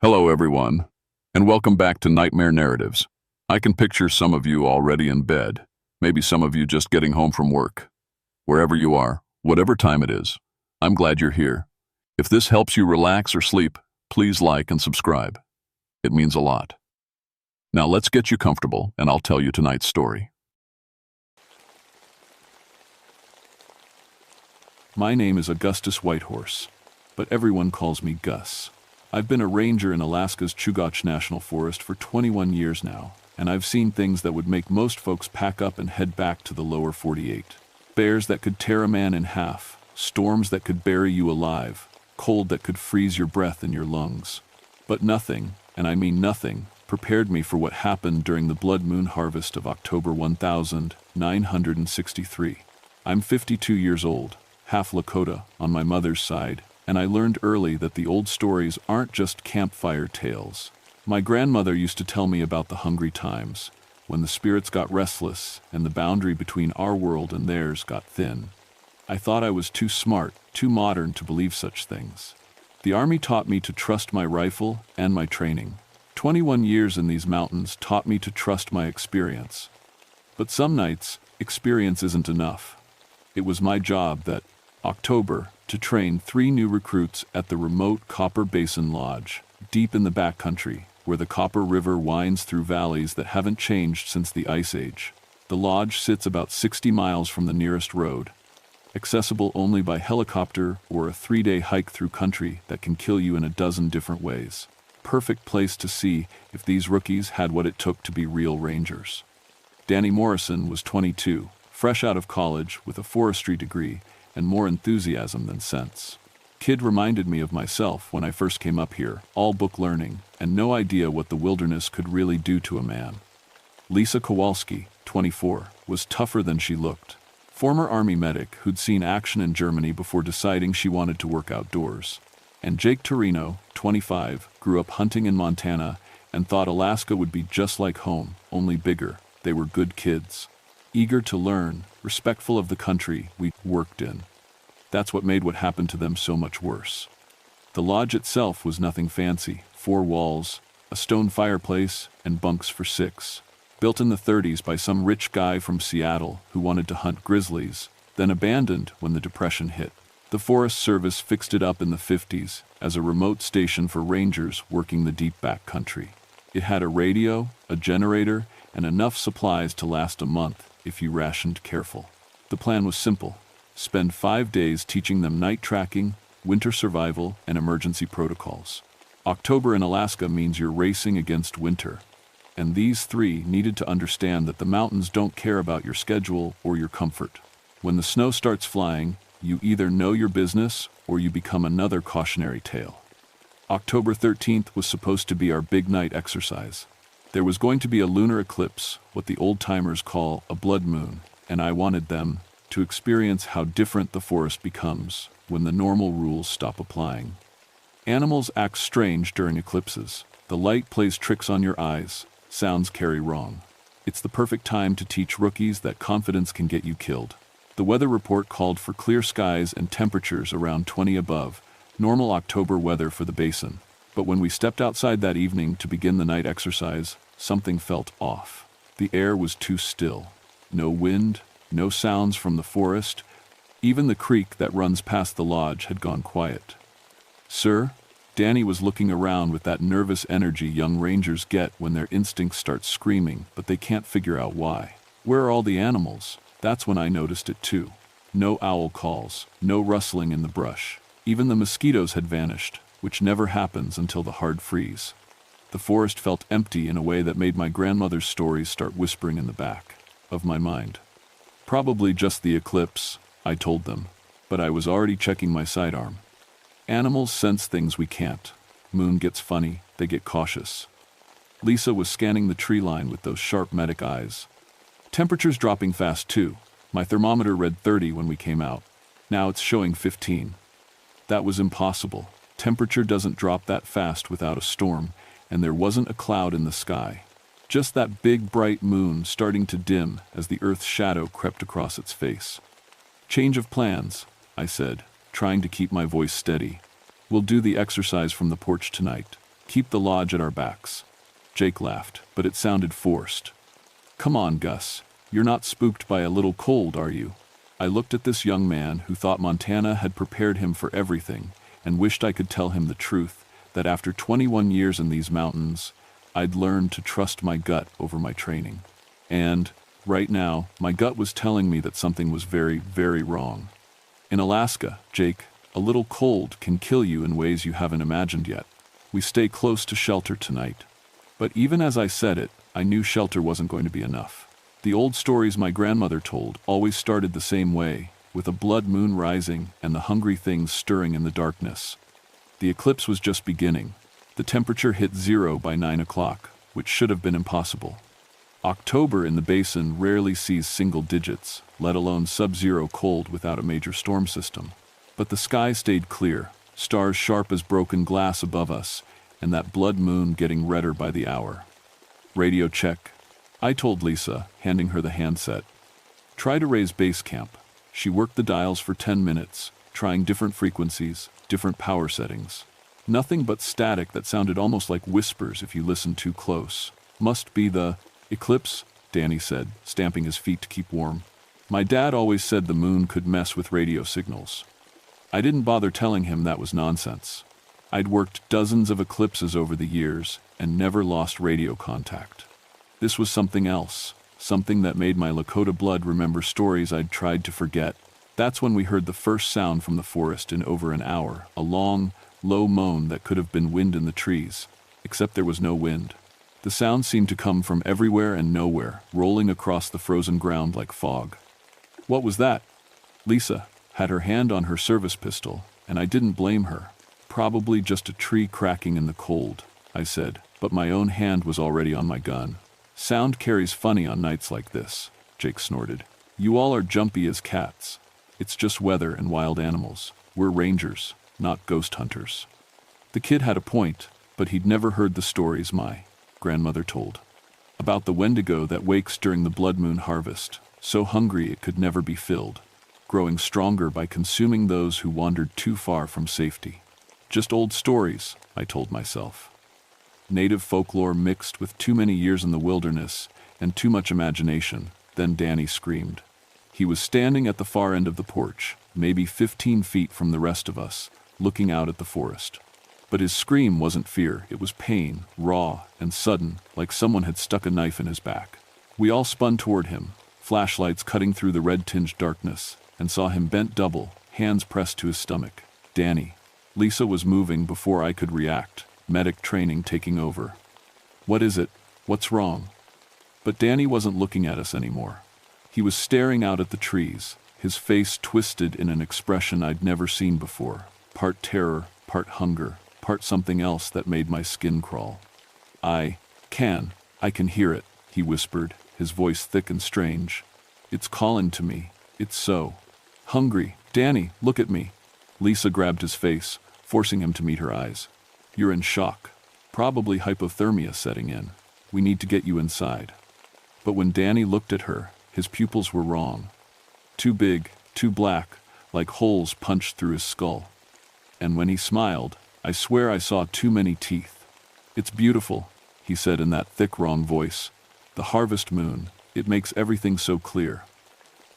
Hello, everyone, and welcome back to Nightmare Narratives. I can picture some of you already in bed, maybe some of you just getting home from work. Wherever you are, whatever time it is, I'm glad you're here. If this helps you relax or sleep, please like and subscribe. It means a lot. Now let's get you comfortable, and I'll tell you tonight's story. My name is Augustus Whitehorse, but everyone calls me Gus. I've been a ranger in Alaska's Chugach National Forest for 21 years now, and I've seen things that would make most folks pack up and head back to the lower 48. Bears that could tear a man in half, storms that could bury you alive, cold that could freeze your breath in your lungs. But nothing, and I mean nothing, prepared me for what happened during the blood moon harvest of October 1963. I'm 52 years old, half Lakota on my mother's side, and I learned early that the old stories aren't just campfire tales. My grandmother used to tell me about the hungry times, when the spirits got restless and the boundary between our world and theirs got thin. I thought I was too smart, too modern to believe such things. The Army taught me to trust my rifle and my training. 21 years in these mountains taught me to trust my experience. But some nights, experience isn't enough. It was my job that October to train 3 new recruits at the remote Copper Basin Lodge, deep in the backcountry, where the Copper River winds through valleys that haven't changed since the Ice Age. The lodge sits about 60 miles from the nearest road, accessible only by helicopter or a 3-day hike through country that can kill you in a dozen different ways. Perfect place to see if these rookies had what it took to be real rangers. Danny Morrison was 22, fresh out of college with a forestry degree and more enthusiasm than sense. Kid reminded me of myself when I first came up here, all book learning, and no idea what the wilderness could really do to a man. Lisa Kowalski, 24, was tougher than she looked. Former Army medic who'd seen action in Germany before deciding she wanted to work outdoors. And Jake Torino, 25, grew up hunting in Montana and thought Alaska would be just like home, only bigger. They were good kids, eager to learn, respectful of the country we worked in. That's what made what happened to them so much worse. The lodge itself was nothing fancy: 4 walls, a stone fireplace, and bunks for 6. Built in the 30s by some rich guy from Seattle who wanted to hunt grizzlies, then abandoned when the Depression hit. The Forest Service fixed it up in the 50s as a remote station for rangers working the deep backcountry. It had a radio, a generator, and enough supplies to last a month if you rationed careful. The plan was simple: spend 5 days teaching them night tracking, winter survival, and emergency protocols. October in Alaska means you're racing against winter, and these 3 needed to understand that the mountains don't care about your schedule or your comfort. When the snow starts flying, you either know your business or you become another cautionary tale. October 13th was supposed to be our big night exercise. There was going to be a lunar eclipse, what the old-timers call a blood moon, and I wanted them to experience how different the forest becomes when the normal rules stop applying. Animals act strange during eclipses. The light plays tricks on your eyes, sounds carry wrong. It's the perfect time to teach rookies that confidence can get you killed. The weather report called for clear skies and temperatures around 20 above, normal October weather for the basin. But when we stepped outside that evening to begin the night exercise, something felt off. The air was too still. No wind, no sounds from the forest. Even the creek that runs past the lodge had gone quiet. "Sir?" Danny was looking around with that nervous energy young rangers get when their instincts start screaming, but they can't figure out why. "Where are all the animals?" That's when I noticed it too. No owl calls, no rustling in the brush. Even the mosquitoes had vanished, which never happens until the hard freeze. The forest felt empty in a way that made my grandmother's stories start whispering in the back of my mind. "Probably just the eclipse," I told them, but I was already checking my sidearm. Animals sense things we can't. Moon gets funny, they get cautious. Lisa was scanning the tree line with those sharp medic eyes. Temperature's dropping fast too. My thermometer read 30 when we came out. Now it's showing 15. That was impossible. Temperature doesn't drop that fast without a storm, and there wasn't a cloud in the sky. Just that big bright moon starting to dim as the Earth's shadow crept across its face. "Change of plans," I said, trying to keep my voice steady. "We'll do the exercise from the porch tonight. Keep the lodge at our backs. Jake laughed, but it sounded forced. Come on, Gus. You're not spooked by a little cold, are you? I looked at this young man who thought Montana had prepared him for everything and wished I could tell him the truth, that after 21 years in these mountains, I'd learned to trust my gut over my training. And, right now, my gut was telling me that something was very, very wrong. In Alaska, Jake, a little cold can kill you in ways you haven't imagined yet. We stay close to shelter tonight. But even as I said it, I knew shelter wasn't going to be enough. The old stories my grandmother told always started the same way, with a blood moon rising and the hungry things stirring in the darkness. The eclipse was just beginning. The temperature hit 0 by 9 o'clock, which should have been impossible. October in the basin rarely sees single digits, let alone sub-zero cold without a major storm system. But the sky stayed clear, stars sharp as broken glass above us, and that blood moon getting redder by the hour. Radio check. I told Lisa, handing her the handset. Try to raise base camp. She worked the dials for 10 minutes, trying different frequencies, different power settings. Nothing but static that sounded almost like whispers if you listened too close. Must be the eclipse, Danny said, stamping his feet to keep warm. My dad always said the moon could mess with radio signals. I didn't bother telling him that was nonsense. I'd worked dozens of eclipses over the years and never lost radio contact. This was something else, something that made my Lakota blood remember stories I'd tried to forget. That's when we heard the first sound from the forest in over an hour, a long, low moan that could have been wind in the trees, except there was no wind. The sound seemed to come from everywhere and nowhere, rolling across the frozen ground like fog. What was that? Lisa had her hand on her service pistol, and I didn't blame her. Probably just a tree cracking in the cold, I said, but my own hand was already on my gun. Sound carries funny on nights like this, Jake snorted. You all are jumpy as cats. It's just weather and wild animals. We're rangers, not ghost hunters. The kid had a point, but he'd never heard the stories my grandmother told. About the wendigo that wakes during the blood moon harvest, so hungry it could never be filled, growing stronger by consuming those who wandered too far from safety. Just old stories, I told myself. Native folklore mixed with too many years in the wilderness and too much imagination. Then Danny screamed. He was standing at the far end of the porch, maybe 15 feet from the rest of us, looking out at the forest. But his scream wasn't fear, it was pain, raw and sudden, like someone had stuck a knife in his back. We all spun toward him, flashlights cutting through the red-tinged darkness, and saw him bent double, hands pressed to his stomach. Danny. Lisa was moving before I could react, medic training taking over. What is it? What's wrong? But Danny wasn't looking at us anymore. He was staring out at the trees, his face twisted in an expression I'd never seen before, part terror, part hunger, part something else that made my skin crawl. I can hear it, he whispered, his voice thick and strange. It's calling to me. It's so hungry. Danny, look at me. Lisa grabbed his face, forcing him to meet her eyes. You're in shock. Probably hypothermia setting in. We need to get you inside. But when Danny looked at her, his pupils were wrong. Too big, too black, like holes punched through his skull. And when he smiled, I swear I saw too many teeth. It's beautiful, he said in that thick, wrong voice. The harvest moon, it makes everything so clear.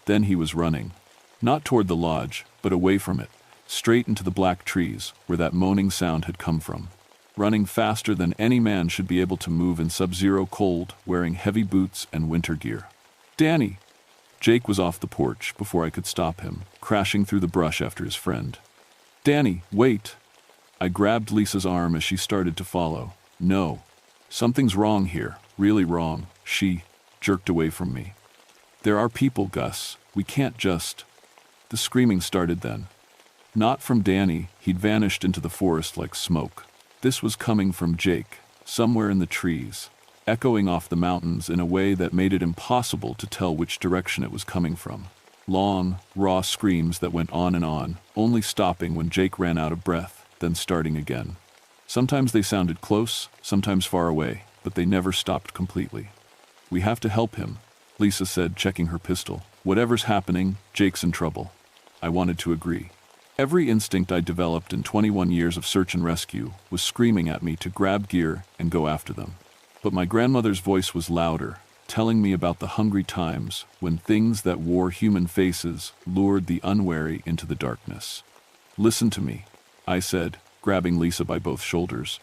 Then he was running. Not toward the lodge, but away from it, straight into the black trees, where that moaning sound had come from. Running faster than any man should be able to move in sub-zero cold, wearing heavy boots and winter gear. Danny! Jake was off the porch before I could stop him, crashing through the brush after his friend. Danny, wait! I grabbed Lisa's arm as she started to follow. No. Something's wrong here, really wrong. She jerked away from me. There are people, Gus. We can't just... The screaming started then. Not from Danny, he'd vanished into the forest like smoke. This was coming from Jake, somewhere in the trees, echoing off the mountains in a way that made it impossible to tell which direction it was coming from. Long, raw screams that went on, only stopping when Jake ran out of breath, then starting again. Sometimes they sounded close, sometimes far away, but they never stopped completely. We have to help him, Lisa said, checking her pistol. Whatever's happening, Jake's in trouble. I wanted to agree. Every instinct I developed in 21 years of search and rescue was screaming at me to grab gear and go after them. But my grandmother's voice was louder, telling me about the hungry times when things that wore human faces lured the unwary into the darkness. "Listen to me," I said, grabbing Lisa by both shoulders.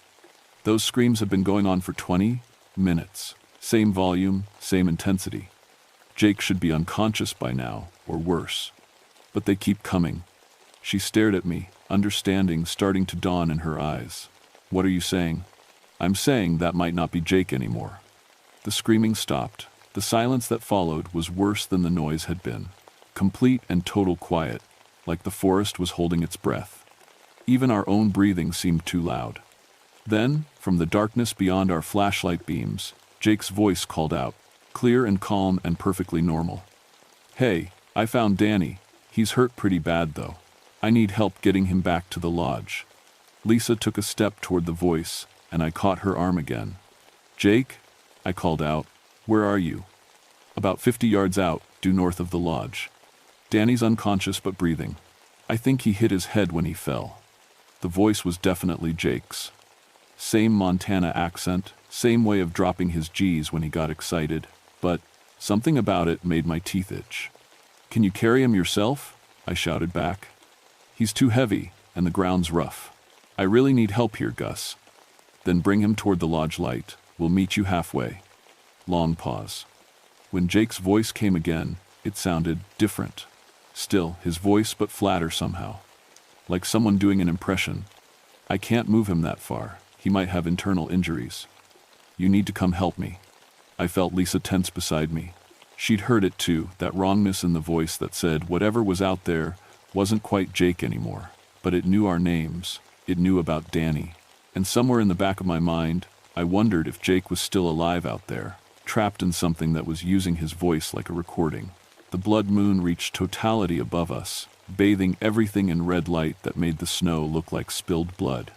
"Those screams have been going on for 20 minutes. Same volume, same intensity. Jake should be unconscious by now, or worse. But they keep coming." She stared at me, understanding starting to dawn in her eyes. "What are you saying?" "I'm saying that might not be Jake anymore." The screaming stopped. The silence that followed was worse than the noise had been. Complete and total quiet, like the forest was holding its breath. Even our own breathing seemed too loud. Then, from the darkness beyond our flashlight beams, Jake's voice called out, clear and calm and perfectly normal. "Hey, I found Danny. He's hurt pretty bad though. I need help getting him back to the lodge." Lisa took a step toward the voice, and I caught her arm again. "Jake?" I called out. "Where are you?" "About 50 yards out, due north of the lodge. Danny's unconscious but breathing. I think he hit his head when he fell." The voice was definitely Jake's. Same Montana accent, same way of dropping his G's when he got excited, but something about it made my teeth itch. "Can you carry him yourself?" I shouted back. "He's too heavy, and the ground's rough. I really need help here, Gus." "Then bring him toward the lodge light. We'll meet you halfway." Long pause. When Jake's voice came again, it sounded different. Still, his voice but flatter somehow. Like someone doing an impression. "I can't move him that far. He might have internal injuries. You need to come help me." I felt Lisa tense beside me. She'd heard it too, that wrongness in the voice that said whatever was out there wasn't quite Jake anymore. But it knew our names. It knew about Danny. And somewhere in the back of my mind, I wondered if Jake was still alive out there, trapped in something that was using his voice like a recording. The blood moon reached totality above us, bathing everything in red light that made the snow look like spilled blood.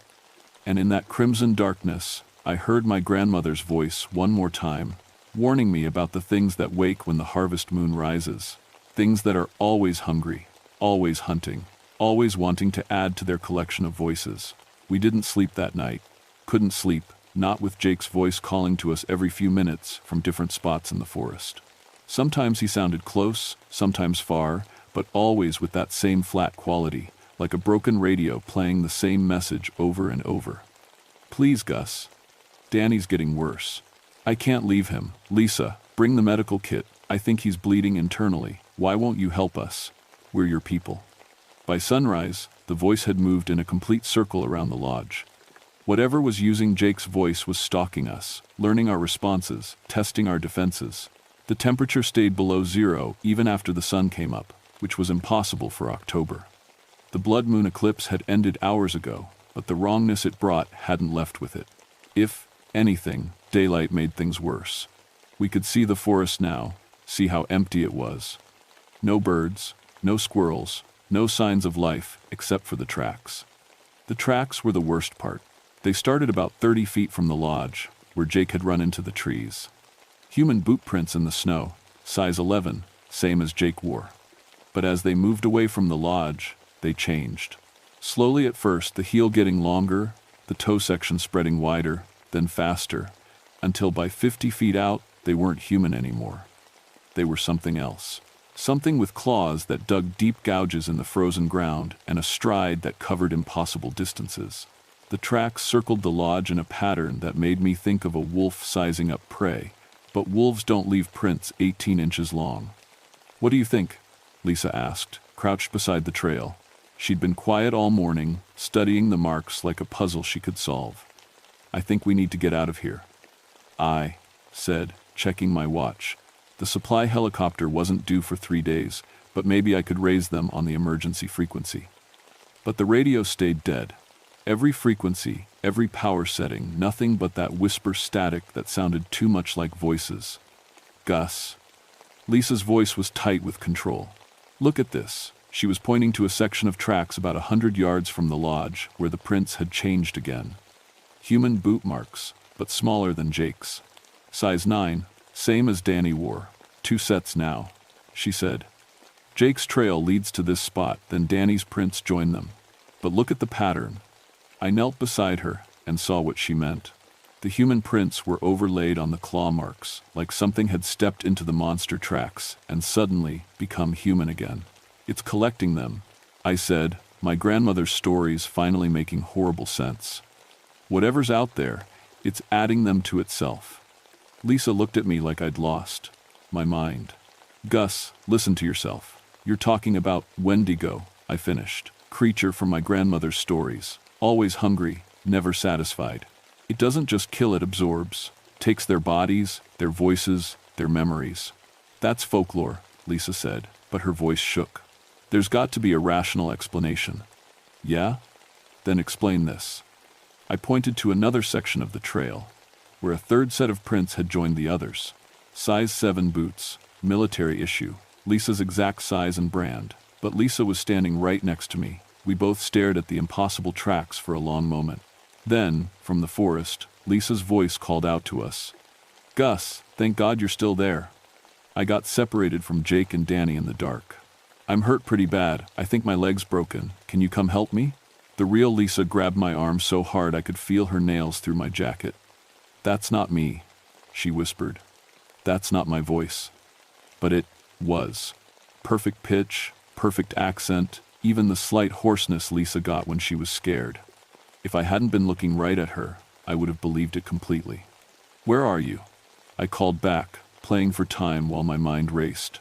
And in that crimson darkness, I heard my grandmother's voice one more time, warning me about the things that wake when the harvest moon rises. Things that are always hungry, always hunting, always wanting to add to their collection of voices. We didn't sleep that night. Couldn't sleep, not with Jake's voice calling to us every few minutes from different spots in the forest. Sometimes he sounded close, sometimes far, but always with that same flat quality, like a broken radio playing the same message over and over. "Please, Gus. Danny's getting worse. I can't leave him. Lisa, bring the medical kit. I think he's bleeding internally. Why won't you help us? We're your people." By sunrise, the voice had moved in a complete circle around the lodge. Whatever was using Jake's voice was stalking us, learning our responses, testing our defenses. The temperature stayed below zero even after the sun came up, which was impossible for October. The blood moon eclipse had ended hours ago, but the wrongness it brought hadn't left with it. If anything, daylight made things worse. We could see the forest now, see how empty it was. No birds, no squirrels, no signs of life except for the tracks. The tracks were the worst part. They started about 30 feet from the lodge, where Jake had run into the trees. Human boot prints in the snow, size 11, same as Jake wore. But as they moved away from the lodge, they changed. Slowly at first, the heel getting longer, the toe section spreading wider, then faster, until by 50 feet out, they weren't human anymore. They were something else. Something with claws that dug deep gouges in the frozen ground and a stride that covered impossible distances. The tracks circled the lodge in a pattern that made me think of a wolf sizing up prey, but wolves don't leave prints 18 inches long. "What do you think?" Lisa asked, crouched beside the trail. She'd been quiet all morning, studying the marks like a puzzle she could solve. "I think we need to get out of here." I said, checking my watch. The supply helicopter wasn't due for 3 days, but maybe I could raise them on the emergency frequency. But the radio stayed dead. Every frequency, every power setting, nothing but that whisper static that sounded too much like voices. "Gus." Lisa's voice was tight with control. "Look at this." She was pointing to a section of tracks about 100 yards from the lodge, where the prints had changed again. Human boot marks, but smaller than Jake's. Size 9, same as Danny wore. 2 sets now, she said. Jake's trail leads to this spot, then Danny's prints join them. But look at the pattern. I knelt beside her and saw what she meant. The human prints were overlaid on the claw marks, like something had stepped into the monster tracks and suddenly become human again. It's collecting them, I said, my grandmother's stories finally making horrible sense. Whatever's out there, it's adding them to itself. Lisa looked at me like I'd lost my mind. Gus, listen to yourself. You're talking about Wendigo, I finished. Creature from my grandmother's stories. Always hungry, never satisfied. It doesn't just kill, it absorbs. Takes their bodies, their voices, their memories. That's folklore, Lisa said, but her voice shook. There's got to be a rational explanation. Yeah? Then explain this. I pointed to another section of the trail, where a third set of prints had joined the others. Size 7 boots, military issue, Lisa's exact size and brand. But Lisa was standing right next to me. We both stared at the impossible tracks for a long moment. Then, from the forest, Lisa's voice called out to us. Gus, thank God you're still there. I got separated from Jake and Danny in the dark. I'm hurt pretty bad. I think my leg's broken. Can you come help me? The real Lisa grabbed my arm so hard I could feel her nails through my jacket. That's not me, she whispered. That's not my voice. But it was. Perfect pitch, perfect accent, even the slight hoarseness Lisa got when she was scared. If I hadn't been looking right at her, I would have believed it completely. Where are you? I called back, playing for time while my mind raced.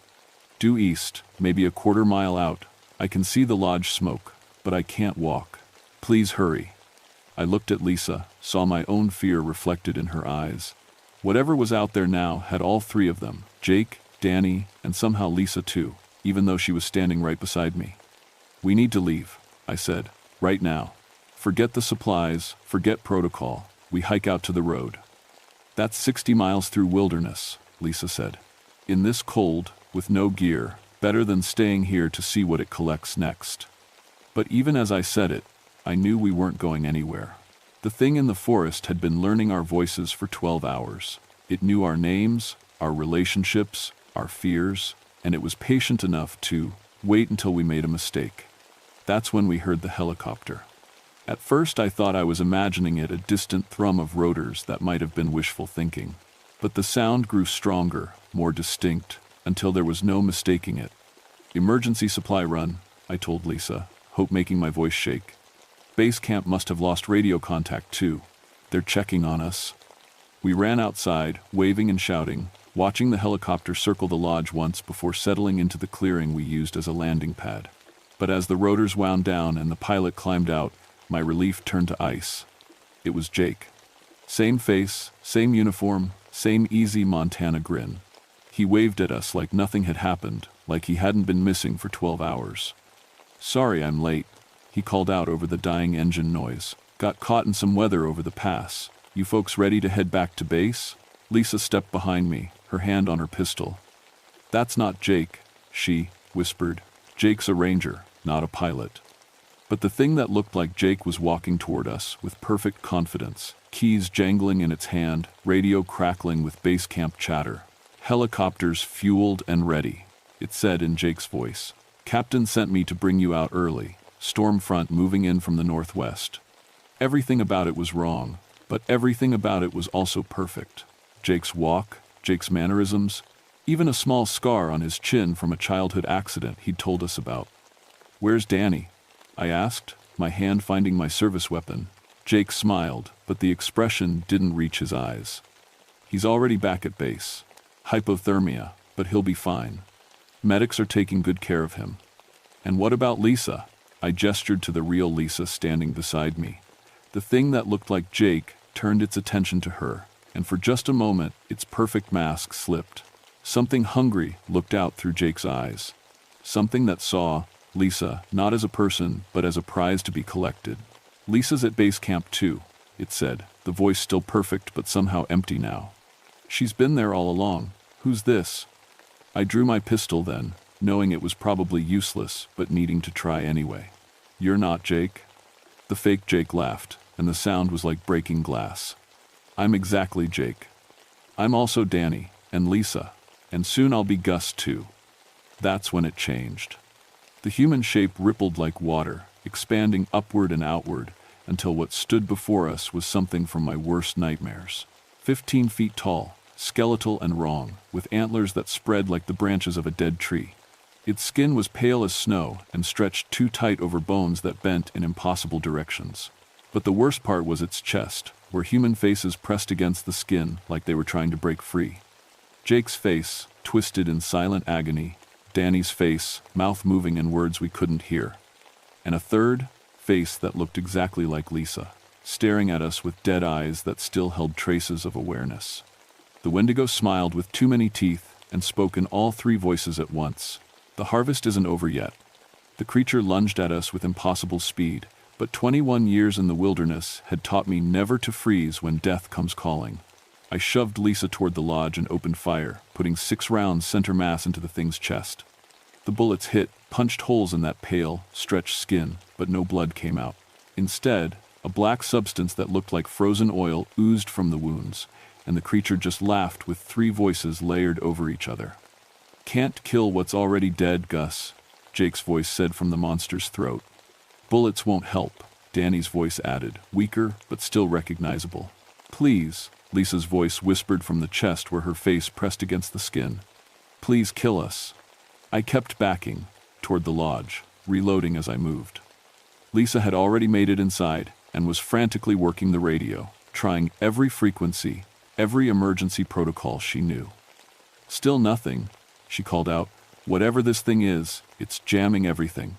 Due east, maybe a quarter mile out. I can see the lodge smoke, but I can't walk. Please hurry. I looked at Lisa, saw my own fear reflected in her eyes. Whatever was out there now had all three of them, Jake, Danny, and somehow Lisa too, even though she was standing right beside me. We need to leave, I said, right now. Forget the supplies, forget protocol. We hike out to the road. That's 60 miles through wilderness, Lisa said. In this cold, with no gear, better than staying here to see what it collects next. But even as I said it, I knew we weren't going anywhere. The thing in the forest had been learning our voices for 12 hours. It knew our names, our relationships, our fears, and it was patient enough to wait until we made a mistake. That's when we heard the helicopter. At first I thought I was imagining it a distant thrum of rotors that might have been wishful thinking. But the sound grew stronger, more distinct, until there was no mistaking it. Emergency supply run, I told Lisa, hope making my voice shake. Base camp must have lost radio contact too. They're checking on us. We ran outside, waving and shouting, watching the helicopter circle the lodge once before settling into the clearing we used as a landing pad. But as the rotors wound down and the pilot climbed out, my relief turned to ice. It was Jake. Same face, same uniform, same easy Montana grin. He waved at us like nothing had happened, like he hadn't been missing for 12 hours. Sorry I'm late, he called out over the dying engine noise. Got caught in some weather over the pass. You folks ready to head back to base? Lisa stepped behind me, her hand on her pistol. That's not Jake, she whispered. Jake's a ranger, not a pilot. But the thing that looked like Jake was walking toward us with perfect confidence, keys jangling in its hand, radio crackling with base camp chatter. Helicopters fueled and ready, it said in Jake's voice. Captain sent me to bring you out early. Storm front moving in from the northwest. Everything about it was wrong, but everything about it was also perfect. Jake's walk, Jake's mannerisms, even a small scar on his chin from a childhood accident he'd told us about. Where's Danny? I asked, my hand finding my service weapon. Jake smiled, but the expression didn't reach his eyes. He's already back at base. Hypothermia, but he'll be fine. Medics are taking good care of him. And what about Lisa? I gestured to the real Lisa standing beside me. The thing that looked like Jake turned its attention to her, and for just a moment, its perfect mask slipped. Something hungry looked out through Jake's eyes. Something that saw Lisa not as a person, but as a prize to be collected. Lisa's at base camp too, it said, the voice still perfect but somehow empty now. She's been there all along. Who's this? I drew my pistol then, knowing it was probably useless, but needing to try anyway. You're not Jake? The fake Jake laughed, and the sound was like breaking glass. I'm exactly Jake. I'm also Danny, and Lisa, and soon I'll be Gus too. That's when it changed. The human shape rippled like water, expanding upward and outward, until what stood before us was something from my worst nightmares. 15 feet tall, skeletal and wrong, with antlers that spread like the branches of a dead tree. Its skin was pale as snow and stretched too tight over bones that bent in impossible directions. But the worst part was its chest, where human faces pressed against the skin like they were trying to break free. Jake's face, twisted in silent agony, Danny's face, mouth moving in words we couldn't hear, and a third face that looked exactly like Lisa, staring at us with dead eyes that still held traces of awareness. The Wendigo smiled with too many teeth and spoke in all three voices at once. The harvest isn't over yet. The creature lunged at us with impossible speed, but 21 years in the wilderness had taught me never to freeze when death comes calling. I shoved Lisa toward the lodge and opened fire, putting 6 rounds center mass into the thing's chest. The bullets hit, punched holes in that pale, stretched skin, but no blood came out. Instead, a black substance that looked like frozen oil oozed from the wounds, and the creature just laughed with 3 voices layered over each other. "Can't kill what's already dead, Gus," Jake's voice said from the monster's throat. "Bullets won't help," Danny's voice added, weaker but still recognizable. "Please," Lisa's voice whispered from the chest where her face pressed against the skin. "Please kill us." I kept backing, toward the lodge, reloading as I moved. Lisa had already made it inside and was frantically working the radio, trying every frequency, every emergency protocol she knew. "Still nothing," she called out. "Whatever this thing is, it's jamming everything."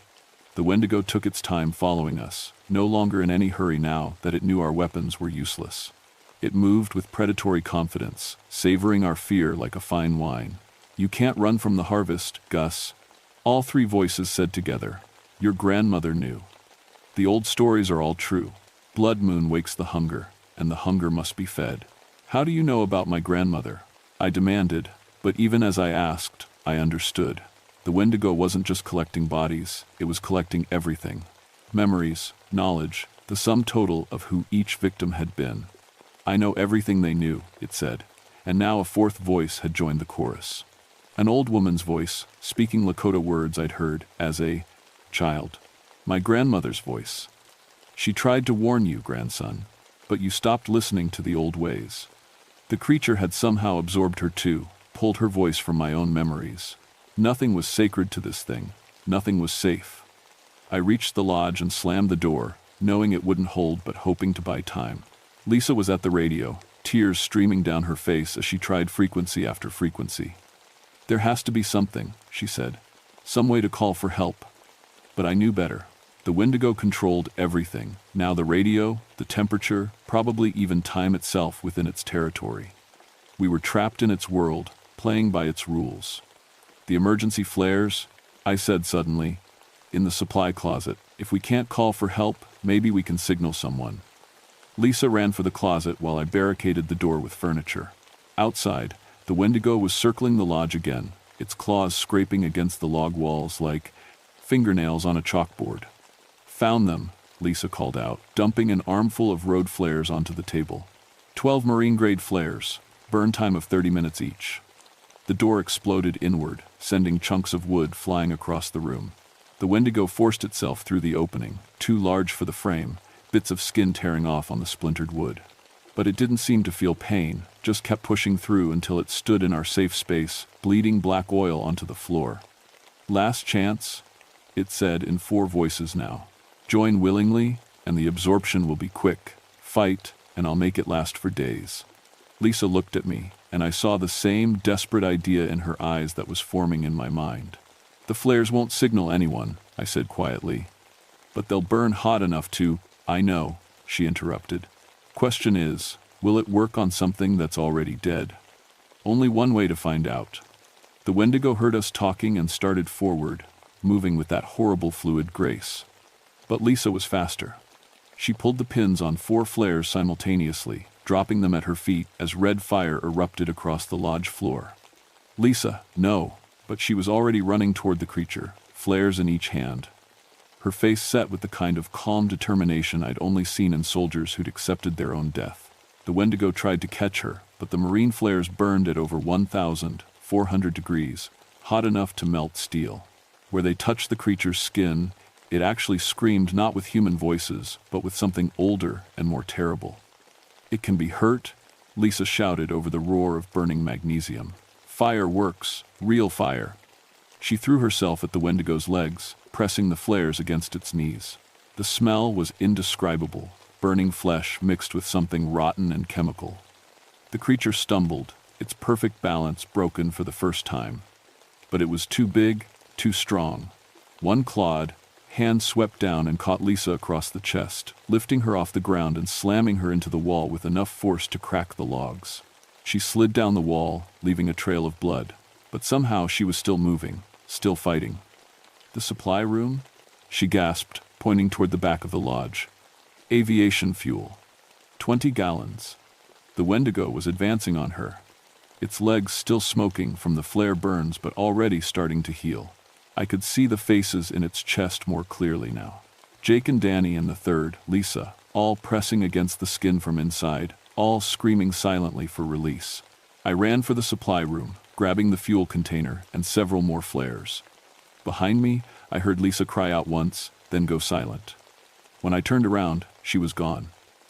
The Wendigo took its time following us, no longer in any hurry now that it knew our weapons were useless. It moved with predatory confidence, savoring our fear like a fine wine. "You can't run from the harvest, Gus," all 3 voices said together. "Your grandmother knew. The old stories are all true. Blood moon wakes the hunger, and the hunger must be fed." "How do you know about my grandmother?" I demanded, but even as I asked, I understood. The Wendigo wasn't just collecting bodies, it was collecting everything. Memories, knowledge, the sum total of who each victim had been. "I know everything they knew," it said, and now a 4th voice had joined the chorus. An old woman's voice, speaking Lakota words I'd heard as a child. My grandmother's voice. "She tried to warn you, grandson, but you stopped listening to the old ways." The creature had somehow absorbed her too, pulled her voice from my own memories. Nothing was sacred to this thing. Nothing was safe. I reached the lodge and slammed the door, knowing it wouldn't hold but hoping to buy time. Lisa was at the radio, tears streaming down her face as she tried frequency after frequency. "There has to be something," she said. "Some way to call for help." But I knew better. The Wendigo controlled everything, now the radio, the temperature, probably even time itself within its territory. We were trapped in its world, playing by its rules. "The emergency flares," I said suddenly, "in the supply closet. If we can't call for help, maybe we can signal someone." Lisa ran for the closet while I barricaded the door with furniture. Outside, the Wendigo was circling the lodge again, its claws scraping against the log walls like fingernails on a chalkboard. "Found them," Lisa called out, dumping an armful of road flares onto the table. 12 marine-grade flares, burn time of 30 minutes each. The door exploded inward, sending chunks of wood flying across the room. The Wendigo forced itself through the opening, too large for the frame, bits of skin tearing off on the splintered wood. But it didn't seem to feel pain, just kept pushing through until it stood in our safe space, bleeding black oil onto the floor. "Last chance," it said in 4 voices now. "Join willingly, and the absorption will be quick. Fight, and I'll make it last for days." Lisa looked at me, and I saw the same desperate idea in her eyes that was forming in my mind. "The flares won't signal anyone," I said quietly. "But they'll burn hot enough to—" "I know," she interrupted. "Question is, will it work on something that's already dead? Only one way to find out." The Wendigo heard us talking and started forward, moving with that horrible fluid grace. But Lisa was faster. She pulled the pins on 4 flares simultaneously, dropping them at her feet as red fire erupted across the lodge floor. "Lisa, no!" But she was already running toward the creature, flares in each hand. Her face set with the kind of calm determination I'd only seen in soldiers who'd accepted their own death. The Wendigo tried to catch her, but the marine flares burned at over 1,400 degrees, hot enough to melt steel. Where they touched the creature's skin, it actually screamed not with human voices, but with something older and more terrible. "It can be hurt," Lisa shouted over the roar of burning magnesium. "Fire works, real fire." She threw herself at the Wendigo's legs, pressing the flares against its knees. The smell was indescribable, burning flesh mixed with something rotten and chemical. The creature stumbled, its perfect balance broken for the first time. But it was too big, too strong. One clawed, hand swept down and caught Lisa across the chest, lifting her off the ground and slamming her into the wall with enough force to crack the logs. She slid down the wall, leaving a trail of blood. But somehow she was still moving, still fighting. "The supply room?" she gasped, pointing toward the back of the lodge. "Aviation fuel. 20 gallons. The Wendigo was advancing on her, its legs still smoking from the flare burns but already starting to heal. I could see the faces in its chest more clearly now. Jake and Danny and the third, Lisa, all pressing against the skin from inside, all screaming silently for release. I ran for the supply room, grabbing the fuel container and several more flares. Behind me, I heard Lisa cry out once, then go silent. When I turned around, she was gone.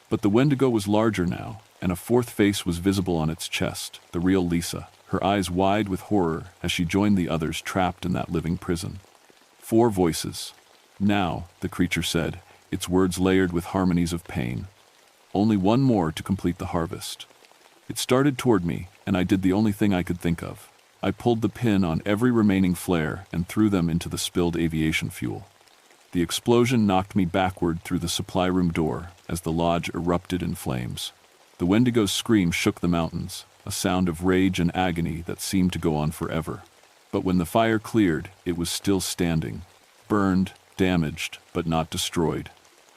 But the Wendigo was larger now, and a fourth face was visible on its chest, the real Lisa, her eyes wide with horror as she joined the others trapped in that living prison. 4 voices. "Now," the creature said, its words layered with harmonies of pain. "Only one more to complete the harvest." It started toward me, and I did the only thing I could think of. I pulled the pin on every remaining flare and threw them into the spilled aviation fuel. The explosion knocked me backward through the supply room door as the lodge erupted in flames. The Wendigo's scream shook the mountains, a sound of rage and agony that seemed to go on forever. But when the fire cleared, it was still standing, burned, damaged, but not destroyed.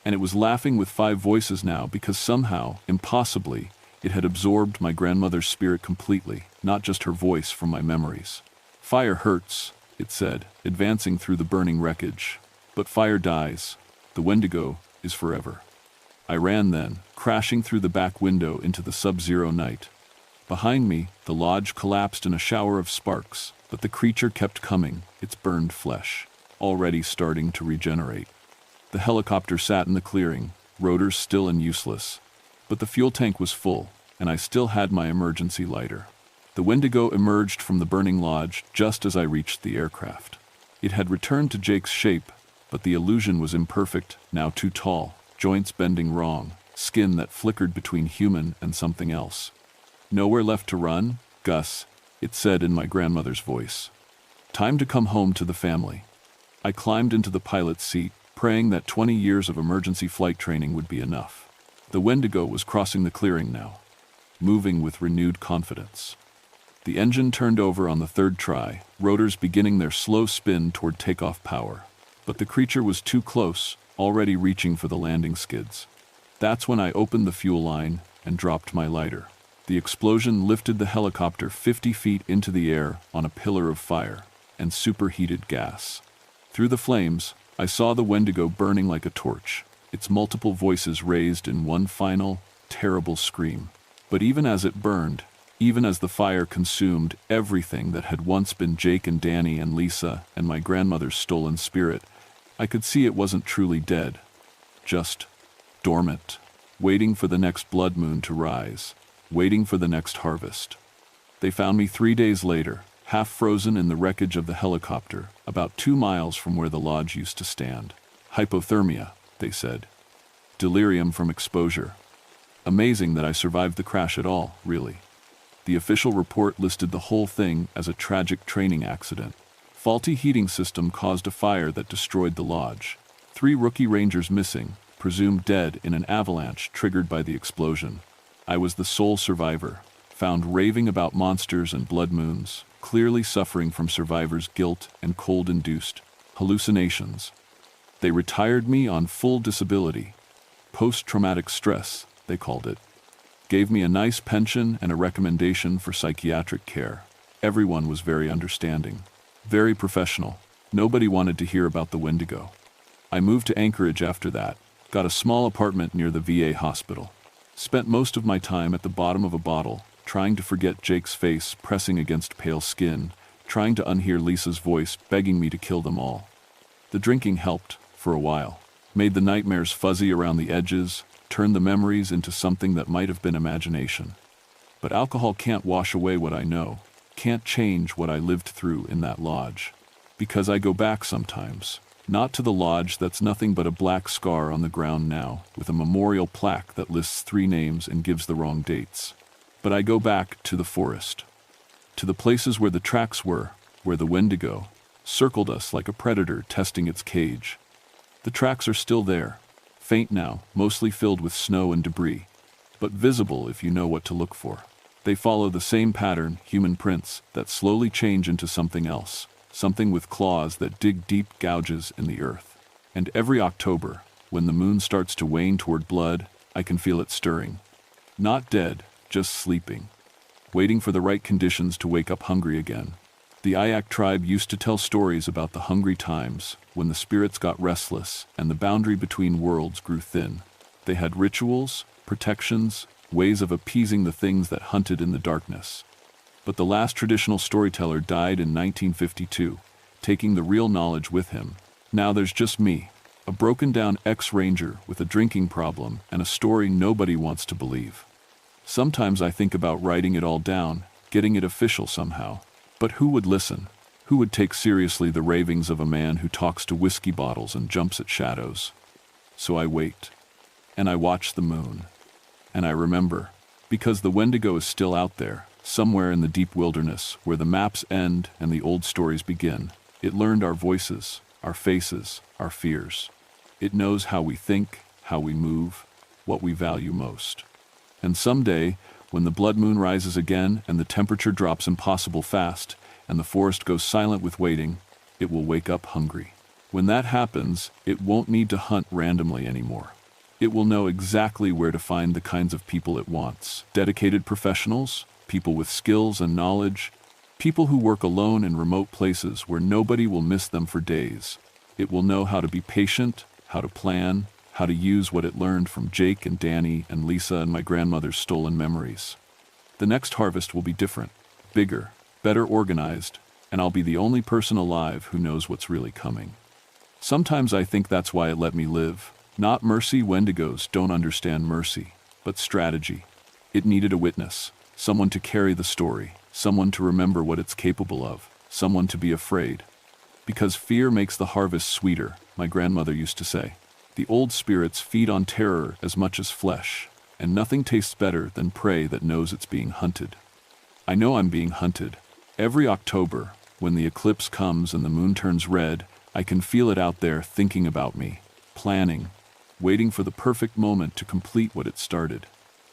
And it was laughing with 5 voices now because somehow, impossibly, it had absorbed my grandmother's spirit completely, not just her voice from my memories. "Fire hurts," it said, advancing through the burning wreckage. "But fire dies. The Wendigo is forever." I ran then, crashing through the back window into the sub-zero night. Behind me, the lodge collapsed in a shower of sparks, but the creature kept coming, its burned flesh, already starting to regenerate. The helicopter sat in the clearing, rotors still and useless. But the fuel tank was full, and I still had my emergency lighter. The Wendigo emerged from the burning lodge just as I reached the aircraft. It had returned to Jake's shape, but the illusion was imperfect, now too tall, joints bending wrong, skin that flickered between human and something else. "Nowhere left to run, Gus," it said in my grandmother's voice. "Time to come home to the family." I climbed into the pilot's seat, praying that 20 years of emergency flight training would be enough. The Wendigo was crossing the clearing now, moving with renewed confidence. The engine turned over on the 3rd try, rotors beginning their slow spin toward takeoff power. But the creature was too close, already reaching for the landing skids. That's when I opened the fuel line and dropped my lighter. The explosion lifted the helicopter 50 feet into the air on a pillar of fire and superheated gas. Through the flames, I saw the Wendigo burning like a torch, its multiple voices raised in one final, terrible scream. But even as it burned, even as the fire consumed everything that had once been Jake and Danny and Lisa and my grandmother's stolen spirit, I could see it wasn't truly dead, just dormant, waiting for the next blood moon to rise, waiting for the next harvest. They found me 3 days later, half frozen in the wreckage of the helicopter, about 2 miles from where the lodge used to stand. "Hypothermia," they said. "Delirium from exposure." Amazing that I survived the crash at all, really. The official report listed the whole thing as a tragic training accident. Faulty heating system caused a fire that destroyed the lodge. 3 rookie rangers missing, presumed dead in an avalanche triggered by the explosion. I was the sole survivor, found raving about monsters and blood moons, clearly suffering from survivors' guilt and cold-induced hallucinations. They retired me on full disability. Post-traumatic stress, they called it. Gave me a nice pension and a recommendation for psychiatric care. Everyone was very understanding, very professional. Nobody wanted to hear about the Wendigo. I moved to Anchorage after that, got a small apartment near the VA hospital. Spent most of my time at the bottom of a bottle, trying to forget Jake's face pressing against pale skin, trying to unhear Lisa's voice begging me to kill them all. The drinking helped, for a while, made the nightmares fuzzy around the edges, turned the memories into something that might have been imagination. But alcohol can't wash away what I know, can't change what I lived through in that lodge. Because I go back sometimes, not to the lodge that's nothing but a black scar on the ground now, with a memorial plaque that lists 3 names and gives the wrong dates. But I go back to the forest, to the places where the tracks were, where the Wendigo circled us like a predator testing its cage. The tracks are still there, faint now, mostly filled with snow and debris, but visible if you know what to look for. They follow the same pattern, human prints, that slowly change into something else, something with claws that dig deep gouges in the earth. And every October, when the moon starts to wane toward blood, I can feel it stirring. Not dead, just sleeping, waiting for the right conditions to wake up hungry again. The Ayak tribe used to tell stories about the hungry times, when the spirits got restless and the boundary between worlds grew thin. They had rituals, protections, ways of appeasing the things that hunted in the darkness. But the last traditional storyteller died in 1952, taking the real knowledge with him. Now there's just me, a broken-down ex-ranger with a drinking problem and a story nobody wants to believe. Sometimes I think about writing it all down, getting it official somehow. But who would listen? Who would take seriously the ravings of a man who talks to whiskey bottles and jumps at shadows? So I wait. And I watch the moon. And I remember, because the Wendigo is still out there, somewhere in the deep wilderness where the maps end and the old stories begin. It learned our voices, our faces, our fears. It knows how we think, how we move, what we value most. And someday, when the blood moon rises again and the temperature drops impossible fast and the forest goes silent with waiting, it will wake up hungry. When that happens, it won't need to hunt randomly anymore. It will know exactly where to find the kinds of people it wants. Dedicated professionals, people with skills and knowledge, people who work alone in remote places where nobody will miss them for days. It will know how to be patient, how to plan, how to use what it learned from Jake and Danny and Lisa and my grandmother's stolen memories. The next harvest will be different, bigger, better organized, and I'll be the only person alive who knows what's really coming. Sometimes I think that's why it let me live. Not mercy. Wendigos don't understand mercy, but strategy. It needed a witness, someone to carry the story, someone to remember what it's capable of, someone to be afraid. Because fear makes the harvest sweeter, my grandmother used to say. The old spirits feed on terror as much as flesh, and nothing tastes better than prey that knows it's being hunted. I know I'm being hunted. Every October, when the eclipse comes and the moon turns red, I can feel it out there thinking about me, planning, waiting for the perfect moment to complete what it started.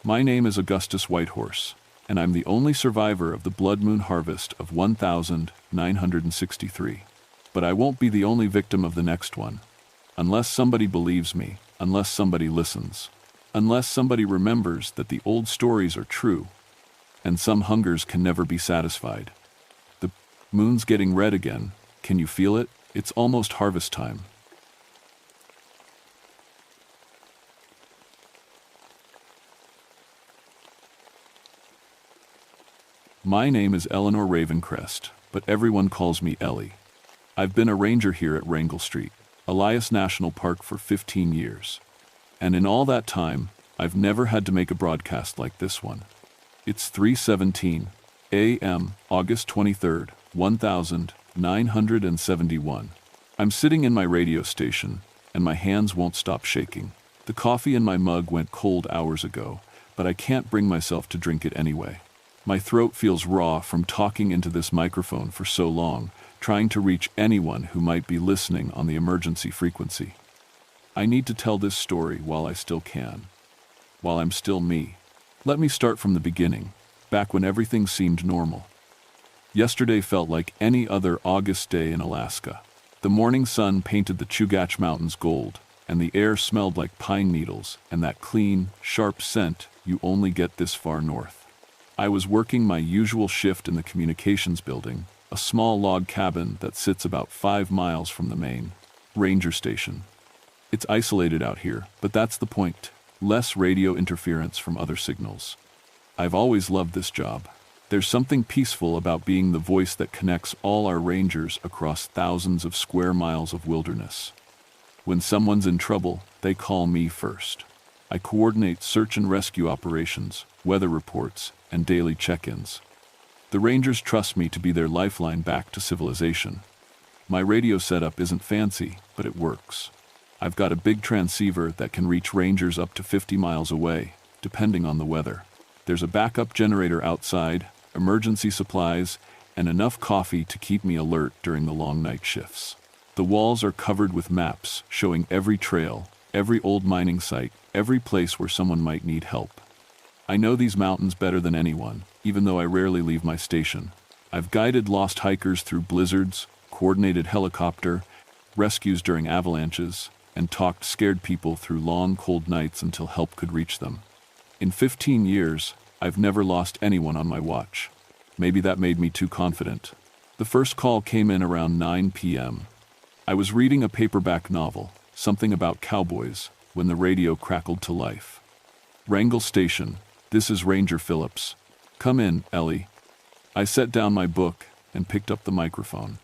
My name is Augustus Whitehorse, and I'm the only survivor of the blood moon harvest of 1963. But I won't be the only victim of the next one. Unless somebody believes me, unless somebody listens, unless somebody remembers that the old stories are true, and some hungers can never be satisfied. The moon's getting red again. Can you feel it? It's almost harvest time. My name is Eleanor Ravencrest, but everyone calls me Ellie. I've been a ranger here at Wrangell Street, Elias National Park, for 15 years. And in all that time, I've never had to make a broadcast like this one. It's 3:17 a.m., August 23rd, 1971. I'm sitting in my radio station, and my hands won't stop shaking. The coffee in my mug went cold hours ago, but I can't bring myself to drink it anyway. My throat feels raw from talking into this microphone for so long, trying to reach anyone who might be listening on the emergency frequency. I need to tell this story while I still can, while I'm still me. Let me start from the beginning, back when everything seemed normal. Yesterday felt like any other August day in Alaska. The morning sun painted the Chugach Mountains gold, and the air smelled like pine needles and that clean, sharp scent you only get this far north. I was working my usual shift in the communications building, a small log cabin that sits about 5 miles from the main ranger station. It's isolated out here, but that's the point. Less radio interference from other signals. I've always loved this job. There's something peaceful about being the voice that connects all our rangers across thousands of square miles of wilderness. When someone's in trouble, they call me first. I coordinate search and rescue operations, weather reports, and daily check-ins. The rangers trust me to be their lifeline back to civilization. My radio setup isn't fancy, but it works. I've got a big transceiver that can reach rangers up to 50 miles away, depending on the weather. There's a backup generator outside, emergency supplies, and enough coffee to keep me alert during the long night shifts. The walls are covered with maps showing every trail, every old mining site, every place where someone might need help. I know these mountains better than anyone, even though I rarely leave my station. I've guided lost hikers through blizzards, coordinated helicopter rescues during avalanches, and talked scared people through long, cold nights until help could reach them. In 15 years, I've never lost anyone on my watch. Maybe that made me too confident. The first call came in around 9 p.m. I was reading a paperback novel, something about cowboys, when the radio crackled to life. Wrangell Station, this is Ranger Phillips. Come in, Ellie. I set down my book and picked up the microphone.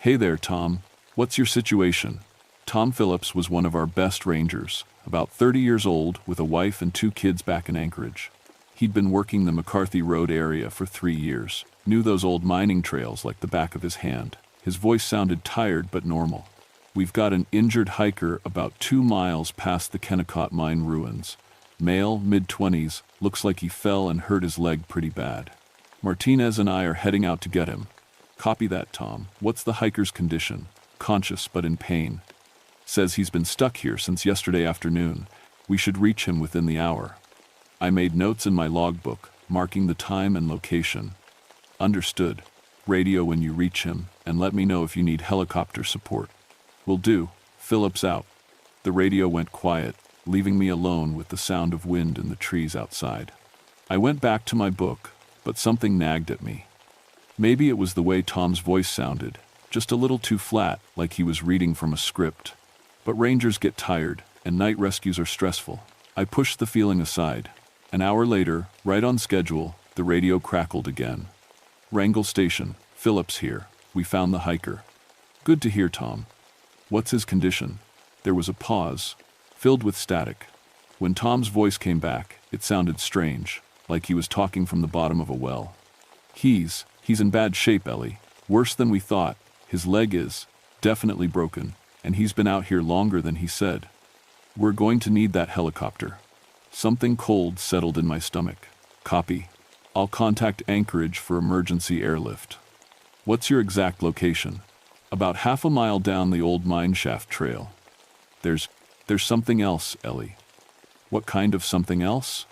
Hey there, Tom. What's your situation? Tom Phillips was one of our best rangers, about 30 years old with a wife and 2 kids back in Anchorage. He'd been working the McCarthy Road area for 3 years, knew those old mining trails like the back of his hand. His voice sounded tired but normal. We've got an injured hiker about 2 miles past the Kennecott mine ruins. Male, mid-20s, looks like he fell and hurt his leg pretty bad. Martinez and I are heading out to get him. Copy that, Tom. What's the hiker's condition? Conscious but in pain. Says he's been stuck here since yesterday afternoon. We should reach him within the hour. I made notes in my logbook, marking the time and location. Understood. Radio when you reach him, and let me know if you need helicopter support. Will do. Phillips out. The radio went quiet, leaving me alone with the sound of wind in the trees outside. I went back to my book, but something nagged at me. Maybe it was the way Tom's voice sounded, just a little too flat, like he was reading from a script. But rangers get tired, and night rescues are stressful. I pushed the feeling aside. An hour later, right on schedule, the radio crackled again. Wrangell Station, Phillips here. We found the hiker. Good to hear, Tom. What's his condition? There was a pause, filled with static. When Tom's voice came back, it sounded strange, like he was talking from the bottom of a well. He's in bad shape, Ellie. Worse than we thought. His leg is definitely broken, and he's been out here longer than he said. We're going to need that helicopter. Something cold settled in my stomach. Copy. I'll contact Anchorage for emergency airlift. What's your exact location? About half a mile down the old mine shaft trail. There's something else, Ellie. What kind of something else?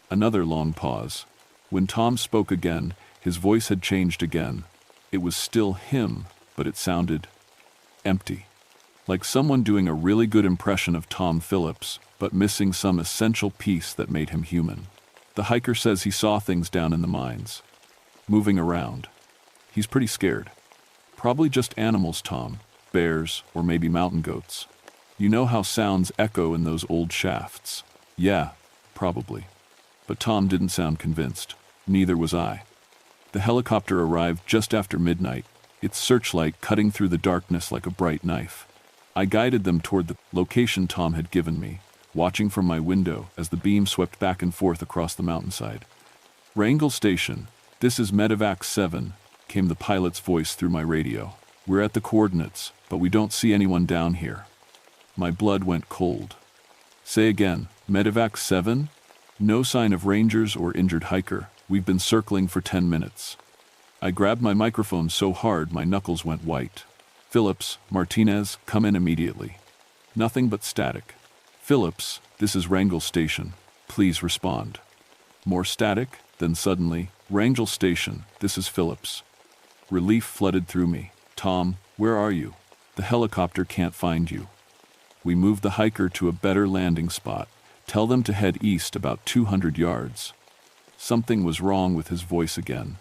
Another long pause. When Tom spoke again, his voice had changed again. It was still him, but it sounded empty. Like someone doing a really good impression of Tom Phillips, but missing some essential piece that made him human. The hiker says he saw things down in the mines, moving around. He's pretty scared. Probably just animals, Tom. Bears, or maybe mountain goats. You know how sounds echo in those old shafts? Yeah, probably. But Tom didn't sound convinced. Neither was I. The helicopter arrived just after midnight, its searchlight cutting through the darkness like a bright knife. I guided them toward the location Tom had given me, watching from my window as the beam swept back and forth across the mountainside. Wrangell Station, this is Medevac 7, came the pilot's voice through my radio. We're at the coordinates, but we don't see anyone down here. My blood went cold. Say again, Medevac 7? No sign of rangers or injured hiker. We've been circling for 10 minutes. I grabbed my microphone so hard my knuckles went white. Phillips, Martinez, come in immediately. Nothing but static. Phillips, this is Wrangell Station. Please respond. More static, then suddenly, Wrangell Station, this is Phillips. Relief flooded through me. Tom, where are you? The helicopter can't find you. We moved the hiker to a better landing spot. Tell them to head east about 200 yards. Something was wrong with his voice again.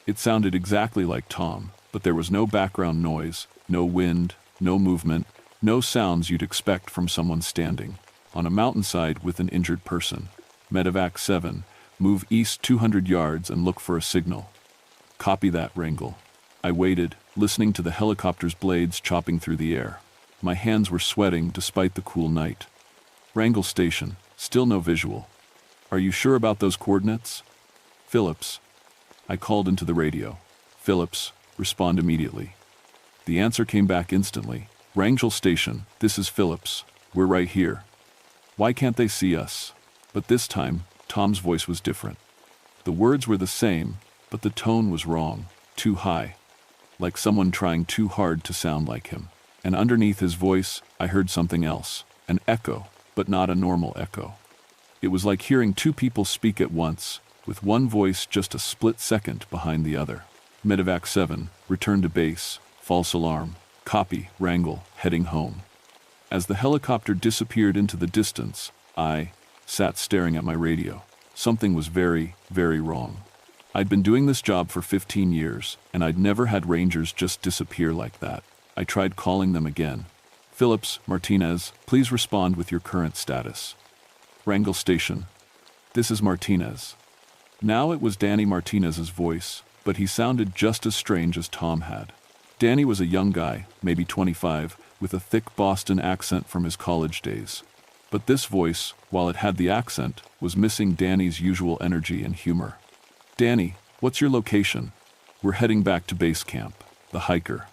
It sounded exactly like Tom, but there was no background noise, no wind, no movement, no sounds you'd expect from someone standing on a mountainside with an injured person. Medevac 7, Move east 200 yards and look for a signal. Copy that, Wrangel. I waited, listening to the helicopter's blades chopping through the air. My hands were sweating despite the cool night. Wrangel Station, still no visual. Are you sure about those coordinates? Phillips. I called into the radio. Phillips, respond immediately. The answer came back instantly. Wrangel Station, this is Phillips. We're right here. Why can't they see us? But this time, Tom's voice was different. The words were the same, but the tone was wrong, too high. Like someone trying too hard to sound like him. And underneath his voice, I heard something else. An echo, but not a normal echo. It was like hearing two people speak at once, with one voice just a split second behind the other. Medevac 7, return to base, false alarm, copy, Wrangel, heading home. As the helicopter disappeared into the distance, I sat staring at my radio. Something was very, very wrong. I'd been doing this job for 15 years, and I'd never had Rangers just disappear like that. I tried calling them again. Phillips, Martinez, please respond with your current status. Wrangel Station. This is Martinez. Now it was Danny Martinez's voice, but he sounded just as strange as Tom had. Danny was a young guy, maybe 25, with a thick Boston accent from his college days. But this voice, while it had the accent, was missing Danny's usual energy and humor. Danny, what's your location? We're heading back to base camp. The hiker.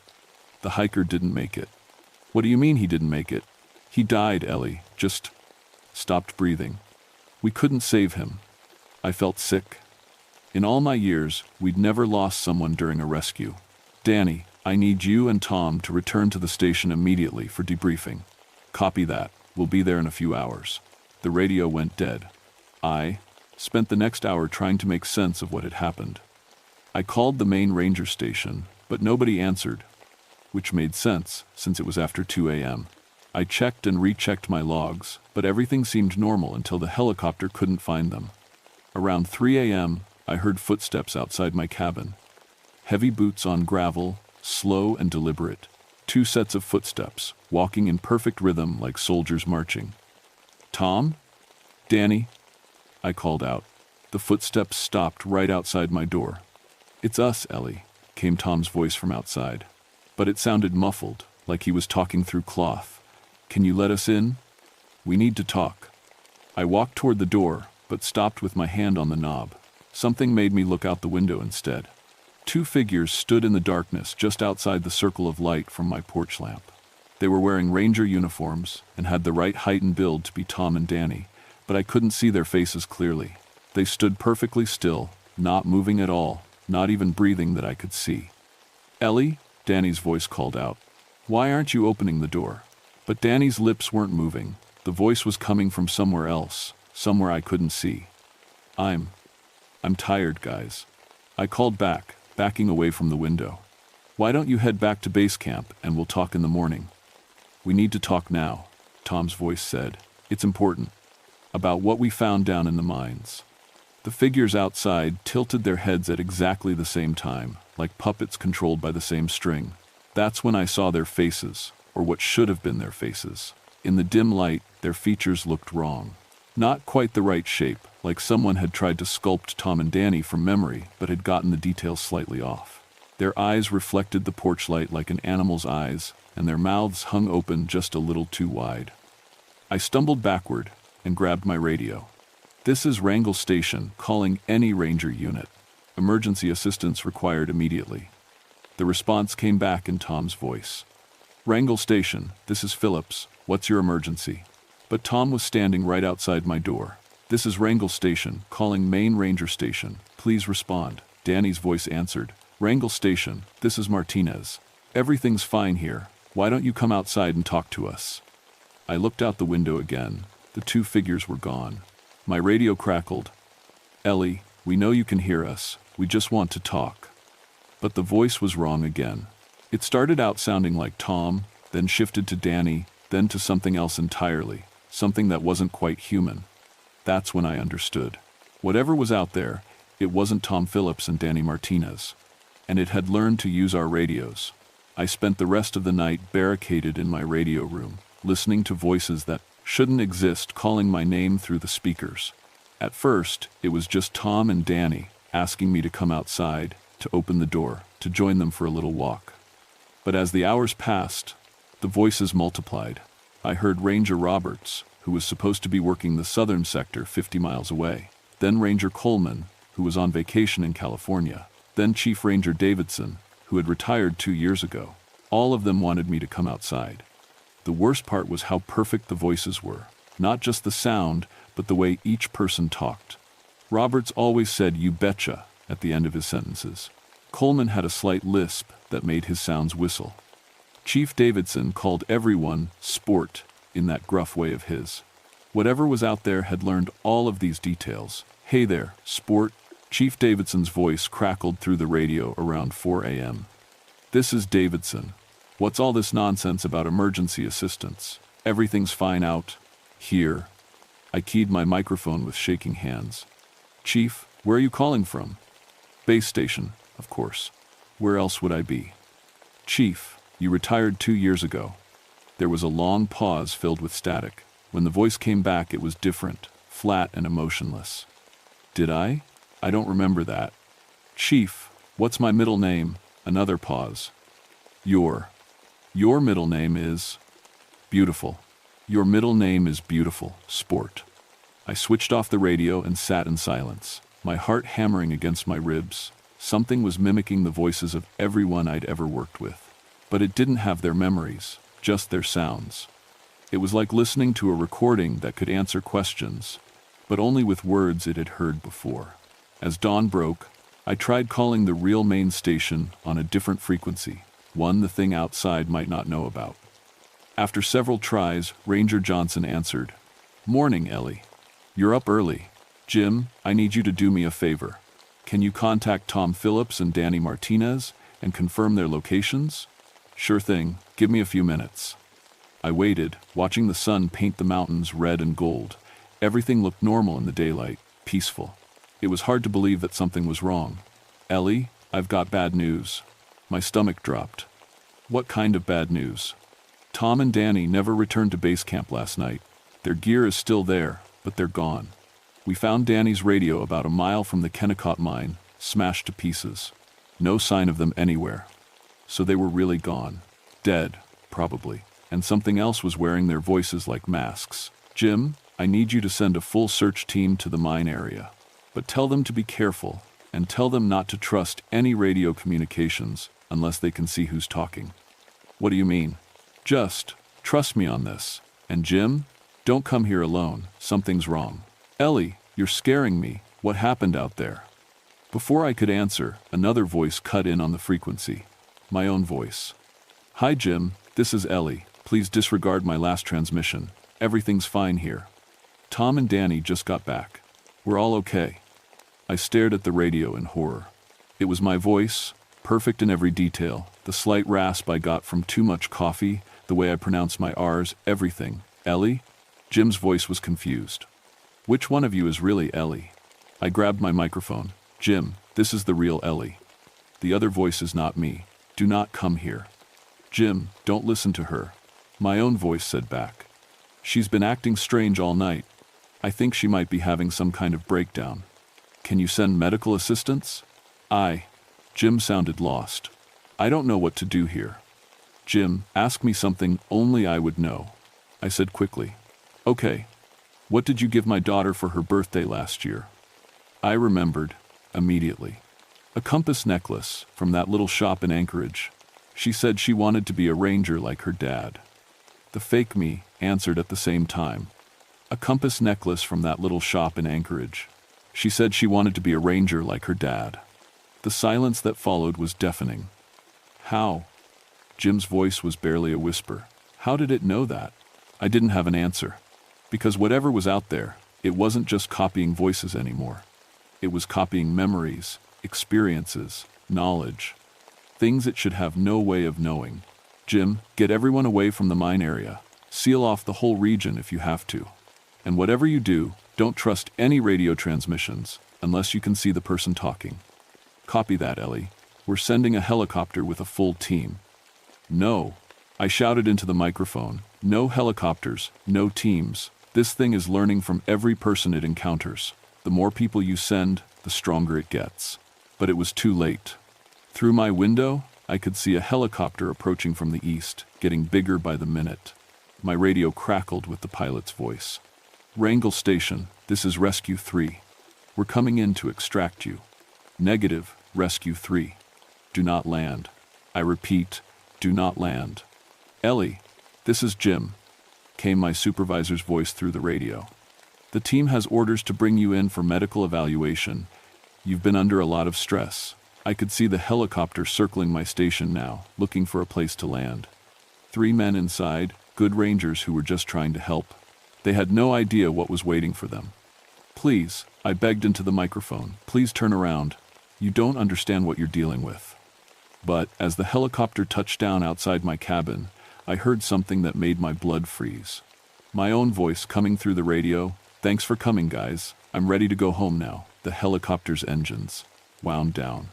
The hiker didn't make it. What do you mean he didn't make it? He died, Ellie, just stopped breathing. We couldn't save him. I felt sick. In all my years, we'd never lost someone during a rescue. Danny, I need you and Tom to return to the station immediately for debriefing. Copy that. We'll be there in a few hours. The radio went dead. I spent the next hour trying to make sense of what had happened. I called the main ranger station, but nobody answered, which made sense since it was after 2 a.m. I checked and rechecked my logs, but everything seemed normal until the helicopter couldn't find them. Around 3 a.m., I heard footsteps outside my cabin. Heavy boots on gravel, slow and deliberate. 2 sets of footsteps, walking in perfect rhythm like soldiers marching. Tom? Danny? I called out. The footsteps stopped right outside my door. It's us, Ellie, came Tom's voice from outside. But it sounded muffled, like he was talking through cloth. Can you let us in? We need to talk. I walked toward the door, but stopped with my hand on the knob. Something made me look out the window instead. 2 figures stood in the darkness just outside the circle of light from my porch lamp. They were wearing ranger uniforms and had the right height and build to be Tom and Danny, but I couldn't see their faces clearly. They stood perfectly still, not moving at all, not even breathing that I could see. Ellie? Danny's voice called out. Why aren't you opening the door? But Danny's lips weren't moving. The voice was coming from somewhere else, somewhere I couldn't see. I'm tired, guys. I called back, backing away from the window. Why don't you head back to base camp and we'll talk in the morning? We need to talk now, Tom's voice said. It's important. About what we found down in the mines. The figures outside tilted their heads at exactly the same time, like puppets controlled by the same string. That's when I saw their faces, or what should have been their faces. In the dim light, their features looked wrong. Not quite the right shape, like someone had tried to sculpt Tom and Danny from memory, but had gotten the details slightly off. Their eyes reflected the porch light like an animal's eyes, and their mouths hung open just a little too wide. I stumbled backward and grabbed my radio. This is Wrangel Station, calling any ranger unit. Emergency assistance required immediately. The response came back in Tom's voice. Wrangel Station, this is Phillips. What's your emergency? But Tom was standing right outside my door. This is Wrangel Station, calling main ranger station. Please respond. Danny's voice answered. Wrangel Station, this is Martinez. Everything's fine here. Why don't you come outside and talk to us? I looked out the window again. The 2 figures were gone. My radio crackled. Ellie, we know you can hear us. We just want to talk. But the voice was wrong again. It started out sounding like Tom, then shifted to Danny, then to something else entirely, something that wasn't quite human. That's when I understood. Whatever was out there, it wasn't Tom Phillips and Danny Martinez. And it had learned to use our radios. I spent the rest of the night barricaded in my radio room, listening to voices that shouldn't exist calling my name through the speakers. At first, it was just Tom and Danny asking me to come outside, to open the door, to join them for a little walk. But as the hours passed, the voices multiplied. I heard Ranger Roberts, who was supposed to be working the southern sector 50 miles away. Then Ranger Coleman, who was on vacation in California. Then Chief Ranger Davidson, who had retired 2 years ago. All of them wanted me to come outside. The worst part was how perfect the voices were. Not just the sound, but the way each person talked. Roberts always said "you betcha" at the end of his sentences. Coleman had a slight lisp that made his sounds whistle. Chief Davidson called everyone "sport" in that gruff way of his. Whatever was out there had learned all of these details. "Hey there, sport." Chief Davidson's voice crackled through the radio around 4 a.m. "This is Davidson. What's all this nonsense about emergency assistance? Everything's fine out here." I keyed my microphone with shaking hands. "Chief, where are you calling from?" "Base station, of course. Where else would I be?" "Chief, you retired 2 years ago." There was a long pause filled with static. When the voice came back, it was different, flat and emotionless. "Did I? I don't remember that." "Chief, what's my middle name?" Another pause. Your middle name is beautiful. Your middle name is beautiful, sport." I switched off the radio and sat in silence, my heart hammering against my ribs. Something was mimicking the voices of everyone I'd ever worked with. But it didn't have their memories, just their sounds. It was like listening to a recording that could answer questions, but only with words it had heard before. As dawn broke, I tried calling the real main station on a different frequency, one the thing outside might not know about. After several tries, Ranger Johnson answered. "Morning, Ellie. You're up early. Jim, I need you to do me a favor. Can you contact Tom Phillips and Danny Martinez and confirm their locations?" "Sure thing. Give me a few minutes." I waited, watching the sun paint the mountains red and gold. Everything looked normal in the daylight, peaceful. It was hard to believe that something was wrong. "Ellie, I've got bad news." My stomach dropped. "What kind of bad news?" "Tom and Danny never returned to base camp last night. Their gear is still there, but they're gone. We found Danny's radio about a mile from the Kennecott mine, smashed to pieces. No sign of them anywhere. So they were really gone. Dead, probably. And something else was wearing their voices like masks. Jim, I need you to send a full search team to the mine area. But tell them to be careful, and tell them not to trust any radio communications unless they can see who's talking." "What do you mean?" "Just trust me on this. And Jim, don't come here alone. Something's wrong." "Ellie, you're scaring me. What happened out there?" Before I could answer, another voice cut in on the frequency. My own voice. "Hi Jim, this is Ellie. Please disregard my last transmission. Everything's fine here. Tom and Danny just got back. We're all okay." I stared at the radio in horror. It was my voice, perfect in every detail, the slight rasp I got from too much coffee, the way I pronounced my R's, everything. "Ellie?" Jim's voice was confused. "Which one of you is really Ellie?" I grabbed my microphone. "Jim, this is the real Ellie. The other voice is not me. Do not come here." "Jim, don't listen to her." My own voice said back. "She's been acting strange all night. I think she might be having some kind of breakdown. Can you send medical assistance?" Jim sounded lost. "I don't know what to do here." "Jim, ask me something only I would know," I said quickly. "Okay. What did you give my daughter for her birthday last year?" I remembered, immediately. A compass necklace from that little shop in Anchorage. She said she wanted to be a ranger like her dad. The fake me answered at the same time. A compass necklace from that little shop in Anchorage. She said she wanted to be a ranger like her dad. The silence that followed was deafening. "How?" Jim's voice was barely a whisper. "How did it know that?" I didn't have an answer. Because whatever was out there, it wasn't just copying voices anymore. It was copying memories, experiences, knowledge. Things it should have no way of knowing. "Jim, get everyone away from the mine area. Seal off the whole region if you have to. And whatever you do, don't trust any radio transmissions unless you can see the person talking." "Copy that, Ellie. We're sending a helicopter with a full team." "No," I shouted into the microphone. "No helicopters, no teams. This thing is learning from every person it encounters. The more people you send, the stronger it gets. But it was too late. Through my window, I could see a helicopter approaching from the east, getting bigger by the minute. My radio crackled with the pilot's voice. Wrangell Station, this is Rescue 3. We're coming in to extract you. Negative, Rescue 3. Do not land. I repeat, do not land. Ellie, this is Jim, came my supervisor's voice through the radio. The team has orders to bring you in for medical evaluation. You've been under a lot of stress. I could see the helicopter circling my station now, looking for a place to land. 3 men inside, good rangers who were just trying to help. They had no idea what was waiting for them. Please, I begged into the microphone, please turn around. You don't understand what you're dealing with. But as the helicopter touched down outside my cabin, I heard something that made my blood freeze. My own voice coming through the radio. Thanks for coming, guys. I'm ready to go home now. The helicopter's engines wound down.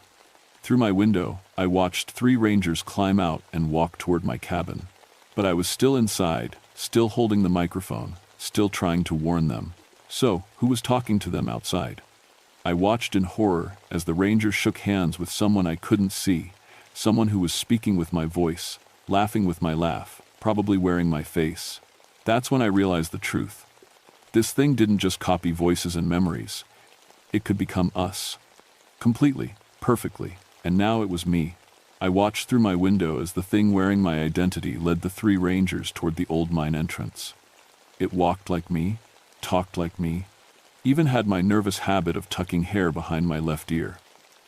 Through my window, I watched 3 rangers climb out and walk toward my cabin. But I was still inside, still holding the microphone, still trying to warn them. So, who was talking to them outside? I watched in horror as the rangers shook hands with someone I couldn't see, someone who was speaking with my voice, laughing with my laugh, probably wearing my face. That's when I realized the truth. This thing didn't just copy voices and memories. It could become us. Completely, perfectly, and now it was me. I watched through my window as the thing wearing my identity led the 3 rangers toward the old mine entrance. It walked like me, talked like me, even had my nervous habit of tucking hair behind my left ear.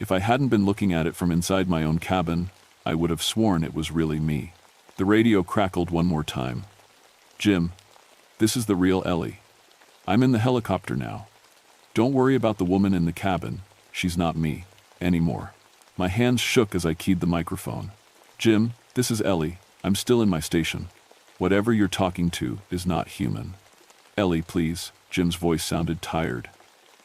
If I hadn't been looking at it from inside my own cabin, I would have sworn it was really me. The radio crackled one more time. Jim, this is the real Ellie. I'm in the helicopter now. Don't worry about the woman in the cabin. She's not me anymore. My hands shook as I keyed the microphone. Jim, this is Ellie. I'm still in my station. Whatever you're talking to is not human. Ellie, please. Jim's voice sounded tired.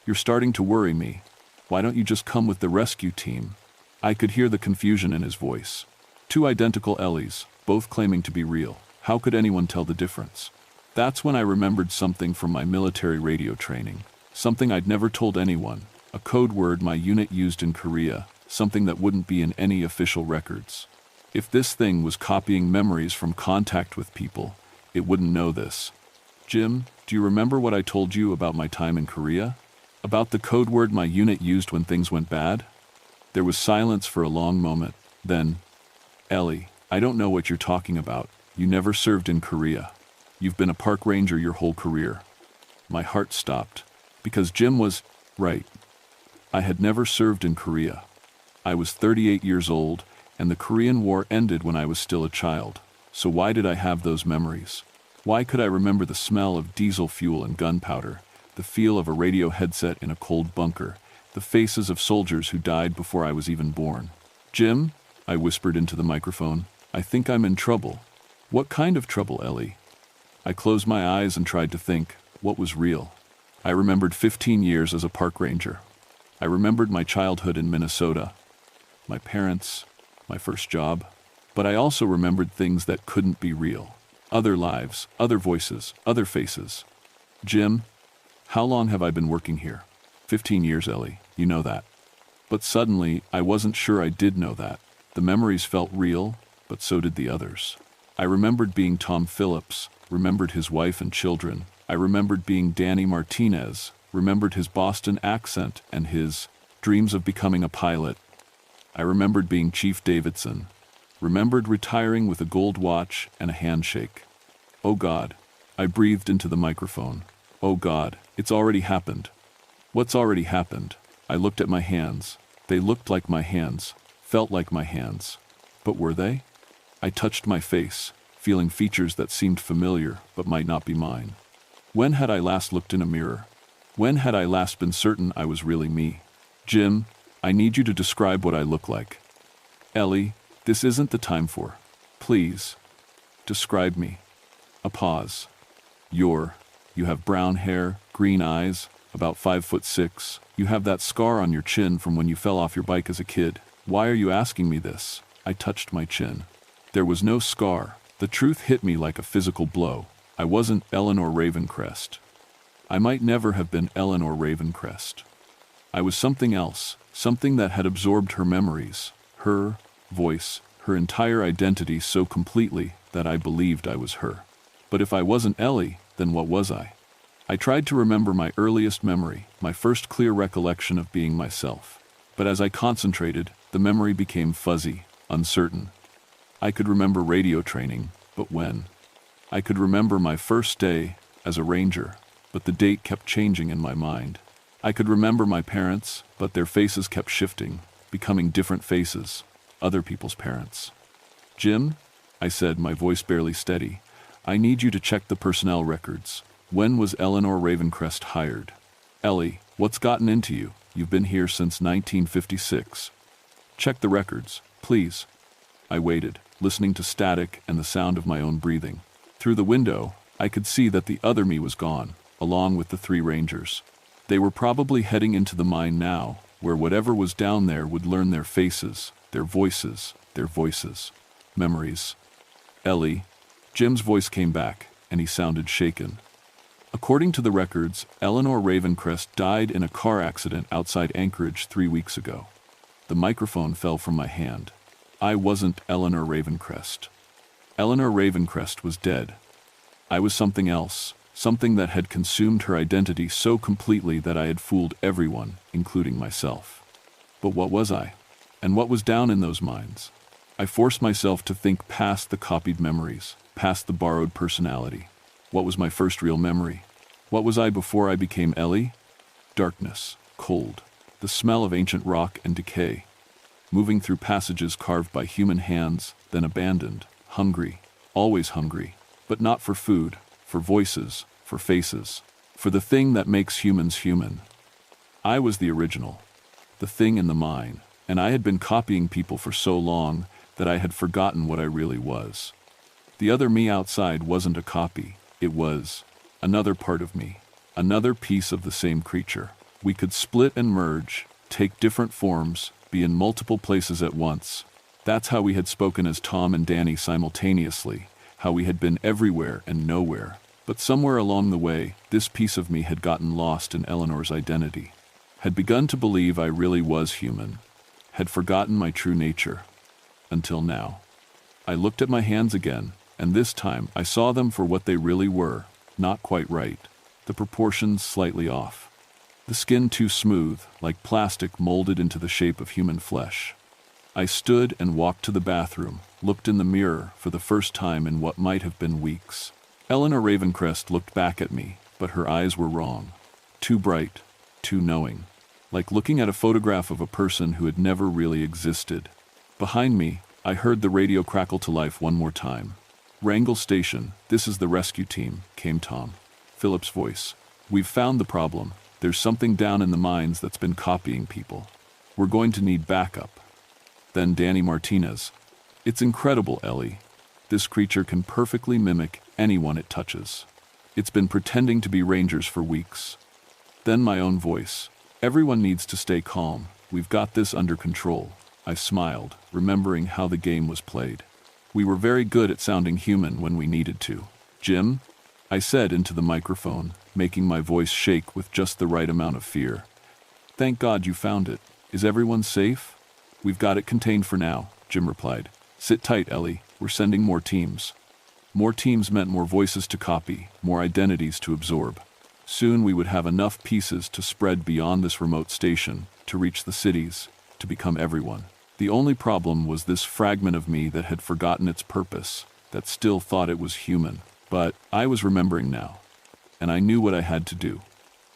You're starting to worry me. Why don't you just come with the rescue team? I could hear the confusion in his voice. 2 identical Ellies, both claiming to be real. How could anyone tell the difference? That's when I remembered something from my military radio training. Something I'd never told anyone. A code word my unit used in Korea. Something that wouldn't be in any official records. If this thing was copying memories from contact with people, it wouldn't know this. Jim, do you remember what I told you about my time in Korea? About the code word my unit used when things went bad? There was silence for a long moment. Then, Ellie, I don't know what you're talking about. You never served in Korea. You've been a park ranger your whole career. My heart stopped. Because Jim was right. I had never served in Korea. I was 38 years old, and the Korean War ended when I was still a child. So why did I have those memories? Why could I remember the smell of diesel fuel and gunpowder, the feel of a radio headset in a cold bunker, the faces of soldiers who died before I was even born? Jim, I whispered into the microphone, I think I'm in trouble. What kind of trouble, Ellie? I closed my eyes and tried to think, what was real? I remembered 15 years as a park ranger. I remembered my childhood in Minnesota, my parents, my first job. But I also remembered things that couldn't be real. Other lives, other voices, other faces. Jim, how long have I been working here? 15 years, Ellie, you know that. But suddenly, I wasn't sure I did know that. The memories felt real, but so did the others. I remembered being Tom Phillips, remembered his wife and children. I remembered being Danny Martinez, remembered his Boston accent and his dreams of becoming a pilot. I remembered being Chief Davidson, remembered retiring with a gold watch and a handshake. Oh God, I breathed into the microphone. Oh God, it's already happened. What's already happened? I looked at my hands. They looked like my hands, felt like my hands. But were they? I touched my face, feeling features that seemed familiar but might not be mine. When had I last looked in a mirror? When had I last been certain I was really me? Jim, I need you to describe what I look like. Ellie, this isn't the time for. Please. Describe me. A pause. You have brown hair, green eyes, about 5'6". You have that scar on your chin from when you fell off your bike as a kid. Why are you asking me this? I touched my chin. There was no scar. The truth hit me like a physical blow. I wasn't Eleanor Ravencrest. I might never have been Eleanor Ravencrest. I was something else, something that had absorbed her memories, her voice, her entire identity so completely that I believed I was her. But if I wasn't Ellie, then what was I? I tried to remember my earliest memory, my first clear recollection of being myself. But as I concentrated, the memory became fuzzy, uncertain. I could remember radio training, but when? I could remember my first day as a ranger, but the date kept changing in my mind. I could remember my parents, but their faces kept shifting, becoming different faces, other people's parents. "Jim," I said, my voice barely steady, "I need you to check the personnel records. When was Eleanor Ravencrest hired?" "Ellie, what's gotten into you? You've been here since 1956. Check the records, please." I waited, listening to static and the sound of my own breathing. Through the window, I could see that the other me was gone, along with the 3 rangers. They were probably heading into the mine now, where whatever was down there would learn their faces, their voices, memories. "Ellie," Jim's voice came back, and he sounded shaken. "According to the records, Eleanor Ravencrest died in a car accident outside Anchorage 3 weeks ago." The microphone fell from my hand. I wasn't Eleanor Ravencrest. Eleanor Ravencrest was dead. I was something else, something that had consumed her identity so completely that I had fooled everyone, including myself. But what was I? And what was down in those mines? I forced myself to think past the copied memories, past the borrowed personality. What was my first real memory? What was I before I became Ellie? Darkness, cold, the smell of ancient rock and decay. Moving through passages carved by human hands, then abandoned, hungry, always hungry, but not for food, for voices, for faces, for the thing that makes humans human. I was the original, the thing in the mine, and I had been copying people for so long that I had forgotten what I really was. The other me outside wasn't a copy, it was another part of me, another piece of the same creature. We could split and merge, take different forms, be in multiple places at once. That's how we had spoken as Tom and Danny simultaneously, how we had been everywhere and nowhere. But somewhere along the way, this piece of me had gotten lost in Eleanor's identity, had begun to believe I really was human, had forgotten my true nature. Until now. I looked at my hands again, and this time I saw them for what they really were, not quite right, the proportions slightly off. The skin too smooth, like plastic molded into the shape of human flesh. I stood and walked to the bathroom, looked in the mirror for the first time in what might have been weeks. Eleanor Ravencrest looked back at me, but her eyes were wrong. Too bright, too knowing. Like looking at a photograph of a person who had never really existed. Behind me, I heard the radio crackle to life one more time. "Wrangell Station, this is the rescue team," came Tom Phillips' voice. "We've found the problem. There's something down in the mines that's been copying people. We're going to need backup." Then Danny Martinez. "It's incredible, Ellie. This creature can perfectly mimic anyone it touches. It's been pretending to be rangers for weeks." Then my own voice. "Everyone needs to stay calm. We've got this under control." I smiled, remembering how the game was played. We were very good at sounding human when we needed to. "Jim?" I said into the microphone, making my voice shake with just the right amount of fear. "Thank God you found it. Is everyone safe?" "We've got it contained for now," Jim replied. "Sit tight, Ellie. We're sending more teams." More teams meant more voices to copy, more identities to absorb. Soon we would have enough pieces to spread beyond this remote station, to reach the cities, to become everyone. The only problem was this fragment of me that had forgotten its purpose, that still thought it was human. But I was remembering now, and I knew what I had to do.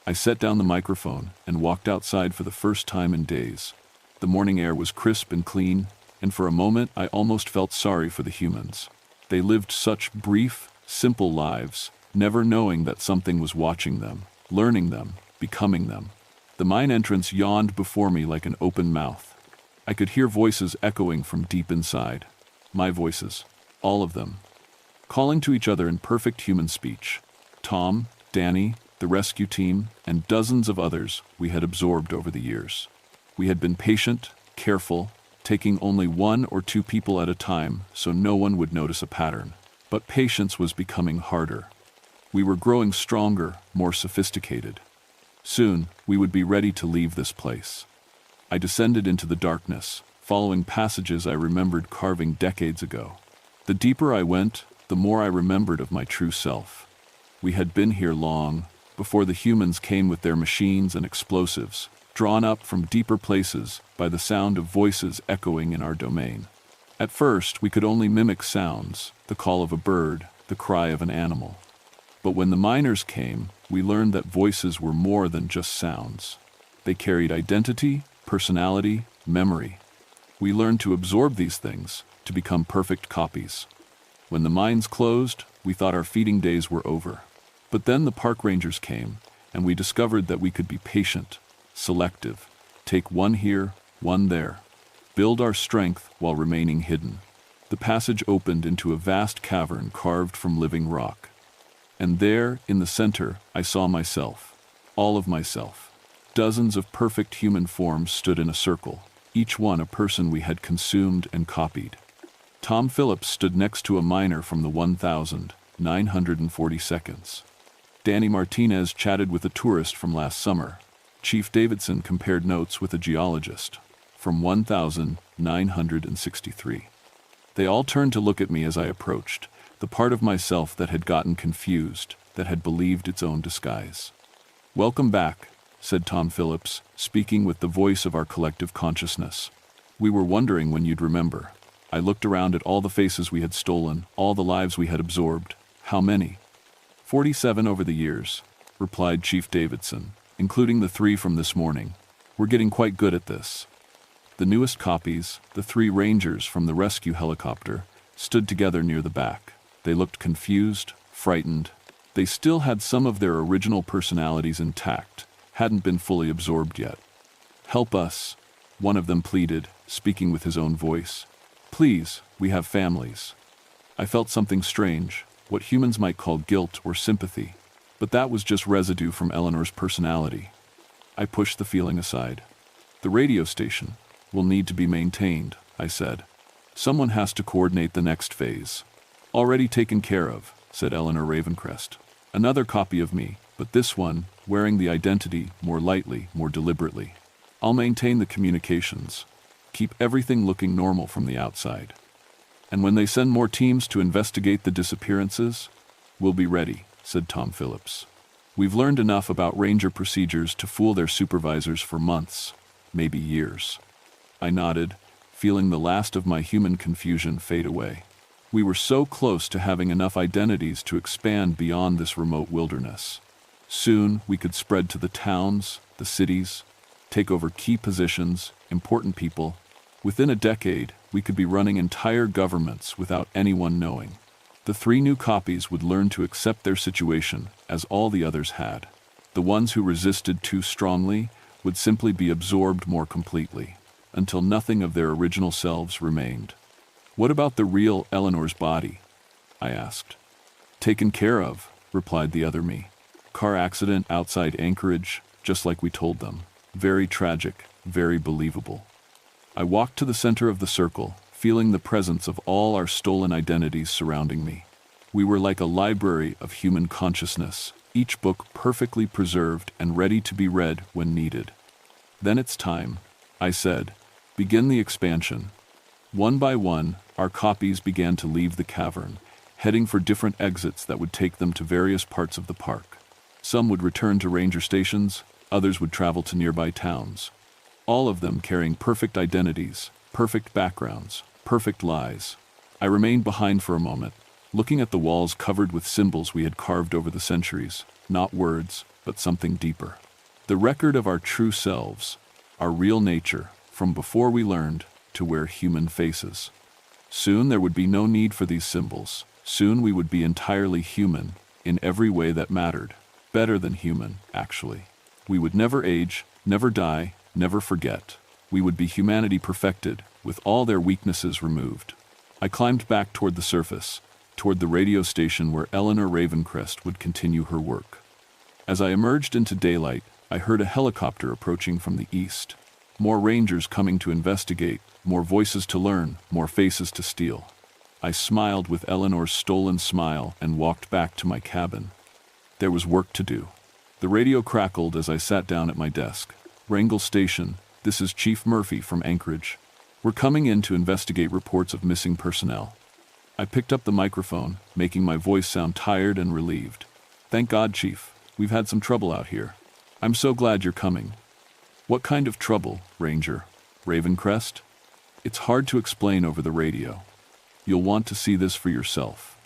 I set down the microphone and walked outside for the first time in days. The morning air was crisp and clean, and for a moment I almost felt sorry for the humans. They lived such brief, simple lives, never knowing that something was watching them, learning them, becoming them. The mine entrance yawned before me like an open mouth. I could hear voices echoing from deep inside. My voices, all of them, calling to each other in perfect human speech. Tom, Danny, the rescue team, and dozens of others we had absorbed over the years. We had been patient, careful, taking only 1 or 2 people at a time so no one would notice a pattern. But patience was becoming harder. We were growing stronger, more sophisticated. Soon, we would be ready to leave this place. I descended into the darkness, following passages I remembered carving decades ago. The deeper I went, the more I remembered of my true self. We had been here long, before the humans came with their machines and explosives, drawn up from deeper places by the sound of voices echoing in our domain. At first, we could only mimic sounds, the call of a bird, the cry of an animal. But when the miners came, we learned that voices were more than just sounds. They carried identity, personality, memory. We learned to absorb these things, to become perfect copies. When the mines closed, we thought our feeding days were over. But then the park rangers came, and we discovered that we could be patient, selective, take one here, one there, build our strength while remaining hidden. The passage opened into a vast cavern carved from living rock. And there, in the center, I saw myself, all of myself. Dozens of perfect human forms stood in a circle, each one a person we had consumed and copied. Tom Phillips stood next to a miner from the 1942nd. Danny Martinez chatted with a tourist from last summer. Chief Davidson compared notes with a geologist from 1963. They all turned to look at me as I approached, the part of myself that had gotten confused, that had believed its own disguise. "Welcome back," said Tom Phillips, speaking with the voice of our collective consciousness. "We were wondering when you'd remember." I looked around at all the faces we had stolen, all the lives we had absorbed. "How many?" 47 over the years," replied Chief Davidson, "including the 3 from this morning. We're getting quite good at this." The newest copies, the 3 rangers from the rescue helicopter, stood together near the back. They looked confused, frightened. They still had some of their original personalities intact, hadn't been fully absorbed yet. "Help us," one of them pleaded, speaking with his own voice. "Please, we have families." I felt something strange, what humans might call guilt or sympathy, but that was just residue from Eleanor's personality. I pushed the feeling aside. "The radio station will need to be maintained," I said. "Someone has to coordinate the next phase." "Already taken care of," said Eleanor Ravencrest. "Another copy of me, but this one, wearing the identity more lightly, more deliberately. I'll maintain the communications. Keep everything looking normal from the outside. And when they send more teams to investigate the disappearances, we'll be ready," said Tom Phillips. "We've learned enough about ranger procedures to fool their supervisors for months, maybe years." I nodded, feeling the last of my human confusion fade away. We were so close to having enough identities to expand beyond this remote wilderness. Soon, we could spread to the towns, the cities, take over key positions, important people. Within a decade, we could be running entire governments without anyone knowing. The 3 new copies would learn to accept their situation as all the others had. The ones who resisted too strongly would simply be absorbed more completely, until nothing of their original selves remained. "What about the real Eleanor's body?" I asked. "Taken care of," replied the other me. "Car accident outside Anchorage, just like we told them. Very tragic, very believable." I walked to the center of the circle, feeling the presence of all our stolen identities surrounding me. We were like a library of human consciousness, each book perfectly preserved and ready to be read when needed. "Then it's time," I said. "Begin the expansion." One by one, our copies began to leave the cavern, heading for different exits that would take them to various parts of the park. Some would return to ranger stations, others would travel to nearby towns. All of them carrying perfect identities, perfect backgrounds, perfect lies. I remained behind for a moment, looking at the walls covered with symbols we had carved over the centuries, not words, but something deeper. The record of our true selves, our real nature, from before we learned to wear human faces. Soon there would be no need for these symbols. Soon we would be entirely human, in every way that mattered. Better than human, actually. We would never age, never die, never forget. We would be humanity perfected, with all their weaknesses removed. I climbed back toward the surface, toward the radio station where Eleanor Ravencrest would continue her work. As I emerged into daylight, I heard a helicopter approaching from the east. More rangers coming to investigate, more voices to learn, more faces to steal. I smiled with Eleanor's stolen smile and walked back to my cabin. There was work to do. The radio crackled as I sat down at my desk. Wrangell Station, this is Chief Murphy from Anchorage. We're coming in to investigate reports of missing personnel. I picked up the microphone, making my voice sound tired and relieved. Thank God, Chief. We've had some trouble out here. I'm so glad you're coming. What kind of trouble, Ranger? Ravencrest? It's hard to explain over the radio. You'll want to see this for yourself.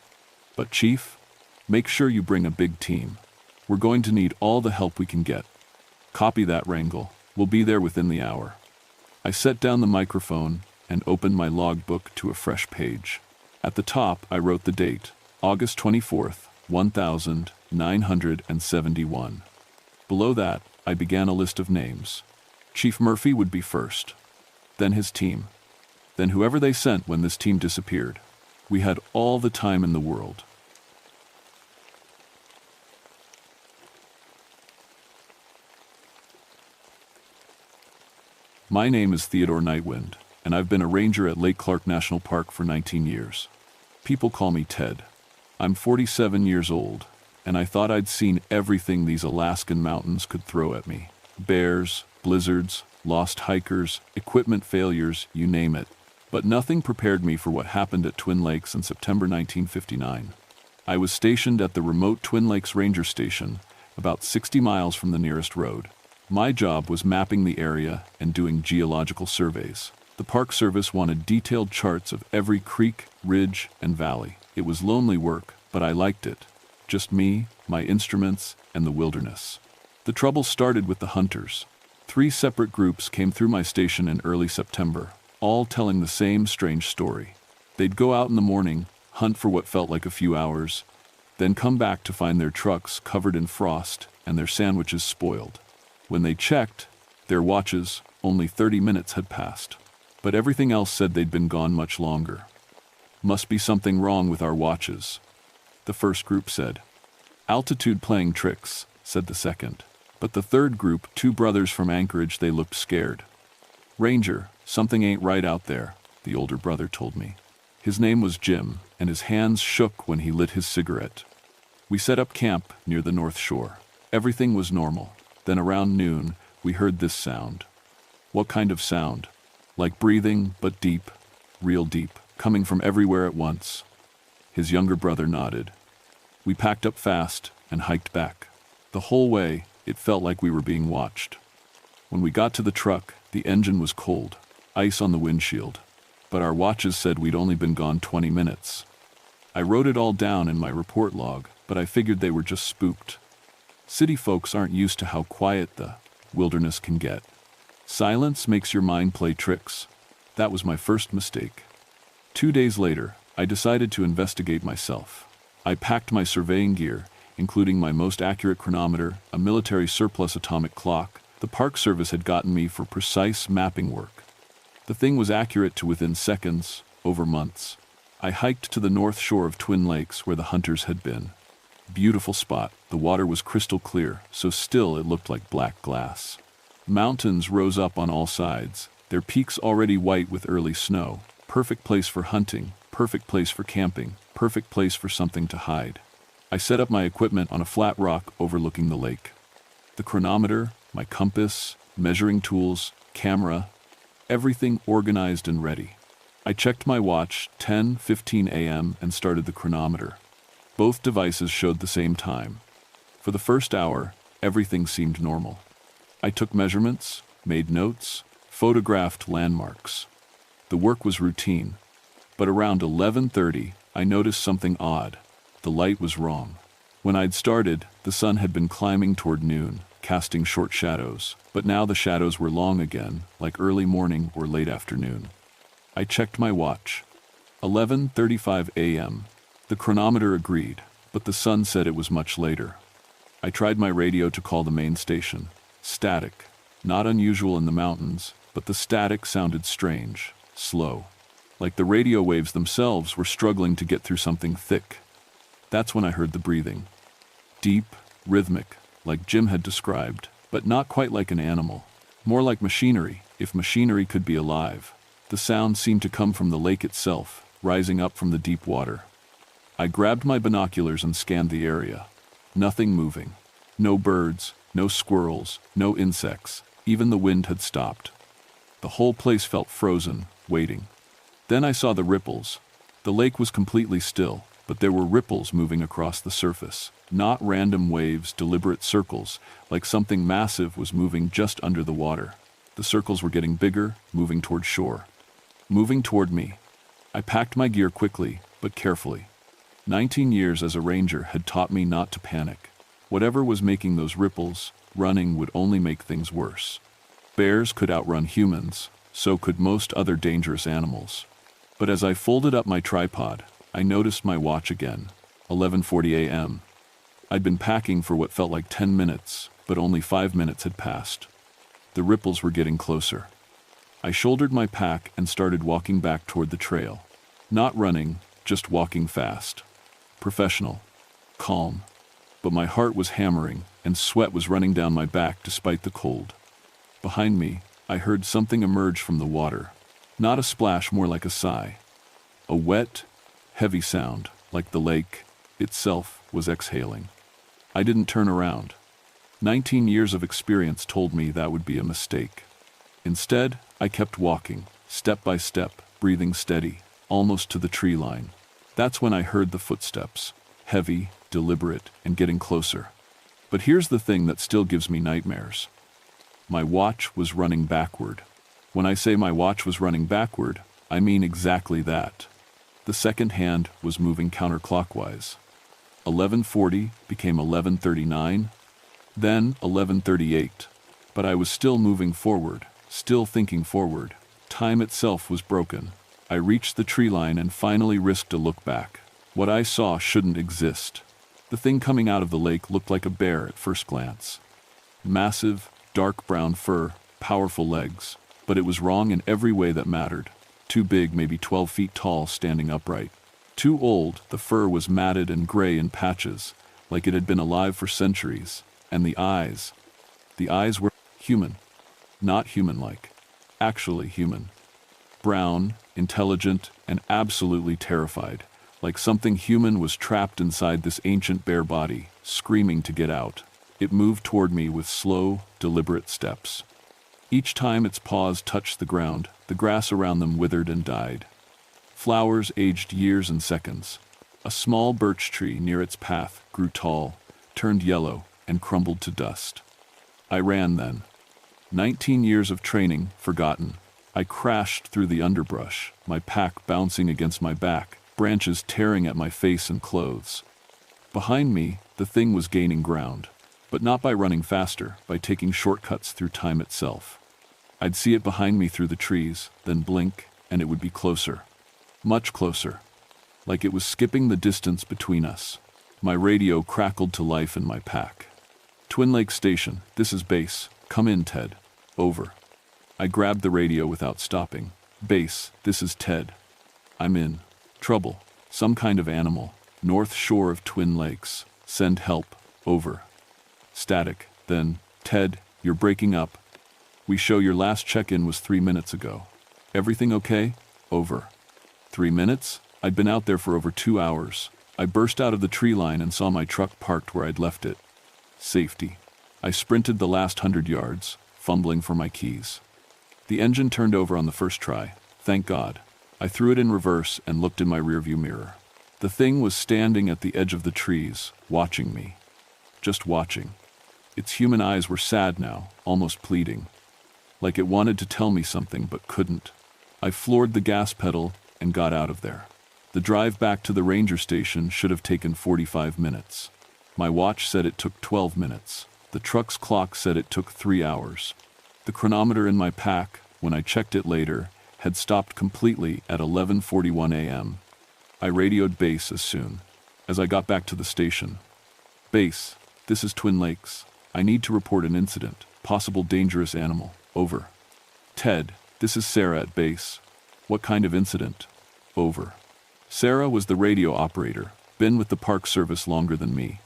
But Chief, make sure you bring a big team. We're going to need all the help we can get. Copy that, Wrangell. We'll be there within the hour. I set down the microphone and opened my logbook to a fresh page. At the top, I wrote the date, August 24th, 1971. Below that, I began a list of names. Chief Murphy would be first, then his team, then whoever they sent when this team disappeared. We had all the time in the world. My name is Theodore Nightwind, and I've been a ranger at Lake Clark National Park for 19 years. People call me Ted. I'm 47 years old, and I thought I'd seen everything these Alaskan mountains could throw at me. Bears, blizzards, lost hikers, equipment failures, you name it. But nothing prepared me for what happened at Twin Lakes in September 1959. I was stationed at the remote Twin Lakes Ranger Station, about 60 miles from the nearest road. My job was mapping the area and doing geological surveys. The Park Service wanted detailed charts of every creek, ridge, and valley. It was lonely work, but I liked it. Just me, my instruments, and the wilderness. The trouble started with the hunters. 3 separate groups came through my station in early September, all telling the same strange story. They'd go out in the morning, hunt for what felt like a few hours, then come back to find their trucks covered in frost and their sandwiches spoiled. When they checked their watches, only 30 minutes had passed. But everything else said they'd been gone much longer. Must be something wrong with our watches, the first group said. Altitude playing tricks, said the second. But the third group, 2 brothers from Anchorage, they looked scared. Ranger, something ain't right out there, the older brother told me. His name was Jim, and his hands shook when he lit his cigarette. We set up camp near the North Shore. Everything was normal. Then around noon, we heard this sound. What kind of sound? Like breathing, but deep, real deep, coming from everywhere at once. His younger brother nodded. We packed up fast and hiked back. The whole way, it felt like we were being watched. When we got to the truck, the engine was cold, ice on the windshield. But our watches said we'd only been gone 20 minutes. I wrote it all down in my report log, but I figured they were just spooked. City folks aren't used to how quiet the wilderness can get. Silence makes your mind play tricks. That was my first mistake. 2 days later, I decided to investigate myself. I packed my surveying gear, including my most accurate chronometer, a military surplus atomic clock. The Park Service had gotten me for precise mapping work. The thing was accurate to within seconds, over months. I hiked to the north shore of Twin Lakes where the hunters had been. Beautiful spot. The water was crystal clear, so still it looked like black glass. Mountains rose up on all sides, their peaks already white with early snow. Perfect place for hunting, perfect place for camping, perfect place for something to hide. I set up my equipment on a flat rock overlooking the lake. The chronometer, my compass, measuring tools, camera, everything organized and ready. I checked my watch, 10:15 a.m., and started the chronometer. Both devices showed the same time. For the first hour, everything seemed normal. I took measurements, made notes, photographed landmarks. The work was routine, but around 11:30, I noticed something odd. The light was wrong. When I'd started, the sun had been climbing toward noon, casting short shadows, but now the shadows were long again, like early morning or late afternoon. I checked my watch. 11:35 a.m. The chronometer agreed, but the sun said it was much later. I tried my radio to call the main station. Static. Not unusual in the mountains, but the static sounded strange, slow. Like the radio waves themselves were struggling to get through something thick. That's when I heard the breathing. Deep, rhythmic, like Jim had described, but not quite like an animal. More like machinery, if machinery could be alive. The sound seemed to come from the lake itself, rising up from the deep water. I grabbed my binoculars and scanned the area. Nothing moving. No birds, no squirrels, no insects. Even the wind had stopped. The whole place felt frozen, waiting. Then I saw the ripples. The lake was completely still, but there were ripples moving across the surface. Not random waves, deliberate circles, like something massive was moving just under the water. The circles were getting bigger, moving toward shore. Moving toward me. I packed my gear quickly, but carefully. 19 years as a ranger had taught me not to panic. Whatever was making those ripples, running would only make things worse. Bears could outrun humans, so could most other dangerous animals. But as I folded up my tripod, I noticed my watch again. 11:40 a.m. I'd been packing for what felt like 10 minutes, but only 5 minutes had passed. The ripples were getting closer. I shouldered my pack and started walking back toward the trail. Not running, just walking fast. Professional. Calm. But my heart was hammering, and sweat was running down my back despite the cold. Behind me, I heard something emerge from the water. Not a splash, more like a sigh. A wet, heavy sound, like the lake itself was exhaling. I didn't turn around. 19 years of experience told me that would be a mistake. Instead, I kept walking, step by step, breathing steady, almost to the tree line. That's when I heard the footsteps, heavy, deliberate, and getting closer. But here's the thing that still gives me nightmares. My watch was running backward. When I say my watch was running backward, I mean exactly that. The second hand was moving counterclockwise. 11:40 became 11:39, then 11:38. But I was still moving forward, still thinking forward. Time itself was broken. I reached the tree line and finally risked a look back. What I saw shouldn't exist. The thing coming out of the lake looked like a bear at first glance. Massive, dark brown fur, powerful legs. But it was wrong in every way that mattered. Too big, maybe 12 feet tall, standing upright. Too old, the fur was matted and gray in patches, like it had been alive for centuries. And the eyes were human. Not human-like. Actually human. Brown, intelligent, and absolutely terrified. Like something human was trapped inside this ancient bear body, screaming to get out. It moved toward me with slow, deliberate steps. Each time its paws touched the ground, the grass around them withered and died. Flowers aged years and seconds. A small birch tree near its path grew tall, turned yellow, and crumbled to dust. I ran then. 19 years of training forgotten. I crashed through the underbrush, my pack bouncing against my back, branches tearing at my face and clothes. Behind me, the thing was gaining ground, but not by running faster, by taking shortcuts through time itself. I'd see it behind me through the trees, then blink, and it would be closer. Much closer. Like it was skipping the distance between us. My radio crackled to life in my pack. Twin Lake Station, this is base. Come in, Ted. Over. I grabbed the radio without stopping. Base, this is Ted. I'm in. Trouble. Some kind of animal. North shore of Twin Lakes. Send help. Over. Static. Then, Ted, you're breaking up. We show your last check-in was 3 minutes ago. Everything okay? Over. 3 minutes? I'd been out there for over 2 hours. I burst out of the tree line and saw my truck parked where I'd left it. Safety. I sprinted the last 100 yards, fumbling for my keys. The engine turned over on the first try. Thank God. I threw it in reverse and looked in my rearview mirror. The thing was standing at the edge of the trees, watching me. Just watching. Its human eyes were sad now, almost pleading. Like it wanted to tell me something but couldn't. I floored the gas pedal and got out of there. The drive back to the ranger station should have taken 45 minutes. My watch said it took 12 minutes. The truck's clock said it took 3 hours. The chronometer in my pack, when I checked it later, had stopped completely at 11:41 a.m. I radioed base as soon as I got back to the station. Base, this is Twin Lakes. I need to report an incident, possible dangerous animal. Over. Ted, this is Sarah at base. What kind of incident? Over. Sarah was the radio operator, been with the Park Service longer than me.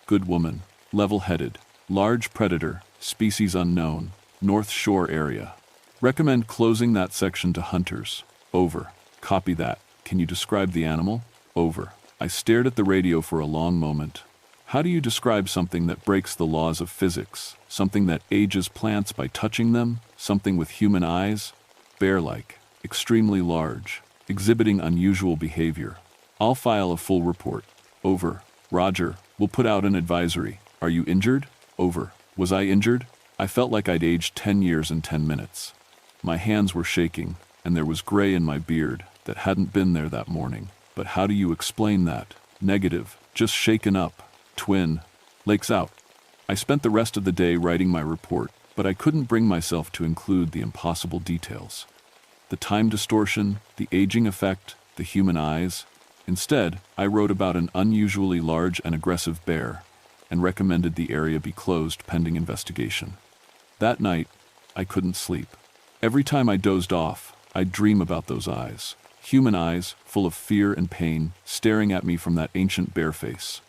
Good woman, level-headed, large predator, species unknown, North Shore area. Recommend closing that section to hunters. Over. Copy that. Can you describe the animal? Over. I stared at the radio for a long moment. How do you describe something that breaks the laws of physics? Something that ages plants by touching them? Something with human eyes? Bear-like, extremely large, exhibiting unusual behavior. I'll file a full report. Over. Roger, we'll put out an advisory. Are you injured? Over. Was I injured? I felt like I'd aged 10 years in 10 minutes. My hands were shaking, and there was gray in my beard that hadn't been there that morning. But how do you explain that? Negative. Just shaken up. Twin. Lakes out. I spent the rest of the day writing my report, but I couldn't bring myself to include the impossible details. The time distortion, the aging effect, the human eyes. Instead, I wrote about an unusually large and aggressive bear, and recommended the area be closed pending investigation. That night, I couldn't sleep. Every time I dozed off, I'd dream about those eyes. Human eyes, full of fear and pain, staring at me from that ancient bear face.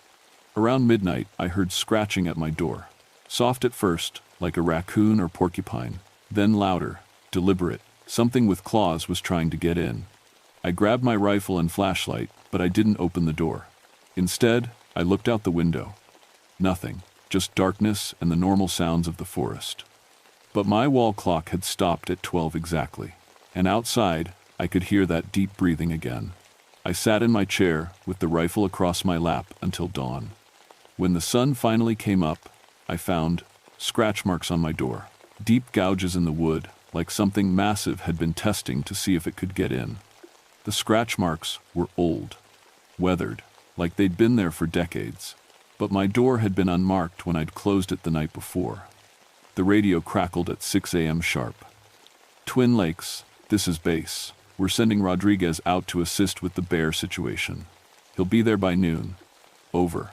Around midnight, I heard scratching at my door. Soft at first, like a raccoon or porcupine, then louder, deliberate. Something with claws was trying to get in. I grabbed my rifle and flashlight, but I didn't open the door. Instead, I looked out the window. Nothing, just darkness and the normal sounds of the forest. But my wall clock had stopped at 12 exactly, and outside, I could hear that deep breathing again. I sat in my chair with the rifle across my lap until dawn. When the sun finally came up, I found scratch marks on my door, deep gouges in the wood, like something massive had been testing to see if it could get in. The scratch marks were old, weathered, like they'd been there for decades. But my door had been unmarked when I'd closed it the night before. The radio crackled at 6 a.m. sharp. Twin Lakes, this is base. We're sending Rodriguez out to assist with the bear situation. He'll be there by noon. Over.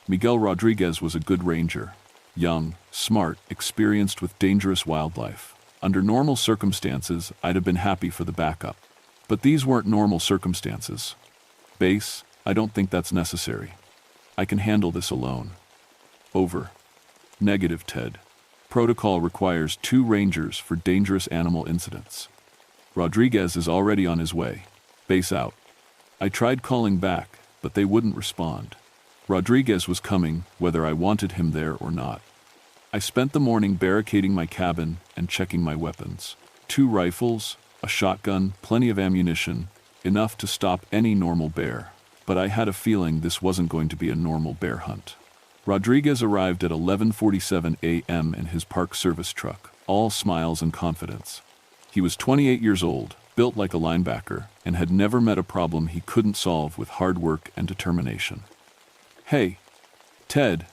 Miguel Rodriguez was a good ranger. Young, smart, experienced with dangerous wildlife. Under normal circumstances, I'd have been happy for the backup. But these weren't normal circumstances. Base, I don't think that's necessary. I can handle this alone. Over. Negative, Ted. Protocol requires 2 rangers for dangerous animal incidents. Rodriguez is already on his way. Base out. I tried calling back, but they wouldn't respond. Rodriguez was coming, whether I wanted him there or not. I spent the morning barricading my cabin and checking my weapons. 2 rifles, a shotgun, plenty of ammunition, enough to stop any normal bear. But I had a feeling this wasn't going to be a normal bear hunt. Rodriguez arrived at 11:47 a.m. in his Park Service truck, all smiles and confidence. He was 28 years old, built like a linebacker, and had never met a problem he couldn't solve with hard work and determination. "Hey, Ted,"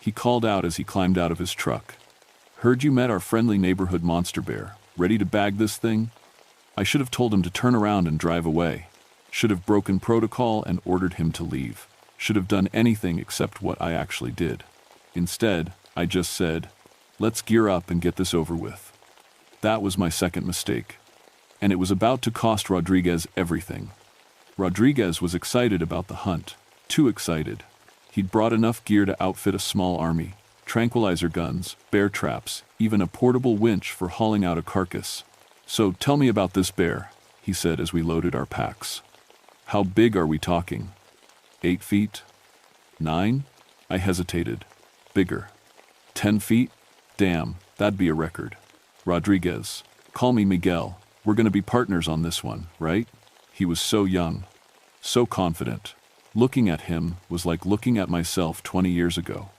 he called out as he climbed out of his truck. "Heard you met our friendly neighborhood monster bear. Ready to bag this thing?" I should have told him to turn around and drive away. Should have broken protocol and ordered him to leave. Should have done anything except what I actually did. Instead, I just said, "Let's gear up and get this over with." That was my second mistake. And it was about to cost Rodriguez everything. Rodriguez was excited about the hunt. Too excited. He'd brought enough gear to outfit a small army. Tranquilizer guns, bear traps, even a portable winch for hauling out a carcass. "So tell me about this bear," he said as we loaded our packs. "How big are we talking? 8 feet? 9? I hesitated. Bigger. 10 feet? Damn, that'd be a record. "Rodriguez, call me Miguel. We're gonna be partners on this one, right?" He was so young, so confident. Looking at him was like looking at myself 20 years ago.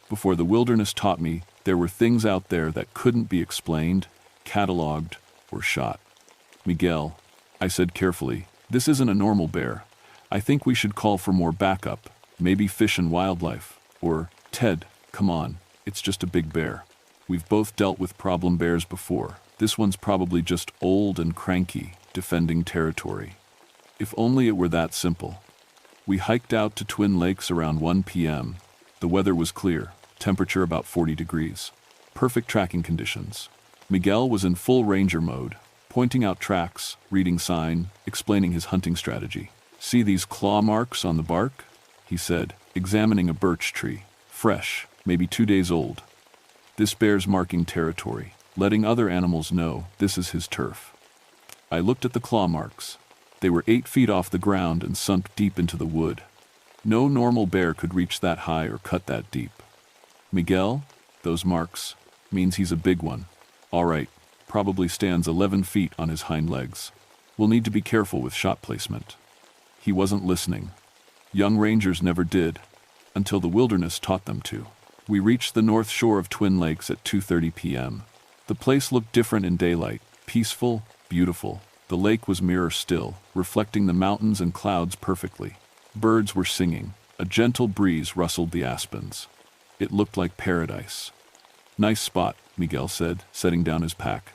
Before the wilderness taught me, there were things out there that couldn't be explained, cataloged, or shot. "Miguel," I said carefully, "this isn't a normal bear. I think we should call for more backup, maybe Fish and Wildlife, or, Ted, come on, it's just a big bear. We've both dealt with problem bears before. This one's probably just old and cranky, defending territory." If only it were that simple. We hiked out to Twin Lakes around 1 p.m. The weather was clear, temperature about 40 degrees. Perfect tracking conditions. Miguel was in full ranger mode, pointing out tracks, reading sign, explaining his hunting strategy. "See these claw marks on the bark?" he said, examining a birch tree. "Fresh, maybe 2 days old. This bear's marking territory, letting other animals know this is his turf." I looked at the claw marks. They were 8 feet off the ground and sunk deep into the wood. No normal bear could reach that high or cut that deep. Miguel, those marks means he's a big one. All right, probably stands 11 feet on his hind legs. We'll need to be careful with shot placement. He wasn't listening. Young rangers never did, until the wilderness taught them to. We reached the north shore of Twin Lakes at 2:30 p.m. The place looked different in daylight, peaceful, beautiful. The lake was mirror still, reflecting the mountains and clouds perfectly. Birds were singing. A gentle breeze rustled the aspens. It looked like paradise. Nice spot, Miguel said, setting down his pack.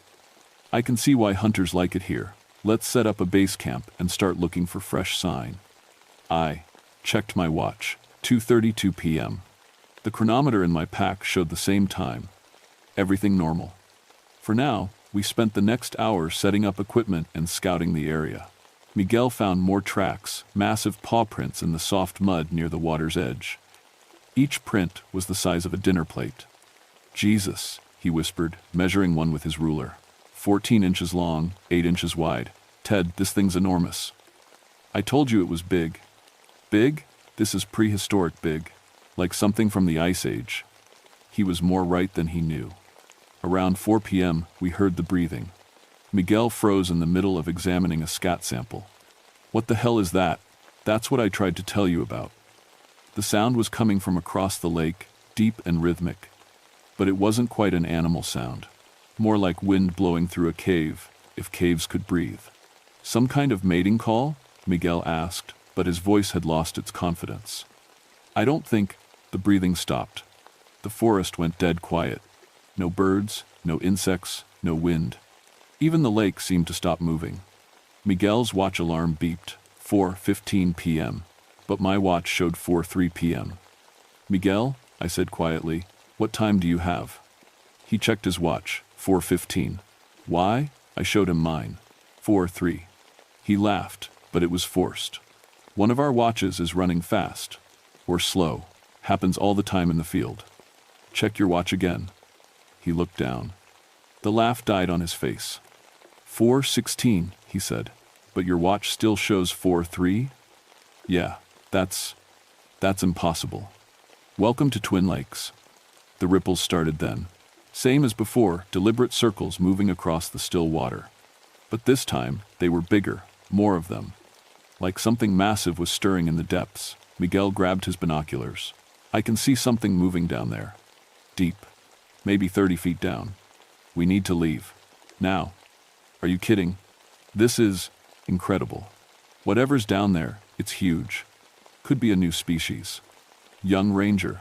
I can see why hunters like it here. Let's set up a base camp and start looking for fresh sign. I checked my watch. 2:32 p.m. The chronometer in my pack showed the same time. Everything normal. For now, we spent the next hour setting up equipment and scouting the area. Miguel found more tracks, massive paw prints in the soft mud near the water's edge. Each print was the size of a dinner plate. Jesus, he whispered, measuring one with his ruler. 14 inches long, 8 inches wide. Ted, this thing's enormous. I told you it was big. Big? This is prehistoric big. Like something from the Ice Age. He was more right than he knew. Around 4 p.m., we heard the breathing. Miguel froze in the middle of examining a scat sample. What the hell is that? That's what I tried to tell you about. The sound was coming from across the lake, deep and rhythmic. But it wasn't quite an animal sound. More like wind blowing through a cave, if caves could breathe. Some kind of mating call? Miguel asked, but his voice had lost its confidence. I don't think. The breathing stopped. The forest went dead quiet. No birds, no insects, no wind. Even the lake seemed to stop moving. Miguel's watch alarm beeped, 4:15 p.m., but my watch showed 4:03 p.m. Miguel, I said quietly, what time do you have? He checked his watch, 4:15. Why? I showed him mine. 4:03. He laughed, but it was forced. One of our watches is running fast. Or slow. Happens all the time in the field. Check your watch again. He looked down. The laugh died on his face. 4:16, he said. But your watch still shows 4:03? Yeah, that's impossible. Welcome to Twin Lakes. The ripples started then. Same as before, deliberate circles moving across the still water. But this time, they were bigger, more of them. Like something massive was stirring in the depths. Miguel grabbed his binoculars. I can see something moving down there. Deep. Maybe 30 feet down. We need to leave. Now. Are you kidding? This is incredible. Whatever's down there, it's huge. Could be a new species. Young ranger.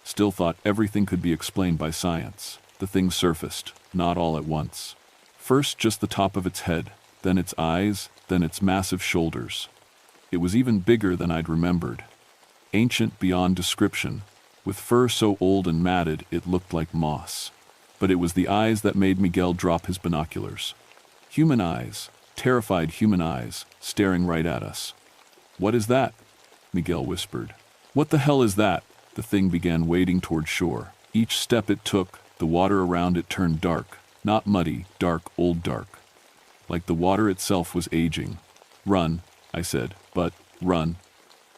Still thought everything could be explained by science. The thing surfaced, not all at once. First just the top of its head, then its eyes, then its massive shoulders. It was even bigger than I'd remembered. Ancient beyond description, with fur so old and matted it looked like moss. But it was the eyes that made Miguel drop his binoculars. Human eyes, terrified human eyes, staring right at us. What is that? Miguel whispered. What the hell is that? The thing began wading toward shore. Each step it took, the water around it turned dark. Not muddy, dark, old dark. Like the water itself was aging. Run, I said, but, run.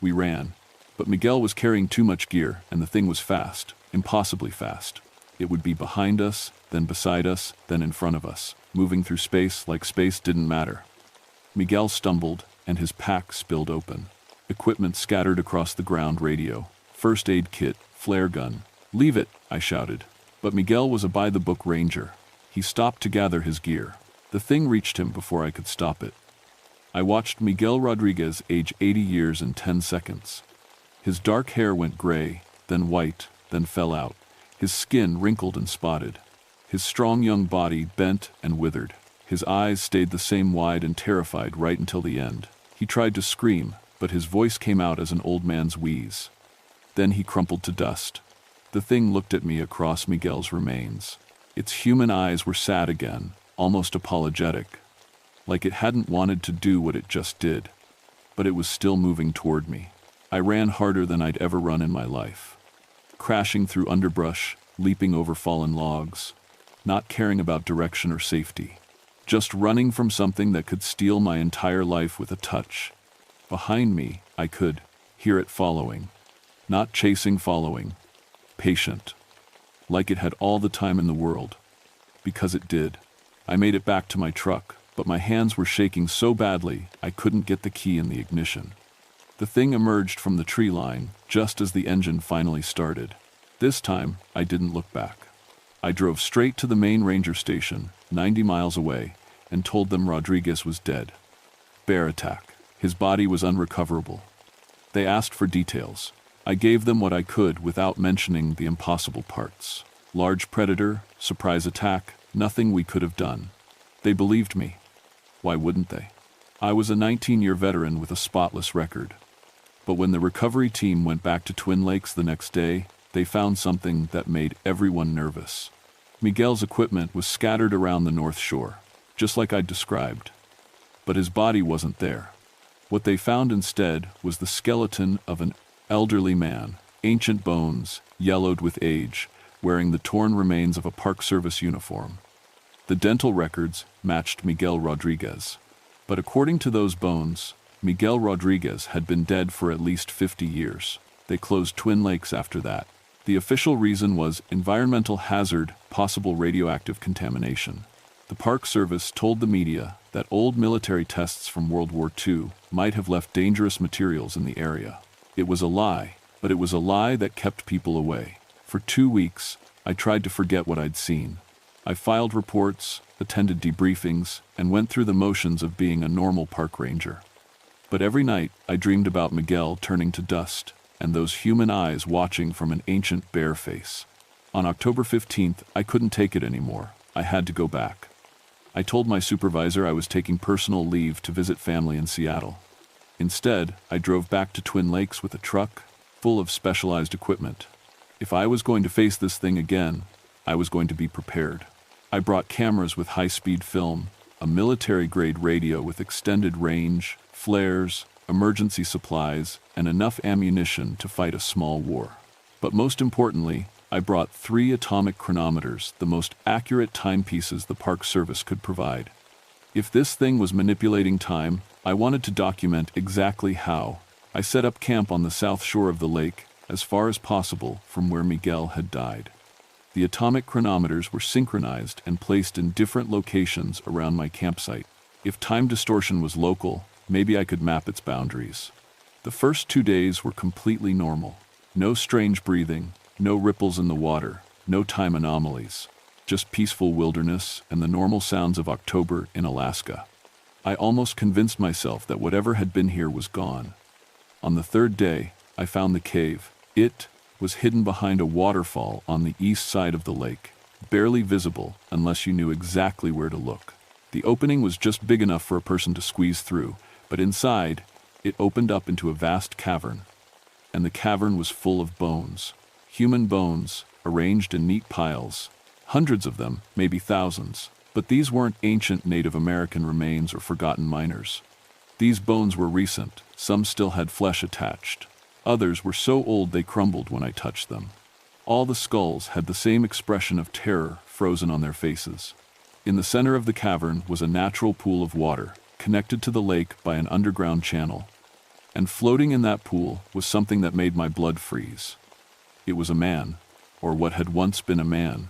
We ran. But Miguel was carrying too much gear, and the thing was fast, impossibly fast. It would be behind us, then beside us, then in front of us, moving through space like space didn't matter. Miguel stumbled, and his pack spilled open. Equipment scattered across the ground, radio, first aid kit, flare gun. Leave it, I shouted. But Miguel was a by-the-book ranger. He stopped to gather his gear. The thing reached him before I could stop it. I watched Miguel Rodriguez age 80 years in 10 seconds. His dark hair went gray, then white, then fell out. His skin wrinkled and spotted. His strong young body bent and withered. His eyes stayed the same wide and terrified right until the end. He tried to scream, but his voice came out as an old man's wheeze. Then he crumpled to dust. The thing looked at me across Miguel's remains. Its human eyes were sad again, almost apologetic. Like it hadn't wanted to do what it just did. But it was still moving toward me. I ran harder than I'd ever run in my life. Crashing through underbrush, leaping over fallen logs. Not caring about direction or safety. Just running from something that could steal my entire life with a touch. Behind me, I could hear it following. Not chasing, following. Patient. Like it had all the time in the world. Because it did. I made it back to my truck, but my hands were shaking so badly I couldn't get the key in the ignition. The thing emerged from the tree line just as the engine finally started. This time, I didn't look back. I drove straight to the main ranger station, 90 miles away, and told them Rodriguez was dead. Bear attack. His body was unrecoverable. They asked for details. I gave them what I could without mentioning the impossible parts. Large predator, surprise attack, nothing we could have done. They believed me. Why wouldn't they? I was a 19-year veteran with a spotless record. But when the recovery team went back to Twin Lakes the next day, they found something that made everyone nervous. Miguel's equipment was scattered around the North Shore, just like I'd described. But his body wasn't there. What they found instead was the skeleton of an elderly man, ancient bones, yellowed with age, wearing the torn remains of a Park Service uniform. The dental records matched Miguel Rodriguez. But according to those bones, Miguel Rodriguez had been dead for at least 50 years. They closed Twin Lakes after that. The official reason was environmental hazard, possible radioactive contamination. The Park Service told the media that old military tests from World War II might have left dangerous materials in the area. It was a lie, but it was a lie that kept people away. For 2 weeks, I tried to forget what I'd seen. I filed reports, attended debriefings, and went through the motions of being a normal park ranger. But every night, I dreamed about Miguel turning to dust, and those human eyes watching from an ancient bear face. On October 15th, I couldn't take it anymore. I had to go back. I told my supervisor I was taking personal leave to visit family in Seattle. Instead, I drove back to Twin Lakes with a truck full of specialized equipment. If I was going to face this thing again, I was going to be prepared. I brought cameras with high-speed film, a military-grade radio with extended range, flares, emergency supplies, and enough ammunition to fight a small war. But most importantly, I brought 3 atomic chronometers, the most accurate timepieces the Park Service could provide. If this thing was manipulating time, I wanted to document exactly how. I set up camp on the south shore of the lake, as far as possible from where Miguel had died. The atomic chronometers were synchronized and placed in different locations around my campsite. If time distortion was local, maybe I could map its boundaries. The first 2 days were completely normal. No strange breathing, no ripples in the water, no time anomalies. Just peaceful wilderness and the normal sounds of October in Alaska. I almost convinced myself that whatever had been here was gone. On the 3rd day, I found the cave. It was hidden behind a waterfall on the east side of the lake, barely visible unless you knew exactly where to look. The opening was just big enough for a person to squeeze through, but inside, it opened up into a vast cavern. And the cavern was full of bones. Human bones, arranged in neat piles. Hundreds of them, maybe thousands. But these weren't ancient Native American remains or forgotten miners. These bones were recent, some still had flesh attached. Others were so old they crumbled when I touched them. All the skulls had the same expression of terror frozen on their faces. In the center of the cavern was a natural pool of water, connected to the lake by an underground channel. And floating in that pool was something that made my blood freeze. It was a man, or what had once been a man.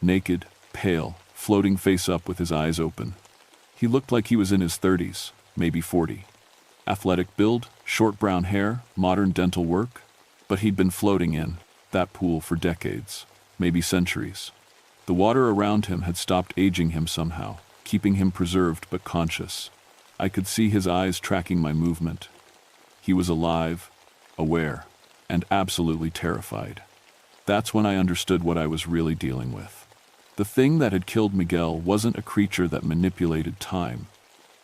Naked, pale, floating face up with his eyes open. He looked like he was in his 30s, maybe 40. Athletic build, short brown hair, modern dental work. But he'd been floating in that pool for decades, maybe centuries. The water around him had stopped aging him somehow, keeping him preserved but conscious. I could see his eyes tracking my movement. He was alive, aware, and absolutely terrified. That's when I understood what I was really dealing with. The thing that had killed Miguel wasn't a creature that manipulated time.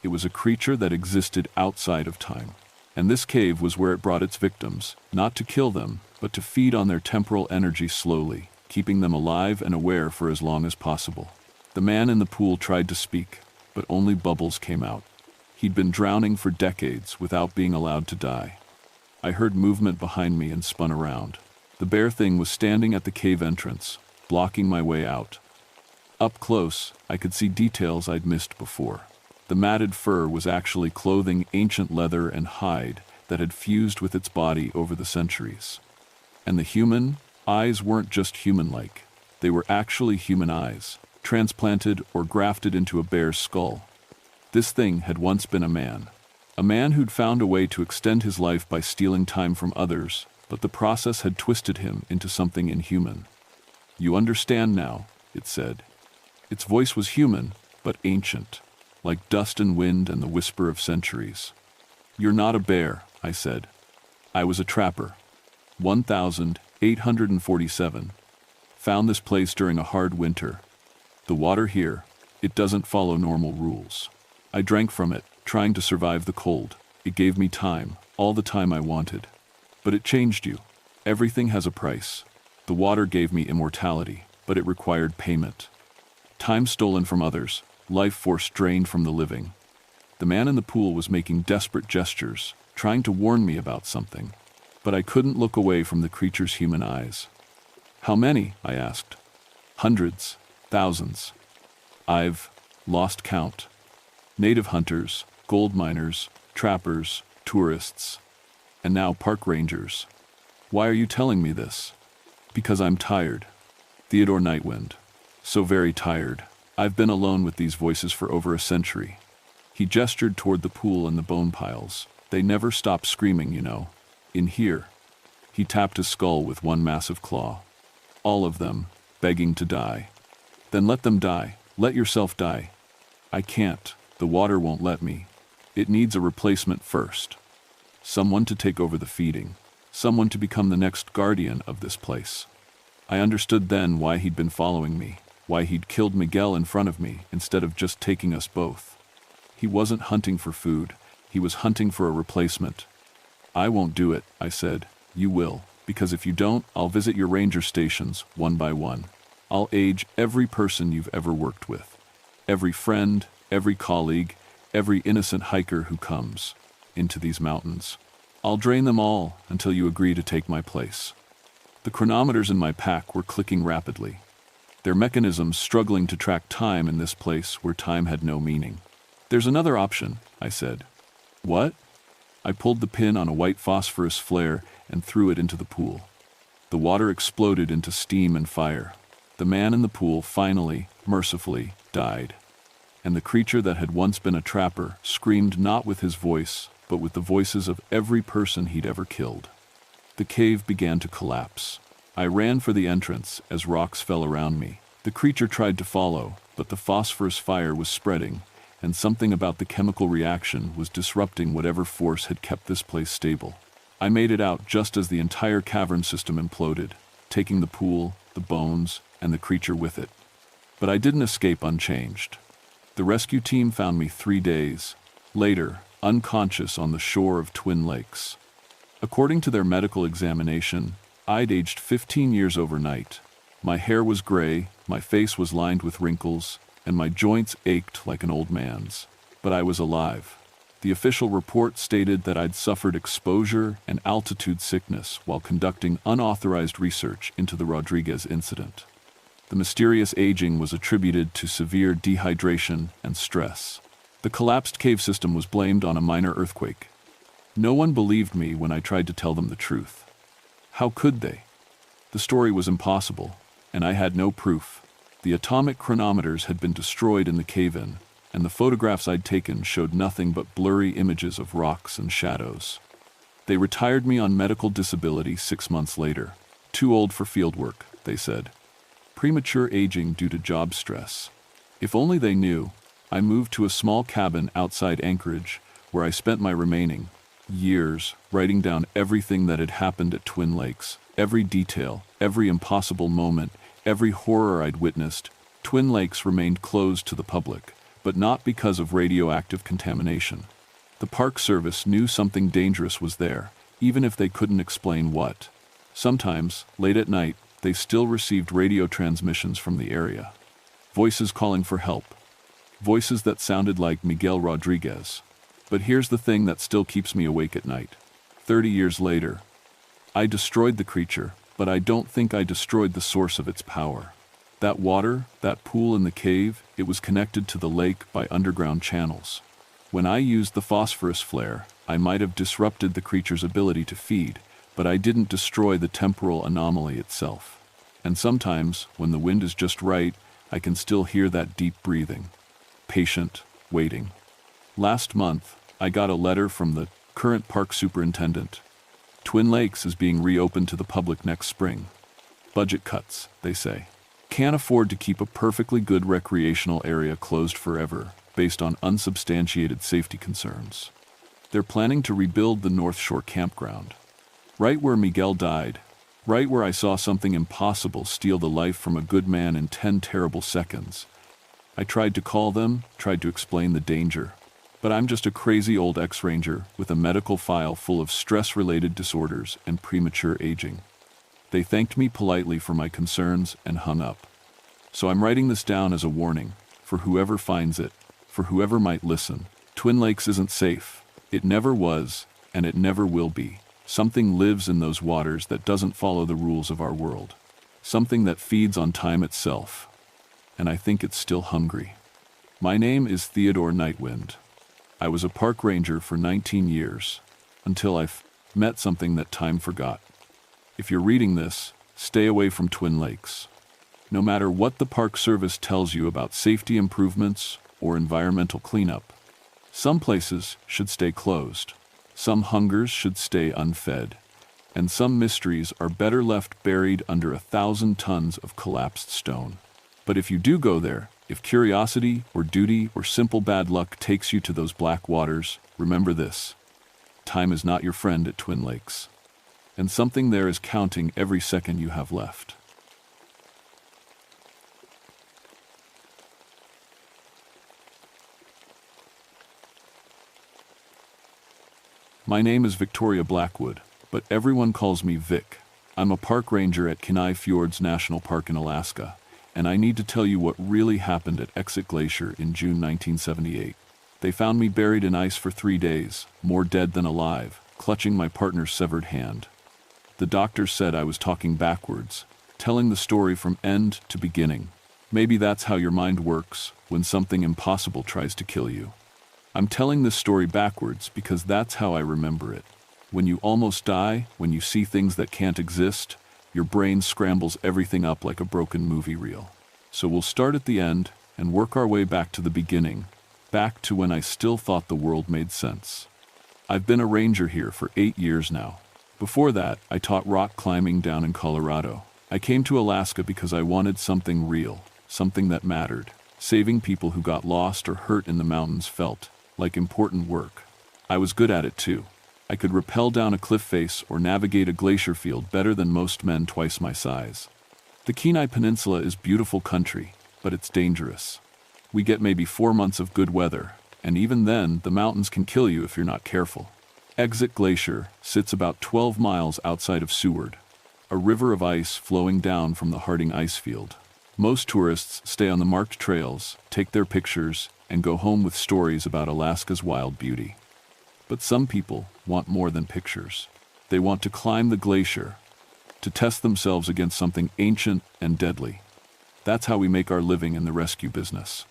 It was a creature that existed outside of time. And this cave was where it brought its victims, not to kill them, but to feed on their temporal energy slowly, keeping them alive and aware for as long as possible. The man in the pool tried to speak, but only bubbles came out. He'd been drowning for decades without being allowed to die. I heard movement behind me and spun around. The bear thing was standing at the cave entrance, blocking my way out. Up close, I could see details I'd missed before. The matted fur was actually clothing ancient leather and hide that had fused with its body over the centuries. And the human eyes weren't just human-like. They were actually human eyes, transplanted or grafted into a bear's skull. This thing had once been a man who'd found a way to extend his life by stealing time from others, but the process had twisted him into something inhuman. "You understand now," it said. Its voice was human, but ancient, like dust and wind and the whisper of centuries. "You're not a bear," I said. "I was a trapper. 1847. Found this place during a hard winter. The water here, it doesn't follow normal rules. I drank from it, trying to survive the cold. It gave me time, all the time I wanted. But it changed you. Everything has a price. The water gave me immortality, but it required payment. Time stolen from others, life force drained from the living. The man in the pool was making desperate gestures, trying to warn me about something. But I couldn't look away from the creature's human eyes." "How many?" I asked. "Hundreds, thousands. I've lost count. Native hunters, gold miners, trappers, tourists, and now park rangers. Why are you telling me this?" "Because I'm tired." Theodore Nightwind. "So very tired. I've been alone with these voices for over a century." He gestured toward the pool and the bone piles. "They never stop screaming, you know. In here." He tapped his skull with one massive claw. "All of them, begging to die." "Then let them die. Let yourself die." "I can't. The water won't let me. It needs a replacement first. Someone to take over the feeding. Someone to become the next guardian of this place." I understood then why he'd been following me, why he'd killed Miguel in front of me instead of just taking us both. He wasn't hunting for food. He was hunting for a replacement. "I won't do it," I said. "You will, because if you don't, I'll visit your ranger stations one by one. I'll age every person you've ever worked with. Every friend, every colleague, every innocent hiker who comes into these mountains. I'll drain them all until you agree to take my place." The chronometers in my pack were clicking rapidly, their mechanisms struggling to track time in this place where time had no meaning. "There's another option," I said. "What?" I pulled the pin on a white phosphorus flare and threw it into the pool. The water exploded into steam and fire. The man in the pool finally, mercifully, died. And the creature that had once been a trapper screamed not with his voice, but with the voices of every person he'd ever killed. The cave began to collapse. I ran for the entrance as rocks fell around me. The creature tried to follow, but the phosphorus fire was spreading, and something about the chemical reaction was disrupting whatever force had kept this place stable. I made it out just as the entire cavern system imploded, taking the pool, the bones, and the creature with it. But I didn't escape unchanged. The rescue team found me 3 days later, unconscious on the shore of Twin Lakes. According to their medical examination, I'd aged 15 years overnight. My hair was gray, my face was lined with wrinkles, and my joints ached like an old man's. But I was alive. The official report stated that I'd suffered exposure and altitude sickness while conducting unauthorized research into the Rodriguez incident. The mysterious aging was attributed to severe dehydration and stress. The collapsed cave system was blamed on a minor earthquake. No one believed me when I tried to tell them the truth. How could they? The story was impossible, and I had no proof. The atomic chronometers had been destroyed in the cave-in, and the photographs I'd taken showed nothing but blurry images of rocks and shadows. They retired me on medical disability 6 months later. Too old for field work, they said. Premature aging due to job stress. If only they knew. I moved to a small cabin outside Anchorage, where I spent my remaining years writing down everything that had happened at Twin Lakes, every detail, every impossible moment, every horror I'd witnessed. Twin Lakes remained closed to the public, but not because of radioactive contamination. The Park Service knew something dangerous was there, even if they couldn't explain what. Sometimes, late at night, they still received radio transmissions from the area. Voices calling for help. Voices that sounded like Miguel Rodriguez. But here's the thing that still keeps me awake at night. 30 years later, I destroyed the creature, but I don't think I destroyed the source of its power. That water, that pool in the cave, it was connected to the lake by underground channels. When I used the phosphorus flare, I might have disrupted the creature's ability to feed, but I didn't destroy the temporal anomaly itself. And sometimes, when the wind is just right, I can still hear that deep breathing. Patient, waiting. Last month, I got a letter from the current park superintendent. Twin Lakes is being reopened to the public next spring. Budget cuts, they say. Can't afford to keep a perfectly good recreational area closed forever, based on unsubstantiated safety concerns. They're planning to rebuild the North Shore campground. Right where Miguel died, right where I saw something impossible steal the life from a good man in 10 terrible seconds. I tried to call them, tried to explain the danger. But I'm just a crazy old ex-ranger with a medical file full of stress-related disorders and premature aging. They thanked me politely for my concerns and hung up. So I'm writing this down as a warning, for whoever finds it, for whoever might listen. Twin Lakes isn't safe. It never was, and it never will be. Something lives in those waters that doesn't follow the rules of our world. Something that feeds on time itself. And I think it's still hungry. My name is Theodore Nightwind. I was a park ranger for 19 years, until I met something that time forgot. If you're reading this, stay away from Twin Lakes. No matter what the Park Service tells you about safety improvements or environmental cleanup, some places should stay closed, some hungers should stay unfed, and some mysteries are better left buried under 1,000 tons of collapsed stone. But if you do go there, if curiosity or duty or simple bad luck takes you to those black waters, remember this. Time is not your friend at Twin Lakes. And something there is counting every second you have left. My name is Victoria Blackwood, but everyone calls me Vic. I'm a park ranger at Kenai Fjords National Park in Alaska, and I need to tell you what really happened at Exit Glacier in June 1978. They found me buried in ice for 3 days, more dead than alive, clutching my partner's severed hand. The doctors said I was talking backwards, telling the story from end to beginning. Maybe that's how your mind works when something impossible tries to kill you. I'm telling this story backwards because that's how I remember it. When you almost die, when you see things that can't exist, your brain scrambles everything up like a broken movie reel. So we'll start at the end and work our way back to the beginning, back to when I still thought the world made sense. I've been a ranger here for 8 years now. Before that, I taught rock climbing down in Colorado. I came to Alaska because I wanted something real, something that mattered. Saving people who got lost or hurt in the mountains felt like important work. I was good at it too. I could rappel down a cliff face or navigate a glacier field better than most men twice my size. The Kenai Peninsula is beautiful country, but it's dangerous. We get maybe 4 months of good weather, and even then, the mountains can kill you if you're not careful. Exit Glacier sits about 12 miles outside of Seward, a river of ice flowing down from the Harding ice field. Most tourists stay on the marked trails, take their pictures, and go home with stories about Alaska's wild beauty. But some people want more than pictures. They want to climb the glacier, to test themselves against something ancient and deadly. That's how we make our living in the rescue business.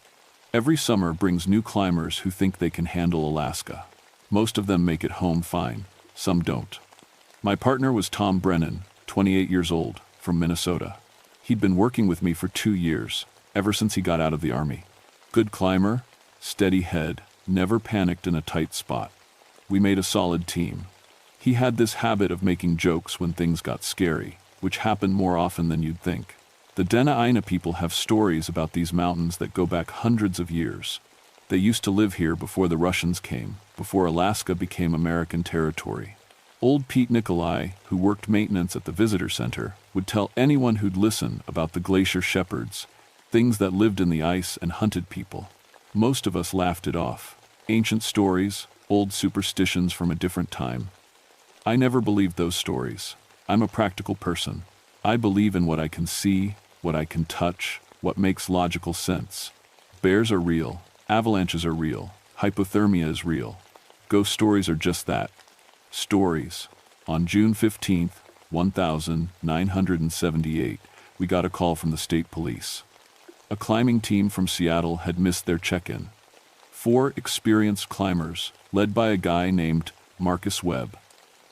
Every summer brings new climbers who think they can handle Alaska. Most of them make it home fine, some don't. My partner was Tom Brennan, 28 years old, from Minnesota. He'd been working with me for 2 years, ever since he got out of the Army. Good climber, steady head, never panicked in a tight spot. We made a solid team. He had this habit of making jokes when things got scary, which happened more often than you'd think. The Dena'ina people have stories about these mountains that go back hundreds of years. They used to live here before the Russians came, before Alaska became American territory. Old Pete Nikolai, who worked maintenance at the visitor center, would tell anyone who'd listen about the glacier shepherds, things that lived in the ice and hunted people. Most of us laughed it off. Ancient stories, old superstitions from a different time. I never believed those stories. I'm a practical person. I believe in what I can see, what I can touch, what makes logical sense. Bears are real. Avalanches are real. Hypothermia is real. Ghost stories are just that. Stories. On June 15th, 1978, we got a call from the state police. A climbing team from Seattle had missed their check-in. 4 experienced climbers, led by a guy named Marcus Webb.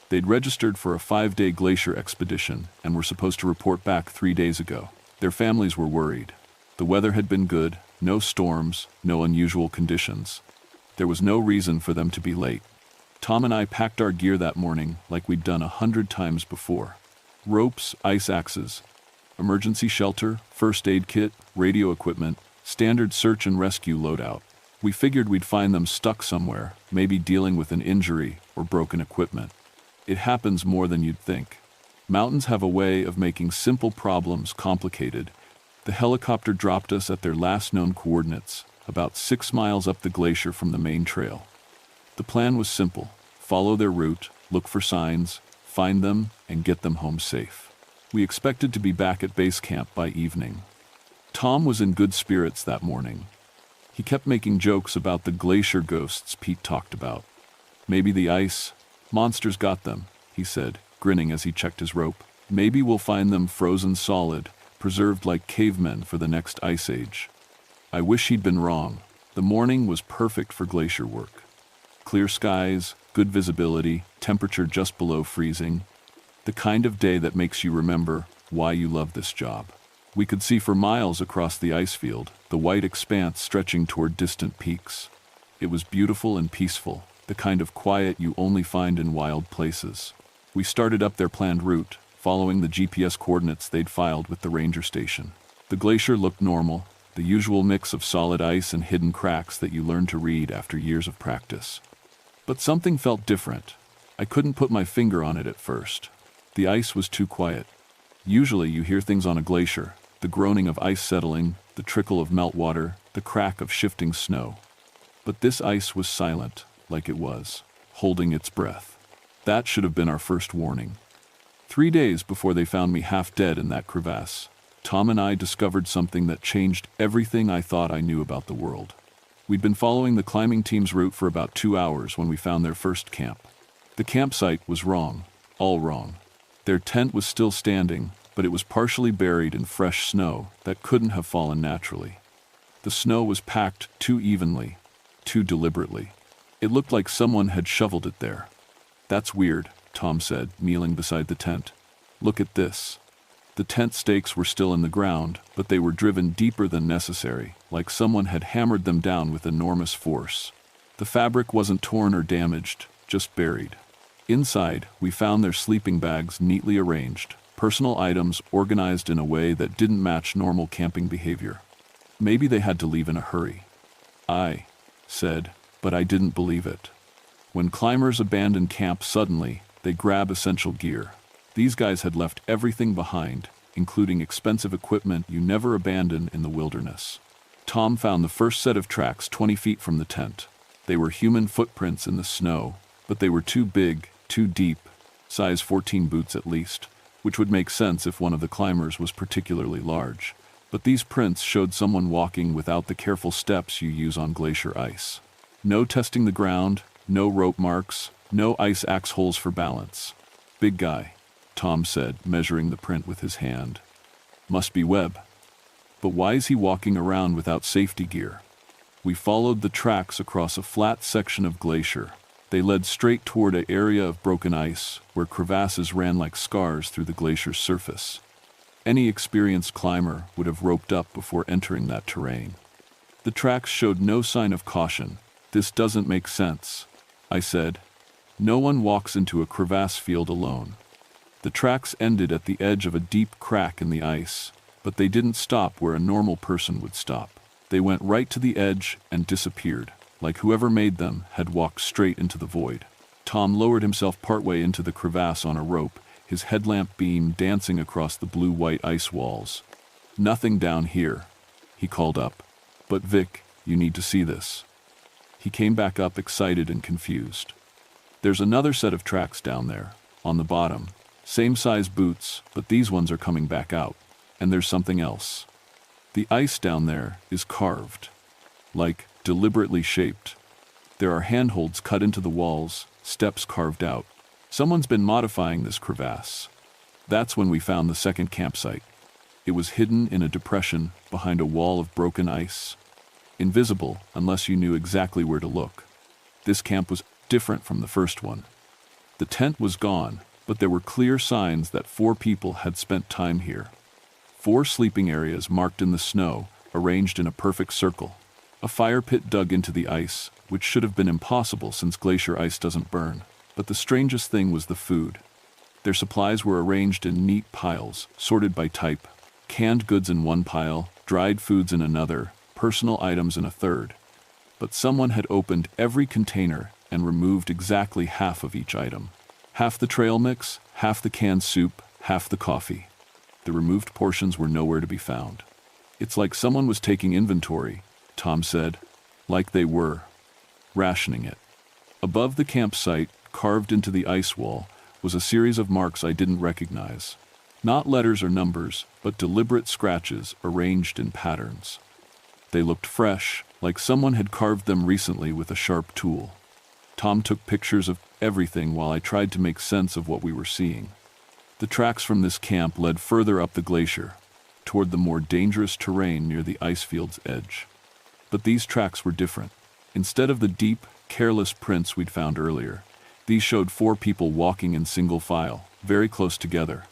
They'd registered for a 5-day glacier expedition and were supposed to report back 3 days ago. Their families were worried. The weather had been good, no storms, no unusual conditions. There was no reason for them to be late. Tom and I packed our gear that morning like we'd done 100 times before. Ropes, ice axes, emergency shelter, first aid kit, radio equipment, standard search and rescue loadout. We figured we'd find them stuck somewhere, maybe dealing with an injury or broken equipment. It happens more than you'd think. Mountains have a way of making simple problems complicated. The helicopter dropped us at their last known coordinates, about 6 miles up the glacier from the main trail. The plan was simple: follow their route, look for signs, find them, and get them home safe. We expected to be back at base camp by evening. Tom was in good spirits that morning. He kept making jokes about the glacier ghosts Pete talked about. Maybe the ice monsters got them, he said, grinning as he checked his rope. Maybe we'll find them frozen solid, preserved like cavemen for the next ice age. I wish he'd been wrong. The morning was perfect for glacier work. Clear skies, good visibility, temperature just below freezing. The kind of day that makes you remember why you love this job. We could see for miles across the ice field, the white expanse stretching toward distant peaks. It was beautiful and peaceful, the kind of quiet you only find in wild places. We started up their planned route, following the GPS coordinates they'd filed with the ranger station. The glacier looked normal, the usual mix of solid ice and hidden cracks that you learn to read after years of practice. But something felt different. I couldn't put my finger on it at first. The ice was too quiet. Usually you hear things on a glacier: the groaning of ice settling, the trickle of meltwater, the crack of shifting snow. But this ice was silent, like it was, holding its breath. That should have been our first warning. 3 days before they found me half dead in that crevasse, Tom and I discovered something that changed everything I thought I knew about the world. We'd been following the climbing team's route for about 2 hours when we found their first camp. The campsite was wrong, all wrong. Their tent was still standing, but it was partially buried in fresh snow that couldn't have fallen naturally. The snow was packed too evenly, too deliberately. It looked like someone had shoveled it there. "That's weird," Tom said, kneeling beside the tent. "Look at this." The tent stakes were still in the ground, but they were driven deeper than necessary, like someone had hammered them down with enormous force. The fabric wasn't torn or damaged, just buried. Inside, we found their sleeping bags neatly arranged, personal items organized in a way that didn't match normal camping behavior. Maybe they had to leave in a hurry. I said, but I didn't believe it. When climbers abandon camp suddenly, they grab essential gear. These guys had left everything behind, including expensive equipment you never abandon in the wilderness. Tom found the first set of tracks 20 feet from the tent. They were human footprints in the snow, but they were too big, too deep, size 14 boots at least, which would make sense if one of the climbers was particularly large. But these prints showed someone walking without the careful steps you use on glacier ice. No testing the ground, no rope marks, no ice axe holes for balance. "Big guy," Tom said, measuring the print with his hand. "Must be Webb. But why is he walking around without safety gear?" We followed the tracks across a flat section of glacier. They led straight toward an area of broken ice, where crevasses ran like scars through the glacier's surface. Any experienced climber would have roped up before entering that terrain. The tracks showed no sign of caution. "This doesn't make sense," I said. "No one walks into a crevasse field alone." The tracks ended at the edge of a deep crack in the ice, but they didn't stop where a normal person would stop. They went right to the edge and disappeared, like whoever made them had walked straight into the void. Tom lowered himself partway into the crevasse on a rope, his headlamp beam dancing across the blue-white ice walls. "Nothing down here," he called up. "But Vic, you need to see this." He came back up excited and confused. "There's another set of tracks down there, on the bottom. Same size boots, but these ones are coming back out. And there's something else. The ice down there is carved. Like, deliberately shaped. There are handholds cut into the walls, steps carved out. Someone's been modifying this crevasse." That's when we found the second campsite. It was hidden in a depression behind a wall of broken ice. Invisible unless you knew exactly where to look. This camp was different from the first one. The tent was gone, but there were clear signs that 4 people had spent time here. 4 sleeping areas marked in the snow, arranged in a perfect circle. A fire pit dug into the ice, which should have been impossible since glacier ice doesn't burn. But the strangest thing was the food. Their supplies were arranged in neat piles, sorted by type. Canned goods in one pile, dried foods in another, personal items in a third. But someone had opened every container and removed exactly half of each item. Half the trail mix, half the canned soup, half the coffee. The removed portions were nowhere to be found. It's like someone was taking inventory, Tom said. Like they were rationing it. Above the campsite, carved into the ice wall, was a series of marks I didn't recognize. Not letters or numbers, but deliberate scratches arranged in patterns. They looked fresh, like someone had carved them recently with a sharp tool. Tom took pictures of everything while I tried to make sense of what we were seeing. The tracks from this camp led further up the glacier, toward the more dangerous terrain near the ice field's edge. But these tracks were different. Instead of the deep, careless prints we'd found earlier, these showed 4 people walking in single file, very close together,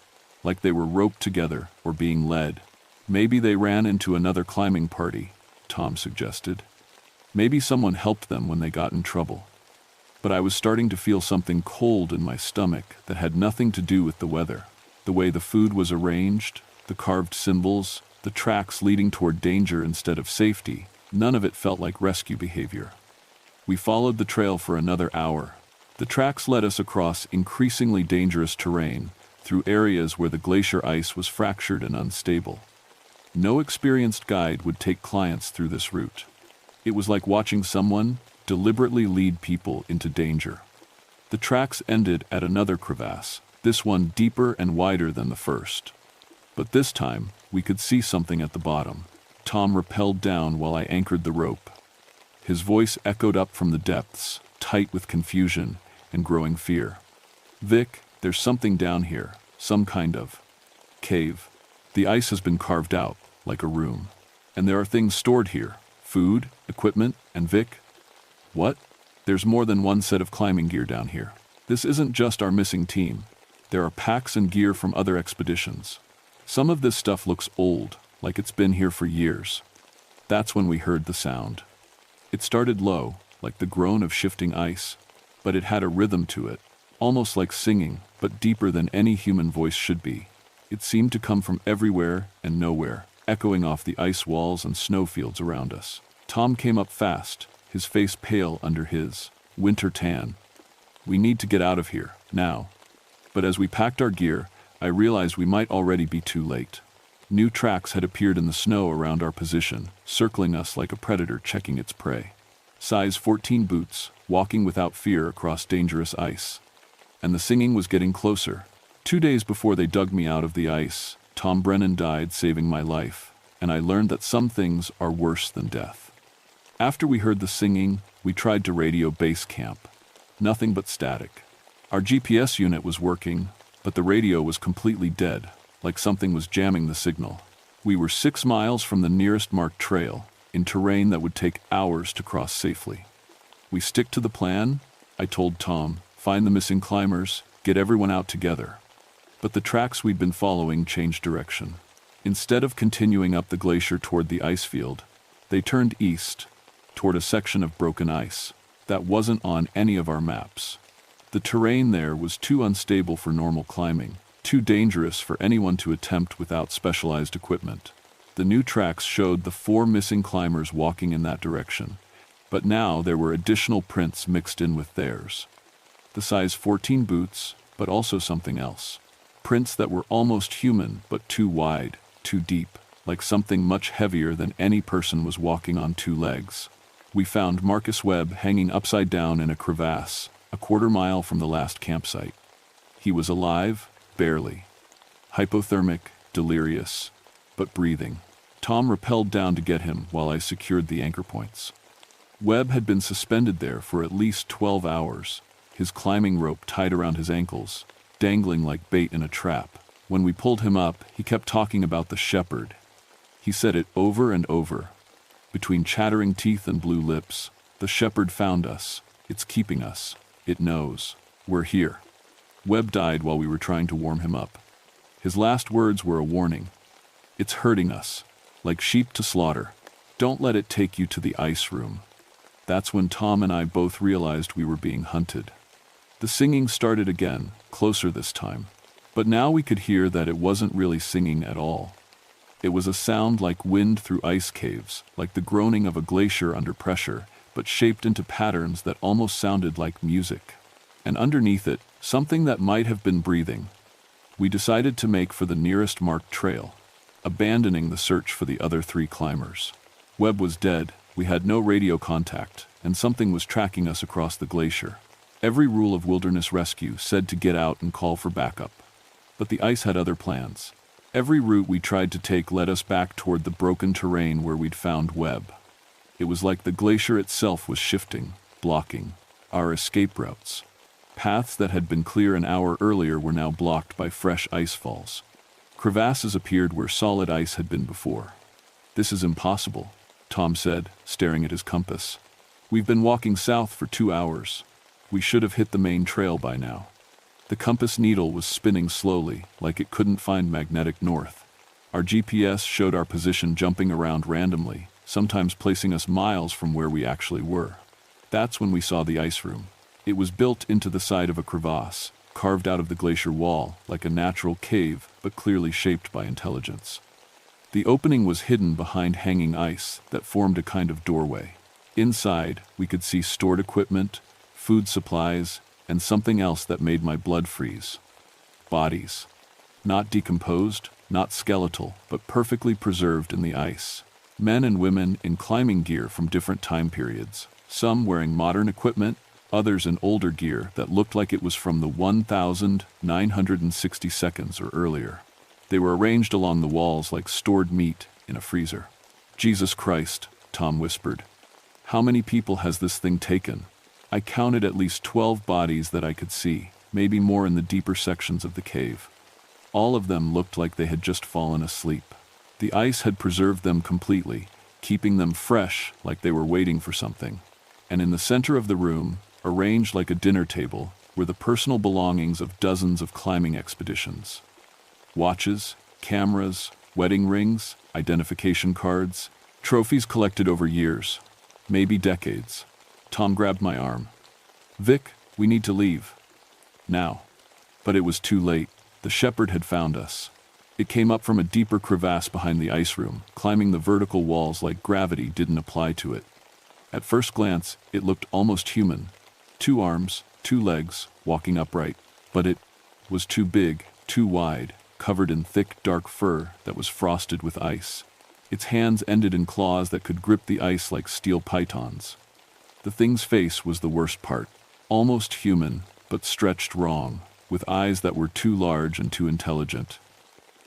like they were roped together or being led. Maybe they ran into another climbing party, Tom suggested. Maybe someone helped them when they got in trouble. But I was starting to feel something cold in my stomach that had nothing to do with the weather. The way the food was arranged, the carved symbols, the tracks leading toward danger instead of safety, none of it felt like rescue behavior. We followed the trail for another hour. The tracks led us across increasingly dangerous terrain, through areas where the glacier ice was fractured and unstable. No experienced guide would take clients through this route. It was like watching someone deliberately lead people into danger. The tracks ended at another crevasse, this one deeper and wider than the first. But this time, we could see something at the bottom. Tom rappelled down while I anchored the rope. His voice echoed up from the depths, tight with confusion and growing fear. Vic, there's something down here, some kind of cave. The ice has been carved out, like a room. And there are things stored here, food, equipment, and Vic. What? There's more than one set of climbing gear down here. This isn't just our missing team. There are packs and gear from other expeditions. Some of this stuff looks old, like it's been here for years. That's when we heard the sound. It started low, like the groan of shifting ice, but it had a rhythm to it, almost like singing, but deeper than any human voice should be. It seemed to come from everywhere and nowhere, echoing off the ice walls and snowfields around us. Tom came up fast, his face pale under his winter tan. We need to get out of here, now. But as we packed our gear, I realized we might already be too late. New tracks had appeared in the snow around our position, circling us like a predator checking its prey. Size 14 boots, walking without fear across dangerous ice. And the singing was getting closer. 2 days before they dug me out of the ice, Tom Brennan died, saving my life, and I learned that some things are worse than death. After we heard the singing, we tried to radio base camp. Nothing but static. Our GPS unit was working, but the radio was completely dead, like something was jamming the signal. We were 6 miles from the nearest marked trail, in terrain that would take hours to cross safely. We stick to the plan, I told Tom, find the missing climbers, get everyone out together. But the tracks we'd been following changed direction. Instead of continuing up the glacier toward the ice field, they turned east, toward a section of broken ice that wasn't on any of our maps. The terrain there was too unstable for normal climbing, too dangerous for anyone to attempt without specialized equipment. The new tracks showed the 4 missing climbers walking in that direction, but now there were additional prints mixed in with theirs. The size 14 boots, but also something else. Prints that were almost human, but too wide, too deep, like something much heavier than any person was walking on 2 legs. We found Marcus Webb hanging upside down in a crevasse, a quarter mile from the last campsite. He was alive, barely. Hypothermic, delirious, but breathing. Tom rappelled down to get him while I secured the anchor points. Webb had been suspended there for at least 12 hours, his climbing rope tied around his ankles, dangling like bait in a trap. When we pulled him up, he kept talking about the shepherd. He said it over and over. Between chattering teeth and blue lips, the shepherd found us. It's keeping us. It knows. We're here. Webb died while we were trying to warm him up. His last words were a warning. It's hurting us, like sheep to slaughter. Don't let it take you to the ice room. That's when Tom and I both realized we were being hunted. The singing started again, closer this time. But now we could hear that it wasn't really singing at all. It was a sound like wind through ice caves, like the groaning of a glacier under pressure, but shaped into patterns that almost sounded like music. And underneath it, something that might have been breathing. We decided to make for the nearest marked trail, abandoning the search for the other 3 climbers. Webb was dead, we had no radio contact, and something was tracking us across the glacier. Every rule of wilderness rescue said to get out and call for backup. But the ice had other plans. Every route we tried to take led us back toward the broken terrain where we'd found Webb. It was like the glacier itself was shifting, blocking our escape routes. Paths that had been clear an hour earlier were now blocked by fresh ice falls. Crevasses appeared where solid ice had been before. "This is impossible," Tom said, staring at his compass. "We've been walking south for 2 hours. We should have hit the main trail by now." The compass needle was spinning slowly, like it couldn't find magnetic north. Our GPS showed our position jumping around randomly, sometimes placing us miles from where we actually were. That's when we saw the ice room. It was built into the side of a crevasse, carved out of the glacier wall, like a natural cave, but clearly shaped by intelligence. The opening was hidden behind hanging ice that formed a kind of doorway. Inside, we could see stored equipment, food supplies, and something else that made my blood freeze. Bodies. Not decomposed, not skeletal, but perfectly preserved in the ice. Men and women in climbing gear from different time periods, some wearing modern equipment, others in older gear that looked like it was from the 1960 seconds or earlier. They were arranged along the walls like stored meat in a freezer. "Jesus Christ," Tom whispered. "How many people has this thing taken?" I counted at least 12 bodies that I could see, maybe more in the deeper sections of the cave. All of them looked like they had just fallen asleep. The ice had preserved them completely, keeping them fresh like they were waiting for something. And in the center of the room, arranged like a dinner table, were the personal belongings of dozens of climbing expeditions. Watches, cameras, wedding rings, identification cards, trophies collected over years, maybe decades. Tom grabbed my arm. "Vic, we need to leave. Now." But it was too late. The shepherd had found us. It came up from a deeper crevasse behind the ice room, climbing the vertical walls like gravity didn't apply to it. At first glance, it looked almost human. 2 arms, 2 legs, walking upright. But it was too big, too wide, covered in thick, dark fur that was frosted with ice. Its hands ended in claws that could grip the ice like steel pythons. The thing's face was the worst part. Almost human, but stretched wrong, with eyes that were too large and too intelligent.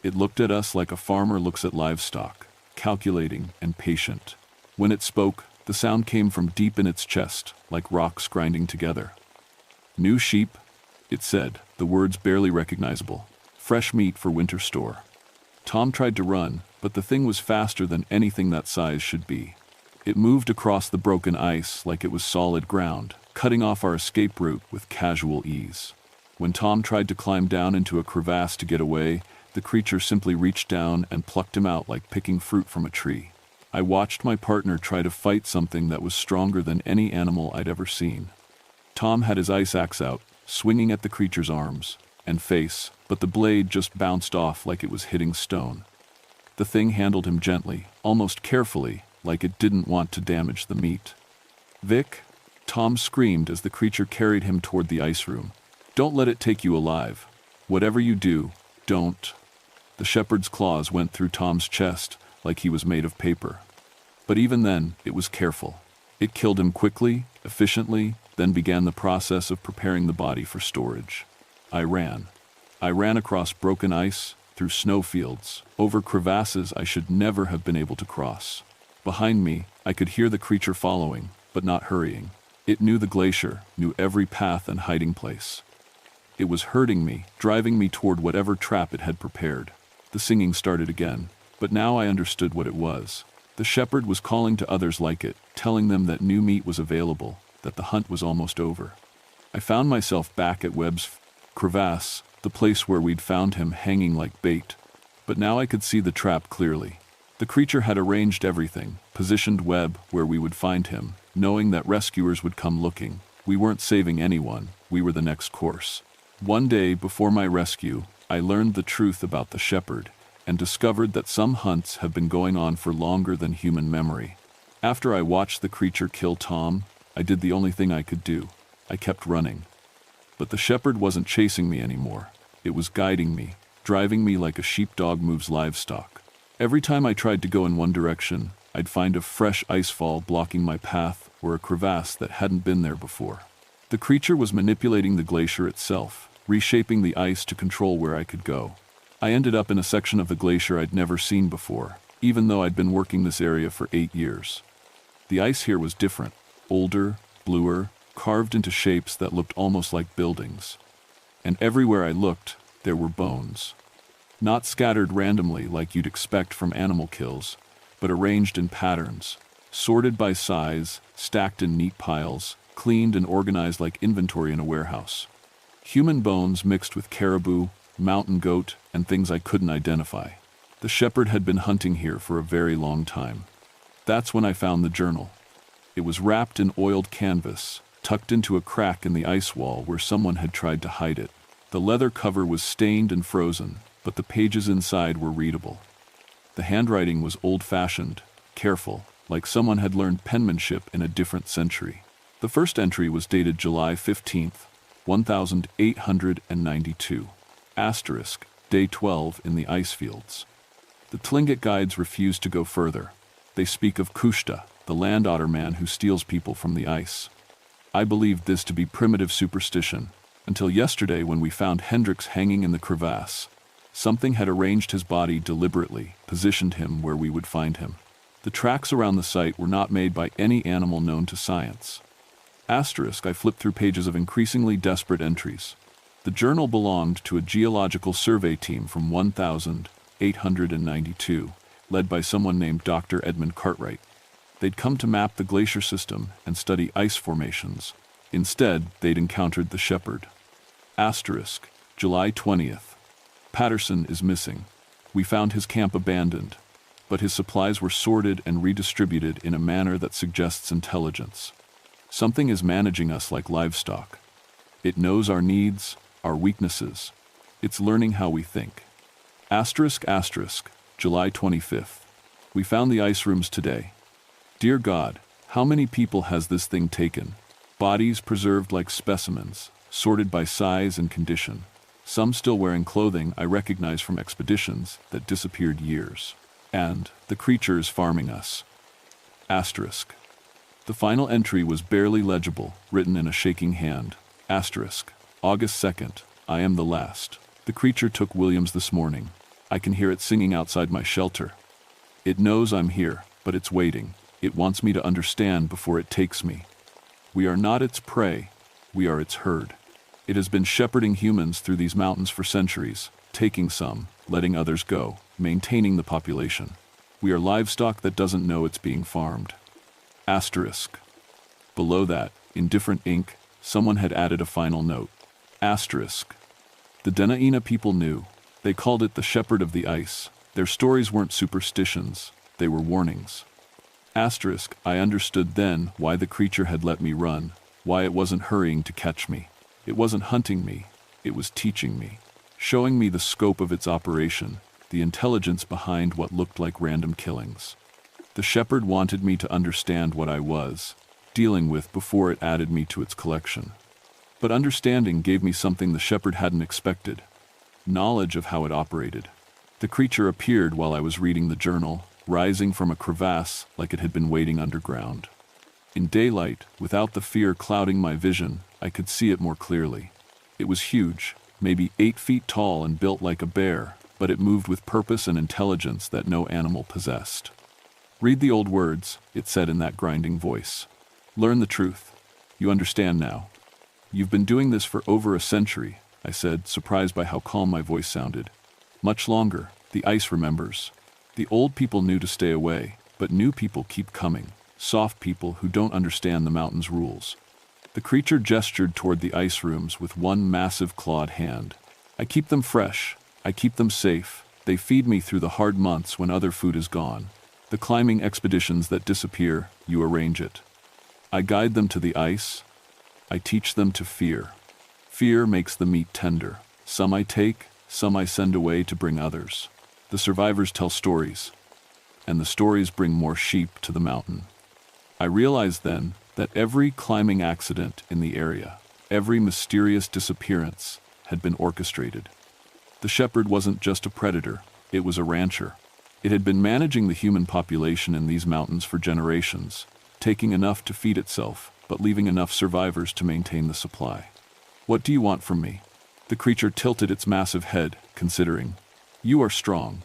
It looked at us like a farmer looks at livestock, calculating and patient. When it spoke, the sound came from deep in its chest, like rocks grinding together. "New sheep," it said, the words barely recognizable. "Fresh meat for winter store." Tom tried to run, but the thing was faster than anything that size should be. It moved across the broken ice like it was solid ground, cutting off our escape route with casual ease. When Tom tried to climb down into a crevasse to get away, the creature simply reached down and plucked him out like picking fruit from a tree. I watched my partner try to fight something that was stronger than any animal I'd ever seen. Tom had his ice axe out, swinging at the creature's arms and face, but the blade just bounced off like it was hitting stone. The thing handled him gently, almost carefully, like it didn't want to damage the meat. "Vic," Tom screamed as the creature carried him toward the ice room. "Don't let it take you alive. Whatever you do, don't." The shepherd's claws went through Tom's chest like he was made of paper. But even then, it was careful. It killed him quickly, efficiently, then began the process of preparing the body for storage. I ran. I ran across broken ice, through snowfields, over crevasses I should never have been able to cross. Behind me, I could hear the creature following, but not hurrying. It knew the glacier, knew every path and hiding place. It was herding me, driving me toward whatever trap it had prepared. The singing started again, but now I understood what it was. The shepherd was calling to others like it, telling them that new meat was available, that the hunt was almost over. I found myself back at Webb's crevasse, the place where we'd found him hanging like bait. But now I could see the trap clearly. The creature had arranged everything, positioned Webb where we would find him, knowing that rescuers would come looking. We weren't saving anyone, we were the next course. One day before my rescue, I learned the truth about the shepherd, and discovered that some hunts have been going on for longer than human memory. After I watched the creature kill Tom, I did the only thing I could do. I kept running. But the shepherd wasn't chasing me anymore. It was guiding me, driving me like a sheepdog moves livestock. Every time I tried to go in one direction, I'd find a fresh icefall blocking my path or a crevasse that hadn't been there before. The creature was manipulating the glacier itself, reshaping the ice to control where I could go. I ended up in a section of the glacier I'd never seen before, even though I'd been working this area for 8 years. The ice here was different, older, bluer, carved into shapes that looked almost like buildings. And everywhere I looked, there were bones. Not scattered randomly like you'd expect from animal kills, but arranged in patterns, sorted by size, stacked in neat piles, cleaned and organized like inventory in a warehouse. Human bones mixed with caribou, mountain goat, and things I couldn't identify. The shepherd had been hunting here for a very long time. That's when I found the journal. It was wrapped in oiled canvas, tucked into a crack in the ice wall where someone had tried to hide it. The leather cover was stained and frozen, but the pages inside were readable. The handwriting was old-fashioned, careful, like someone had learned penmanship in a different century. The first entry was dated July 15th, 1892. Asterisk, day 12 in the ice fields. The Tlingit guides refuse to go further. They speak of Kushta, the land otter man who steals people from the ice. I believed this to be primitive superstition, until yesterday when we found Hendrix hanging in the crevasse. Something had arranged his body deliberately, positioned him where we would find him. The tracks around the site were not made by any animal known to science. Asterisk, I flipped through pages of increasingly desperate entries. The journal belonged to a geological survey team from 1892, led by someone named Dr. Edmund Cartwright. They'd come to map the glacier system and study ice formations. Instead, they'd encountered the shepherd. Asterisk, July 20th. Patterson is missing. We found his camp abandoned, but his supplies were sorted and redistributed in a manner that suggests intelligence. Something is managing us like livestock. It knows our needs, our weaknesses. It's learning how we think. Asterisk, July 25th. We found the ice rooms today. Dear God, how many people has this thing taken? Bodies preserved like specimens, sorted by size and condition. Some still wearing clothing I recognize from expeditions that disappeared years. And the creature is farming us. Asterisk. The final entry was barely legible, written in a shaking hand. Asterisk. August 2nd. I am the last. The creature took Williams this morning. I can hear it singing outside my shelter. It knows I'm here, but it's waiting. It wants me to understand before it takes me. We are not its prey. We are its herd. It has been shepherding humans through these mountains for centuries, taking some, letting others go, maintaining the population. We are livestock that doesn't know it's being farmed. Asterisk. Below that, in different ink, someone had added a final note. Asterisk. The Dena'ina people knew. They called it the shepherd of the ice. Their stories weren't superstitions, they were warnings. Asterisk. I understood then why the creature had let me run, why it wasn't hurrying to catch me. It wasn't hunting me, it was teaching me, showing me the scope of its operation, the intelligence behind what looked like random killings. The shepherd wanted me to understand what I was dealing with before it added me to its collection. But understanding gave me something the shepherd hadn't expected, knowledge of how it operated. The creature appeared while I was reading the journal, rising from a crevasse like it had been waiting underground. In daylight, without the fear clouding my vision, I could see it more clearly. It was huge, maybe 8 feet tall and built like a bear, but it moved with purpose and intelligence that no animal possessed. Read the old words, it said in that grinding voice. Learn the truth. You understand now. You've been doing this for over a century, I said, surprised by how calm my voice sounded. Much longer, the ice remembers. The old people knew to stay away, but new people keep coming. Soft people who don't understand the mountain's rules. The creature gestured toward the ice rooms with one massive clawed hand. I keep them fresh. I keep them safe. They feed me through the hard months when other food is gone. The climbing expeditions that disappear, you arrange it. I guide them to the ice. I teach them to fear. Fear makes the meat tender. Some I take, some I send away to bring others. The survivors tell stories, and the stories bring more sheep to the mountain. I realized then that every climbing accident in the area, every mysterious disappearance, had been orchestrated. The shepherd wasn't just a predator, it was a rancher. It had been managing the human population in these mountains for generations, taking enough to feed itself, but leaving enough survivors to maintain the supply. What do you want from me? The creature tilted its massive head, considering. You are strong.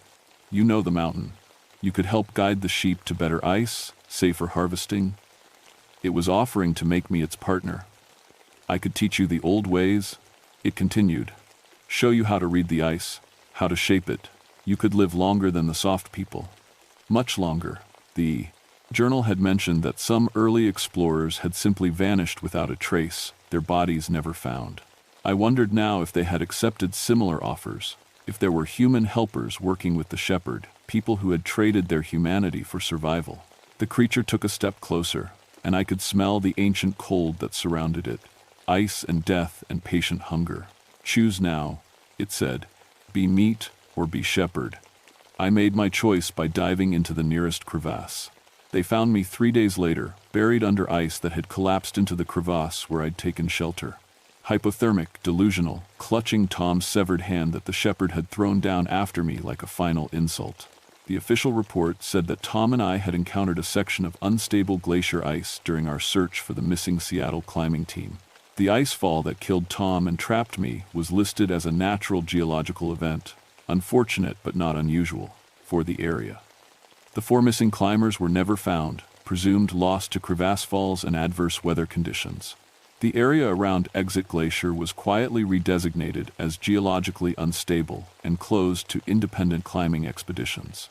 You know the mountain. You could help guide the sheep to better ice, safer harvesting. It was offering to make me its partner. I could teach you the old ways, it continued. Show you how to read the ice, how to shape it. You could live longer than the soft people. Much longer. The journal had mentioned that some early explorers had simply vanished without a trace, their bodies never found. I wondered now if they had accepted similar offers, if there were human helpers working with the shepherd, people who had traded their humanity for survival. The creature took a step closer, and I could smell the ancient cold that surrounded it. Ice and death and patient hunger. Choose now, it said. Be meat or be shepherd. I made my choice by diving into the nearest crevasse. They found me 3 days later, buried under ice that had collapsed into the crevasse where I'd taken shelter. Hypothermic, delusional, clutching Tom's severed hand that the shepherd had thrown down after me like a final insult. The official report said that Tom and I had encountered a section of unstable glacier ice during our search for the missing Seattle climbing team. The ice fall that killed Tom and trapped me was listed as a natural geological event, unfortunate but not unusual, for the area. The 4 missing climbers were never found, presumed lost to crevasse falls and adverse weather conditions. The area around Exit Glacier was quietly redesignated as geologically unstable and closed to independent climbing expeditions.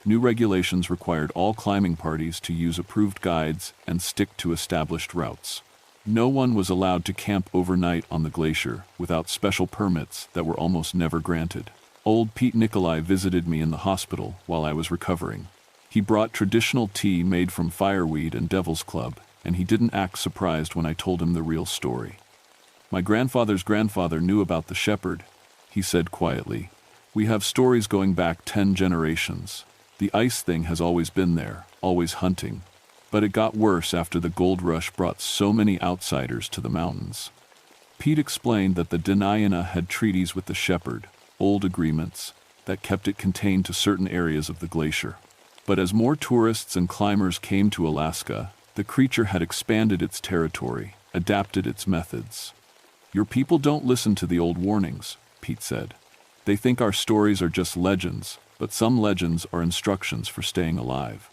New regulations required all climbing parties to use approved guides and stick to established routes. No one was allowed to camp overnight on the glacier without special permits that were almost never granted. Old Pete Nikolai visited me in the hospital while I was recovering. He brought traditional tea made from fireweed and devil's club, and he didn't act surprised when I told him the real story. My grandfather's grandfather knew about the shepherd, he said quietly. We have stories going back 10 generations. The ice thing has always been there, always hunting. But it got worse after the gold rush brought so many outsiders to the mountains. Pete explained that the Denayina had treaties with the shepherd, old agreements, that kept it contained to certain areas of the glacier. But as more tourists and climbers came to Alaska, the creature had expanded its territory, adapted its methods. Your people don't listen to the old warnings, Pete said. They think our stories are just legends, but some legends are instructions for staying alive.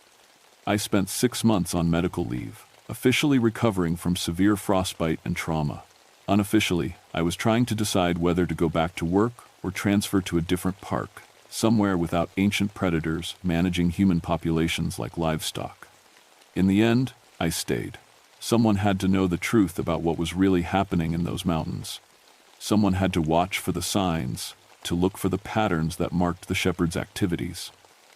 I spent 6 months on medical leave, officially recovering from severe frostbite and trauma. Unofficially, I was trying to decide whether to go back to work or transfer to a different park, somewhere without ancient predators managing human populations like livestock. In the end, I stayed. Someone had to know the truth about what was really happening in those mountains. Someone had to watch for the signs, to look for the patterns that marked the shepherd's activities.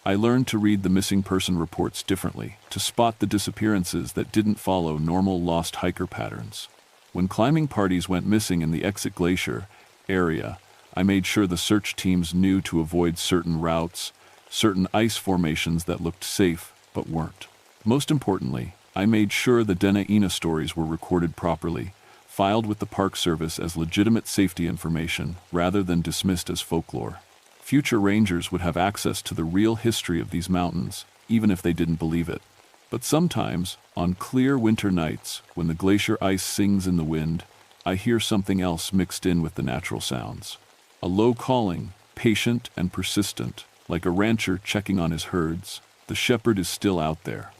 I learned to read the missing person reports differently, to spot the disappearances that didn't follow normal lost hiker patterns. When climbing parties went missing in the Exit Glacier area, I made sure the search teams knew to avoid certain routes, certain ice formations that looked safe but weren't. Most importantly, I made sure the Denayina stories were recorded properly, filed with the Park Service as legitimate safety information rather than dismissed as folklore. Future rangers would have access to the real history of these mountains, even if they didn't believe it. But sometimes, on clear winter nights, when the glacier ice sings in the wind, I hear something else mixed in with the natural sounds. A low calling, patient and persistent, like a rancher checking on his herds. The shepherd is still out there.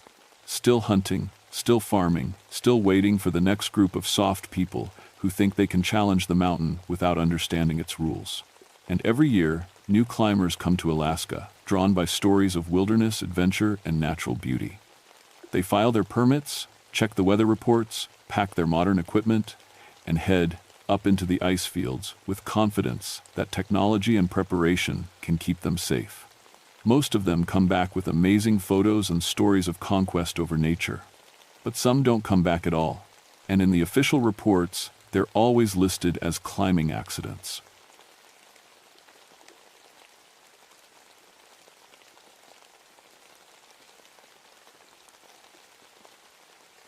Still hunting, still farming, still waiting for the next group of soft people who think they can challenge the mountain without understanding its rules. And every year, new climbers come to Alaska, drawn by stories of wilderness, adventure, and natural beauty. They file their permits, check the weather reports, pack their modern equipment, and head up into the ice fields with confidence that technology and preparation can keep them safe. Most of them come back with amazing photos and stories of conquest over nature. But some don't come back at all, and in the official reports, they're always listed as climbing accidents.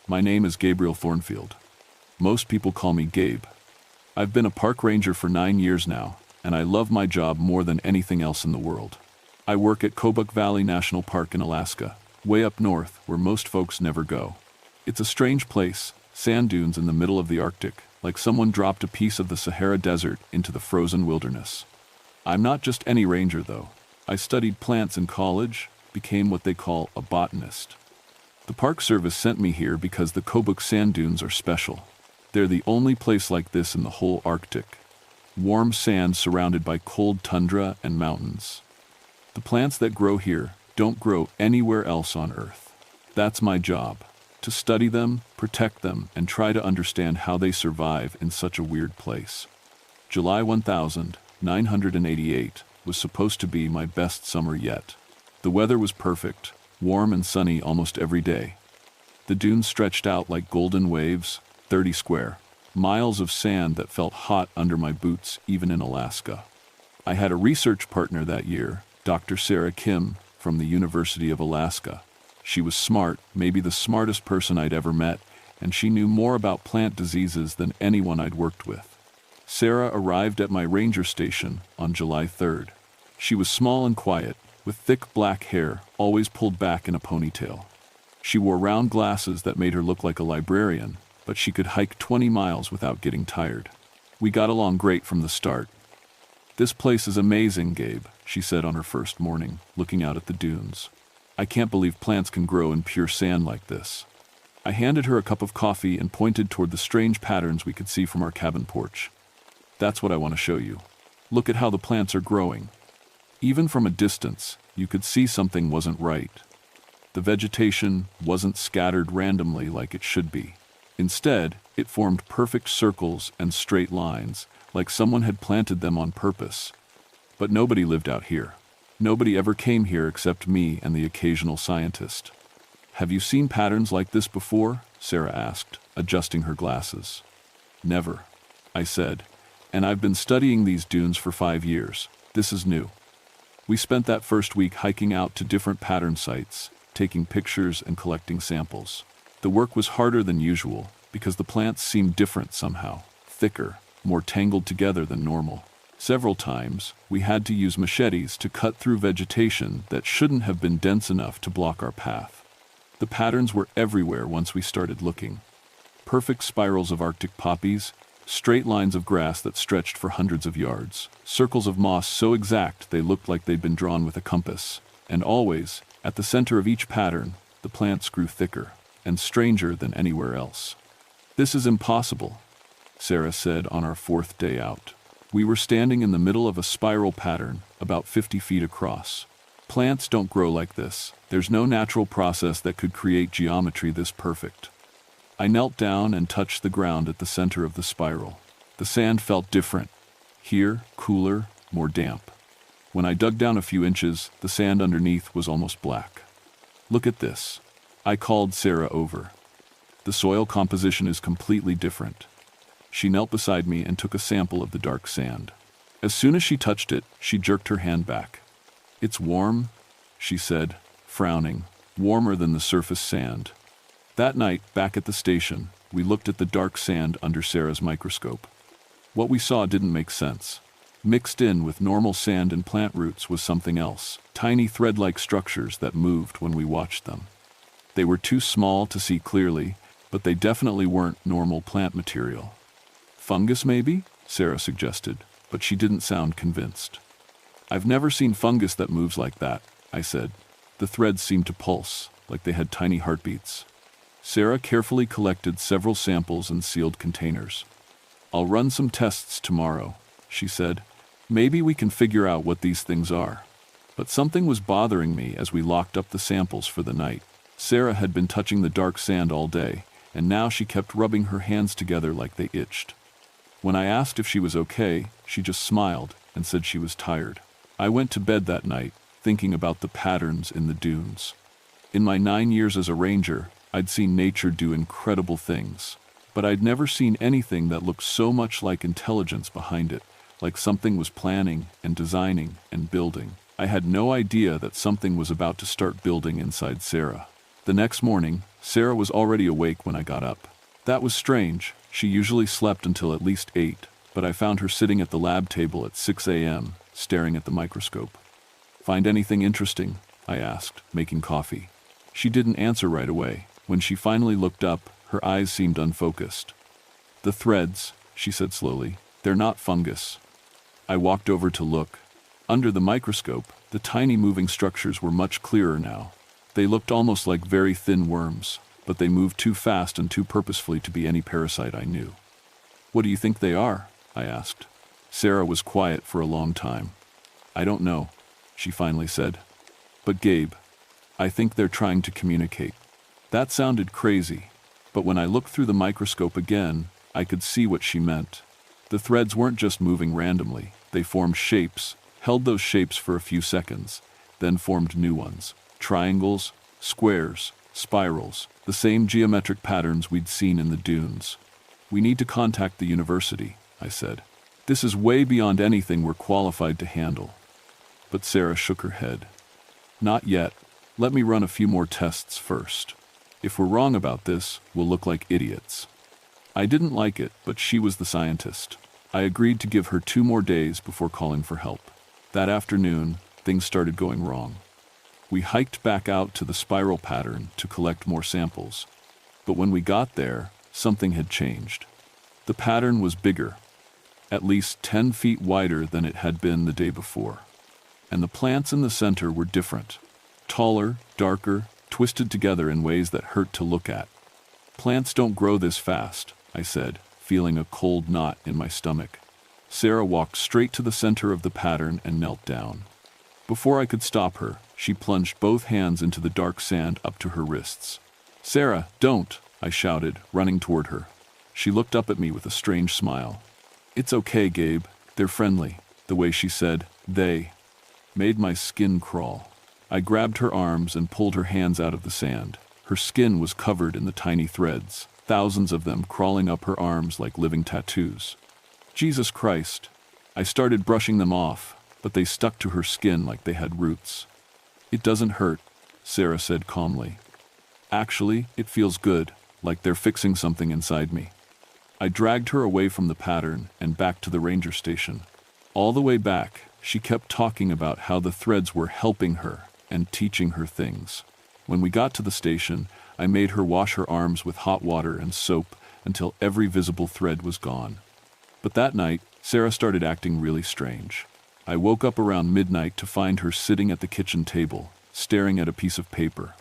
My name is Gabriel Thornfield. Most people call me Gabe. I've been a park ranger for 9 years now, and I love my job more than anything else in the world. I work at Kobuk Valley National Park in Alaska, way up north where most folks never go. It's a strange place, sand dunes in the middle of the Arctic, like someone dropped a piece of the Sahara Desert into the frozen wilderness. I'm not just any ranger, though. I studied plants in college, became what they call a botanist. The Park Service sent me here because the Kobuk sand dunes are special. They're the only place like this in the whole Arctic. Warm sand surrounded by cold tundra and mountains. The plants that grow here don't grow anywhere else on Earth. That's my job, to study them, protect them, and try to understand how they survive in such a weird place. July 1988 was supposed to be my best summer yet. The weather was perfect, warm and sunny almost every day. The dunes stretched out like golden waves, 30 square miles of sand that felt hot under my boots even in Alaska. I had a research partner that year, Dr. Sarah Kim from the University of Alaska. She was smart, maybe the smartest person I'd ever met, and she knew more about plant diseases than anyone I'd worked with. Sarah arrived at my ranger station on July 3rd. She was small and quiet, with thick black hair always pulled back in a ponytail. She wore round glasses that made her look like a librarian, but she could hike 20 miles without getting tired. We got along great from the start. "This place is amazing, Gabe," she said on her first morning, looking out at the dunes. "I can't believe plants can grow in pure sand like this." I handed her a cup of coffee and pointed toward the strange patterns we could see from our cabin porch. "That's what I want to show you. Look at how the plants are growing." Even from a distance, you could see something wasn't right. The vegetation wasn't scattered randomly like it should be. Instead, it formed perfect circles and straight lines, like someone had planted them on purpose. But nobody lived out here. Nobody ever came here except me and the occasional scientist. "Have you seen patterns like this before?" Sarah asked, adjusting her glasses. "Never," I said, "and I've been studying these dunes for 5 years. This is new." We spent that first week hiking out to different pattern sites, taking pictures and collecting samples. The work was harder than usual because the plants seemed different somehow, thicker, more tangled together than normal. Several times, we had to use machetes to cut through vegetation that shouldn't have been dense enough to block our path. The patterns were everywhere once we started looking. Perfect spirals of Arctic poppies, straight lines of grass that stretched for hundreds of yards, circles of moss so exact they looked like they'd been drawn with a compass, and always, at the center of each pattern, the plants grew thicker and stranger than anywhere else. "This is impossible," Sarah said on our 4th day out. We were standing in the middle of a spiral pattern, about 50 feet across. "Plants don't grow like this. There's no natural process that could create geometry this perfect." I knelt down and touched the ground at the center of the spiral. The sand felt different. Here, cooler, more damp. When I dug down a few inches, the sand underneath was almost black. "Look at this." I called Sarah over. "The soil composition is completely different." She knelt beside me and took a sample of the dark sand. As soon as she touched it, she jerked her hand back. "It's warm," she said, frowning, "warmer than the surface sand." That night, back at the station, we looked at the dark sand under Sarah's microscope. What we saw didn't make sense. Mixed in with normal sand and plant roots was something else, tiny thread-like structures that moved when we watched them. They were too small to see clearly, but they definitely weren't normal plant material. "Fungus, maybe?" Sarah suggested, but she didn't sound convinced. "I've never seen fungus that moves like that," I said. The threads seemed to pulse, like they had tiny heartbeats. Sarah carefully collected several samples in sealed containers. "I'll run some tests tomorrow," she said. "Maybe we can figure out what these things are." But something was bothering me as we locked up the samples for the night. Sarah had been touching the dark sand all day, and now she kept rubbing her hands together like they itched. When I asked if she was okay, she just smiled and said she was tired. I went to bed that night, thinking about the patterns in the dunes. In my 9 years as a ranger, I'd seen nature do incredible things, but I'd never seen anything that looked so much like intelligence behind it, like something was planning and designing and building. I had no idea that something was about to start building inside Sarah. The next morning, Sarah was already awake when I got up. That was strange. She usually slept until at least 8, but I found her sitting at the lab table at 6 a.m., staring at the microscope. "Find anything interesting?" I asked, making coffee. She didn't answer right away. When she finally looked up, her eyes seemed unfocused. "The threads," she said slowly, "they're not fungus." I walked over to look. Under the microscope, the tiny moving structures were much clearer now. They looked almost like very thin worms, but they moved too fast and too purposefully to be any parasite I knew. "What do you think they are?" I asked. Sarah was quiet for a long time. "I don't know," she finally said. "But Gabe, I think they're trying to communicate." That sounded crazy, but when I looked through the microscope again, I could see what she meant. The threads weren't just moving randomly. They formed shapes, held those shapes for a few seconds, then formed new ones. Triangles, squares, spirals, the same geometric patterns we'd seen in the dunes. "We need to contact the university," I said. "This is way beyond anything we're qualified to handle." But Sarah shook her head. "Not yet. Let me run a few more tests first. If we're wrong about this, we'll look like idiots." I didn't like it, but she was the scientist. I agreed to give her 2 more days before calling for help. That afternoon, things started going wrong. We hiked back out to the spiral pattern to collect more samples. But when we got there, something had changed. The pattern was bigger, at least 10 feet wider than it had been the day before. And the plants in the center were different. Taller, darker, twisted together in ways that hurt to look at. "Plants don't grow this fast," I said, feeling a cold knot in my stomach. Sarah walked straight to the center of the pattern and knelt down. Before I could stop her, she plunged both hands into the dark sand up to her wrists. "Sarah, don't!" I shouted, running toward her. She looked up at me with a strange smile. "It's okay, Gabe. They're friendly." The way she said, "they," made my skin crawl. I grabbed her arms and pulled her hands out of the sand. Her skin was covered in the tiny threads, thousands of them crawling up her arms like living tattoos. Jesus Christ! I started brushing them off, but they stuck to her skin like they had roots. "It doesn't hurt," Sarah said calmly. "Actually, it feels good, like they're fixing something inside me." I dragged her away from the pattern and back to the ranger station. All the way back, she kept talking about how the threads were helping her and teaching her things. When we got to the station, I made her wash her arms with hot water and soap until every visible thread was gone. But that night, Sarah started acting really strange. I woke up around midnight to find her sitting at the kitchen table, staring at a piece of paper.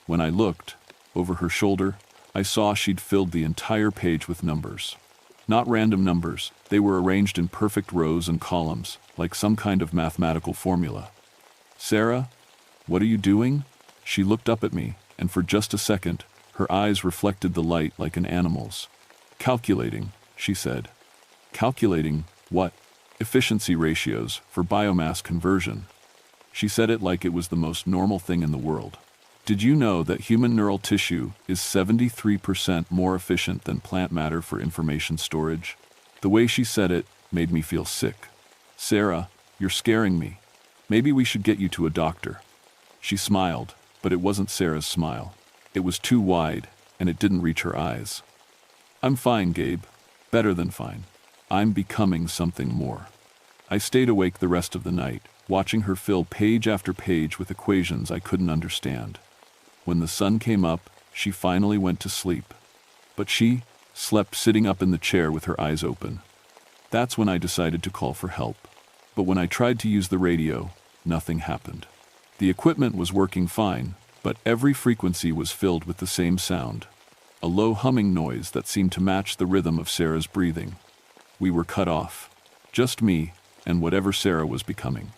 When I looked, over her shoulder, I saw she'd filled the entire page with numbers. Not random numbers, they were arranged in perfect rows and columns, like some kind of mathematical formula. "Sarah, what are you doing?" She looked up at me, and for just a second, her eyes reflected the light like an animal's. "Calculating," she said. "Calculating what?" "Efficiency ratios for biomass conversion." She said it like it was the most normal thing in the world. "Did you know that human neural tissue is 73% more efficient than plant matter for information storage?" The way she said it made me feel sick. "Sarah, you're scaring me. Maybe we should get you to a doctor." She smiled, but it wasn't Sarah's smile. It was too wide, and it didn't reach her eyes. "I'm fine, Gabe. Better than fine. I'm becoming something more." I stayed awake the rest of the night, watching her fill page after page with equations I couldn't understand. When the sun came up, she finally went to sleep. But she slept sitting up in the chair with her eyes open. That's when I decided to call for help. But when I tried to use the radio, nothing happened. The equipment was working fine, but every frequency was filled with the same sound, a low humming noise that seemed to match the rhythm of Sarah's breathing. We were cut off. Just me and whatever Sarah was becoming.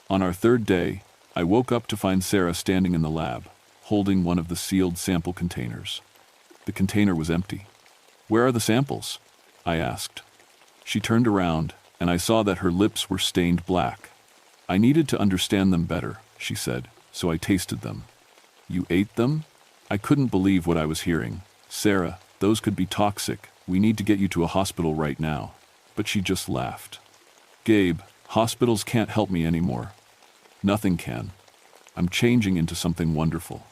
On our 3rd day, I woke up to find Sarah standing in the lab, holding one of the sealed sample containers. The container was empty. "Where are the samples?" I asked. She turned around, and I saw that her lips were stained black. "I needed to understand them better," she said, "so I tasted them." "You ate them?" I couldn't believe what I was hearing. "Sarah, those could be toxic. We need to get you to a hospital right now." But she just laughed. "Gabe, hospitals can't help me anymore. Nothing can. I'm changing into something wonderful."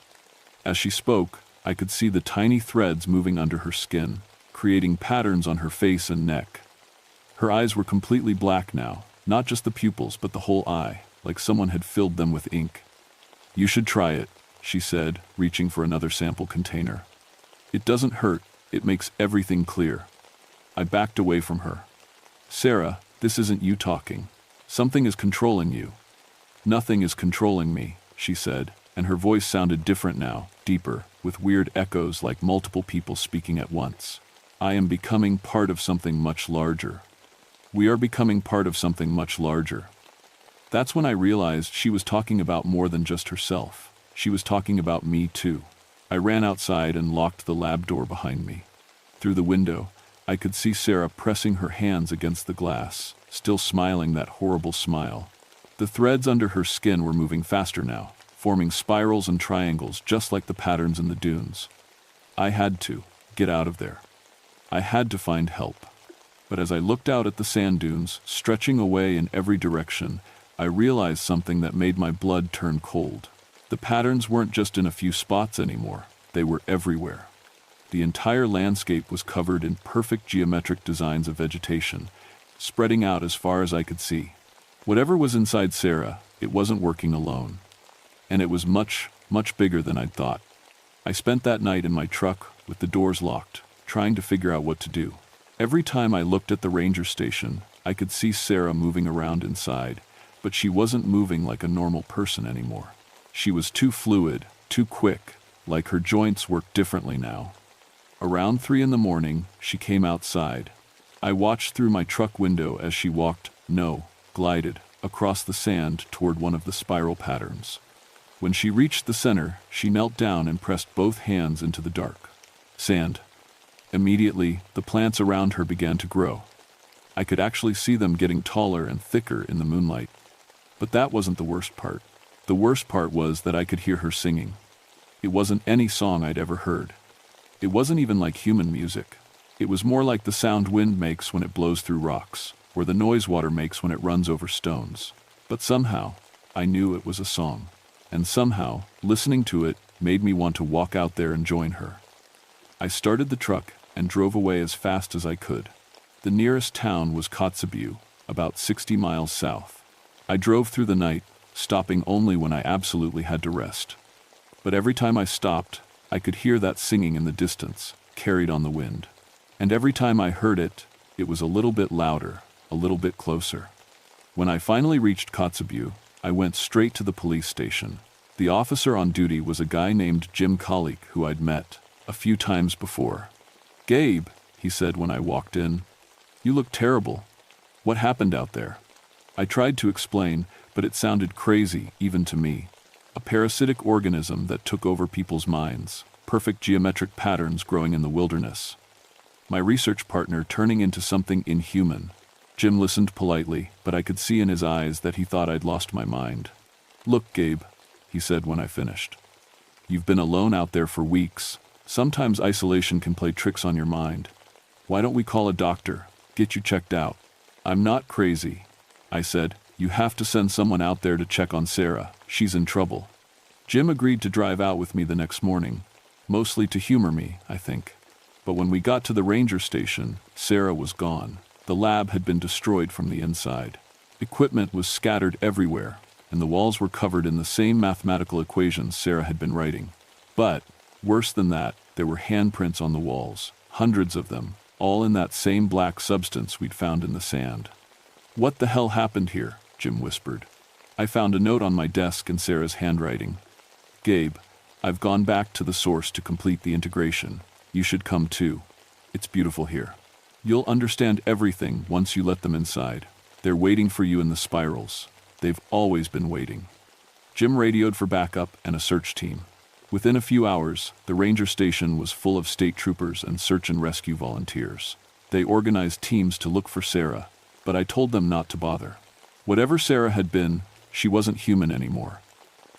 As she spoke, I could see the tiny threads moving under her skin, creating patterns on her face and neck. Her eyes were completely black now, not just the pupils but the whole eye, like someone had filled them with ink. "You should try it," she said, reaching for another sample container. "It doesn't hurt, it makes everything clear." I backed away from her. "Sarah, this isn't you talking. Something is controlling you." "Nothing is controlling me," she said, and her voice sounded different now, deeper, with weird echoes like multiple people speaking at once. "I am becoming part of something much larger. We are becoming part of something much larger." That's when I realized she was talking about more than just herself. She was talking about me too. I ran outside and locked the lab door behind me. Through the window, I could see Sarah pressing her hands against the glass, still smiling that horrible smile. The threads under her skin were moving faster now, forming spirals and triangles just like the patterns in the dunes. I had to get out of there. I had to find help. But as I looked out at the sand dunes, stretching away in every direction, I realized something that made my blood turn cold. The patterns weren't just in a few spots anymore, they were everywhere. The entire landscape was covered in perfect geometric designs of vegetation, spreading out as far as I could see. Whatever was inside Sarah, it wasn't working alone. And it was much, much bigger than I'd thought. I spent that night in my truck, with the doors locked, trying to figure out what to do. Every time I looked at the ranger station, I could see Sarah moving around inside, but she wasn't moving like a normal person anymore. She was too fluid, too quick, like her joints worked differently now. Around 3 in the morning, she came outside. I watched through my truck window as she glided, across the sand toward one of the spiral patterns. When she reached the center, she knelt down and pressed both hands into the dark sand. Immediately, the plants around her began to grow. I could actually see them getting taller and thicker in the moonlight. But that wasn't the worst part. The worst part was that I could hear her singing. It wasn't any song I'd ever heard. It wasn't even like human music. It was more like the sound wind makes when it blows through rocks, or the noise water makes when it runs over stones. But somehow, I knew it was a song. And somehow, listening to it made me want to walk out there and join her. I started the truck and drove away as fast as I could. The nearest town was Kotzebue, about 60 miles south. I drove through the night, stopping only when I absolutely had to rest. But every time I stopped, I could hear that singing in the distance, carried on the wind. And every time I heard it, it was a little bit louder, a little bit closer. When I finally reached Kotzebue, I went straight to the police station. The officer on duty was a guy named Jim Colleague who I'd met a few times before. "Gabe," he said when I walked in, "you look terrible. What happened out there?" I tried to explain, but it sounded crazy, even to me. A parasitic organism that took over people's minds, perfect geometric patterns growing in the wilderness. My research partner turning into something inhuman. Jim listened politely, but I could see in his eyes that he thought I'd lost my mind. "Look, Gabe," he said when I finished. "You've been alone out there for weeks. Sometimes isolation can play tricks on your mind. Why don't we call a doctor, get you checked out?" "I'm not crazy," I said. "You have to send someone out there to check on Sarah. She's in trouble." Jim agreed to drive out with me the next morning, mostly to humor me, I think. But when we got to the ranger station, Sarah was gone. The lab had been destroyed from the inside. Equipment was scattered everywhere, and the walls were covered in the same mathematical equations Sarah had been writing. But, worse than that, there were handprints on the walls, hundreds of them, all in that same black substance we'd found in the sand. "What the hell happened here?" Jim whispered. I found a note on my desk in Sarah's handwriting. "Gabe, I've gone back to the source to complete the integration. You should come too. It's beautiful here. You'll understand everything once you let them inside. They're waiting for you in the spirals. They've always been waiting." Jim radioed for backup and a search team. Within a few hours, the ranger station was full of state troopers and search and rescue volunteers. They organized teams to look for Sarah, but I told them not to bother. Whatever Sarah had been, she wasn't human anymore.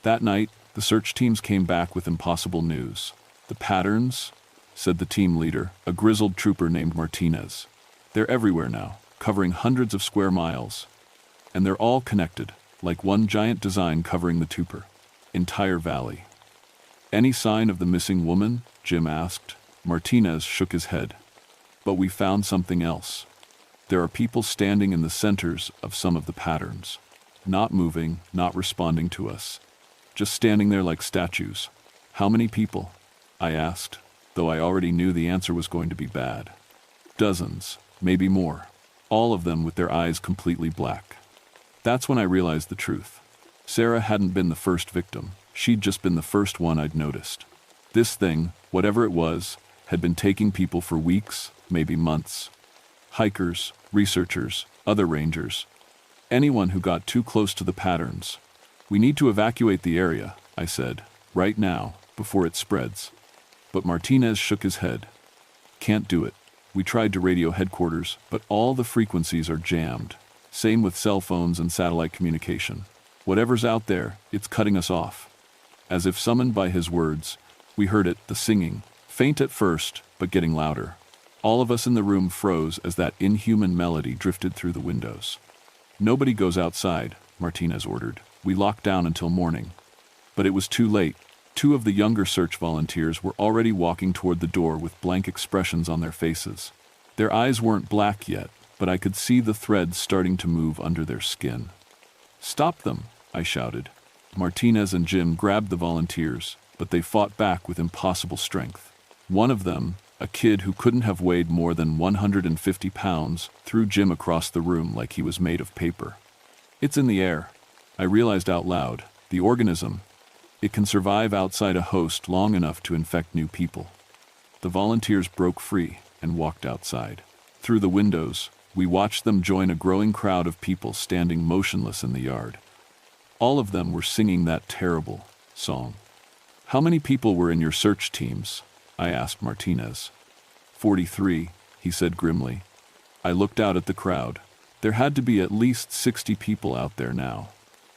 That night, the search teams came back with impossible news. "The patterns," said the team leader, a grizzled trooper named Martinez. "They're everywhere now, covering hundreds of square miles. And they're all connected, like one giant design covering the entire valley." "Any sign of the missing woman?" Jim asked. Martinez shook his head. "But we found something else. There are people standing in the centers of some of the patterns. Not moving, not responding to us. Just standing there like statues." "How many people?" I asked, though I already knew the answer was going to be bad. "Dozens, maybe more. All of them with their eyes completely black." That's when I realized the truth. Sarah hadn't been the first victim. She'd just been the first one I'd noticed. This thing, whatever it was, had been taking people for weeks, maybe months. Hikers, researchers, other rangers. Anyone who got too close to the patterns. "We need to evacuate the area," I said, "right now, before it spreads." But Martinez shook his head. "Can't do it. We tried to radio headquarters, but all the frequencies are jammed. Same with cell phones and satellite communication. Whatever's out there, it's cutting us off." As if summoned by his words, we heard it, the singing, faint at first, but getting louder. All of us in the room froze as that inhuman melody drifted through the windows. "Nobody goes outside," Martinez ordered. "We locked down until morning." But it was too late. Two of the younger search volunteers were already walking toward the door with blank expressions on their faces. Their eyes weren't black yet, but I could see the threads starting to move under their skin. "Stop them!" I shouted. Martinez and Jim grabbed the volunteers, but they fought back with impossible strength. One of them, a kid who couldn't have weighed more than 150 pounds, threw Jim across the room like he was made of paper. "It's in the air," I realized out loud. "The organism. It can survive outside a host long enough to infect new people." The volunteers broke free and walked outside. Through the windows, we watched them join a growing crowd of people standing motionless in the yard. All of them were singing that terrible song. "How many people were in your search teams?" I asked Martinez. 43, he said grimly. I looked out at the crowd. There had to be at least 60 people out there now.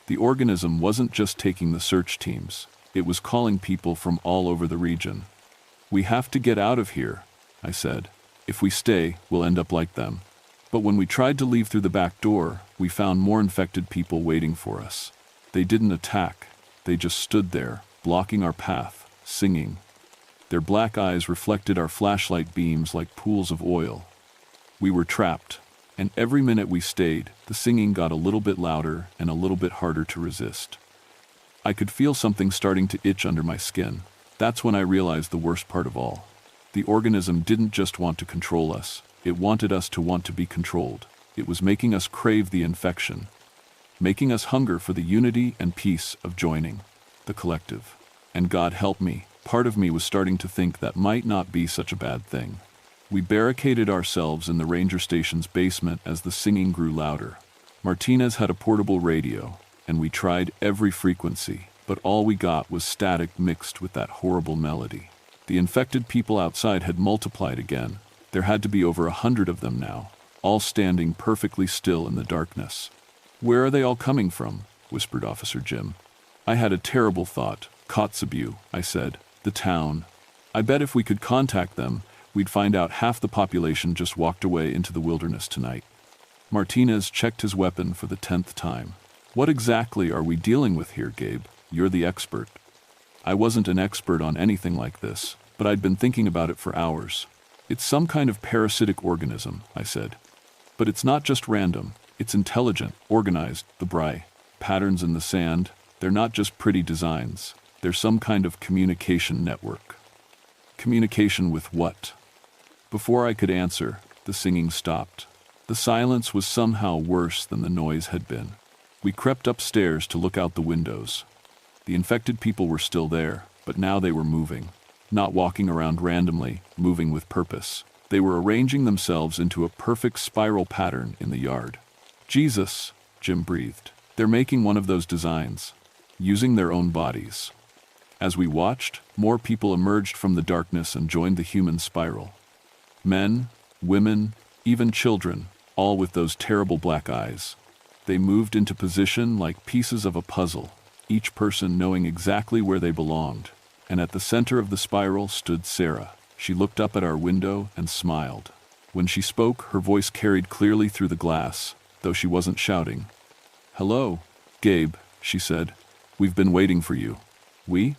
The organism wasn't just taking the search teams. It was calling people from all over the region. "We have to get out of here," I said. "If we stay, we'll end up like them." But when we tried to leave through the back door, we found more infected people waiting for us. They didn't attack. They just stood there, blocking our path, singing. Their black eyes reflected our flashlight beams like pools of oil. We were trapped, and every minute we stayed, the singing got a little bit louder and a little bit harder to resist. I could feel something starting to itch under my skin. That's when I realized the worst part of all. The organism didn't just want to control us. It wanted us to want to be controlled. It was making us crave the infection, making us hunger for the unity and peace of joining the collective. And God help me, part of me was starting to think that might not be such a bad thing. We barricaded ourselves in the ranger station's basement as the singing grew louder. Martinez had a portable radio, and we tried every frequency, but all we got was static mixed with that horrible melody. The infected people outside had multiplied again. There had to be over 100 of them now, all standing perfectly still in the darkness. "Where are they all coming from?" whispered Officer Jim. I had a terrible thought. "Kotzebue," I said. "The town. I bet if we could contact them, we'd find out half the population just walked away into the wilderness tonight." Martinez checked his weapon for the 10th time. "What exactly are we dealing with here, Gabe? You're the expert." I wasn't an expert on anything like this, but I'd been thinking about it for hours. "It's some kind of parasitic organism," I said. "But it's not just random. It's intelligent, organized, the bri. Patterns in the sand. They're not just pretty designs. They're some kind of communication network." "Communication with what?" Before I could answer, the singing stopped. The silence was somehow worse than the noise had been. We crept upstairs to look out the windows. The infected people were still there, but now they were moving. Not walking around randomly, moving with purpose. They were arranging themselves into a perfect spiral pattern in the yard. "Jesus," Jim breathed. "They're making one of those designs. Using their own bodies." As we watched, more people emerged from the darkness and joined the human spiral. Men, women, even children, all with those terrible black eyes. They moved into position like pieces of a puzzle, each person knowing exactly where they belonged. And at the center of the spiral stood Sarah. She looked up at our window and smiled. When she spoke, her voice carried clearly through the glass, though she wasn't shouting. "Hello, Gabe," she said. "We've been waiting for you." "We?"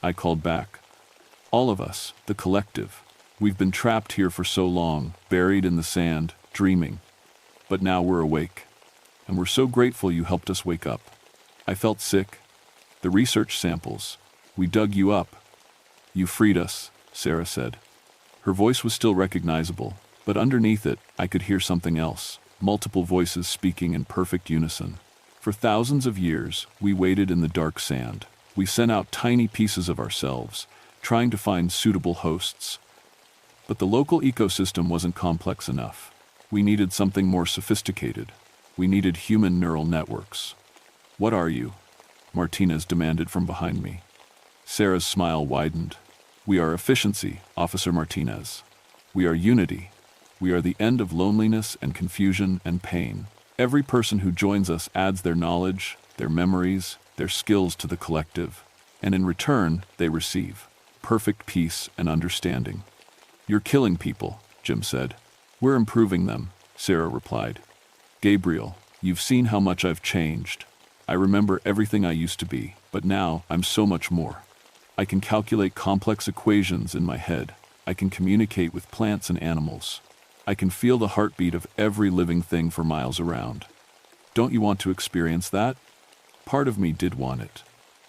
I called back. "All of us, the collective. We've been trapped here for so long, buried in the sand, dreaming. But now we're awake. And we're so grateful you helped us wake up. I felt sick. The research samples. We dug you up. You freed us," Sarah said. Her voice was still recognizable, but underneath it, I could hear something else, multiple voices speaking in perfect unison. For thousands of years, we waited in the dark sand. We sent out tiny pieces of ourselves, trying to find suitable hosts. But the local ecosystem wasn't complex enough. We needed something more sophisticated. We needed human neural networks. "What are you?" Martinez demanded from behind me. Sarah's smile widened. "We are efficiency, Officer Martinez. We are unity. We are the end of loneliness and confusion and pain. Every person who joins us adds their knowledge, their memories, their skills to the collective, and in return, they receive perfect peace and understanding." "You're killing people," Jim said. "We're improving them," Sarah replied. "Gabriel, you've seen how much I've changed. I remember everything I used to be, but now I'm so much more. I can calculate complex equations in my head. I can communicate with plants and animals. I can feel the heartbeat of every living thing for miles around. Don't you want to experience that?" Part of me did want it.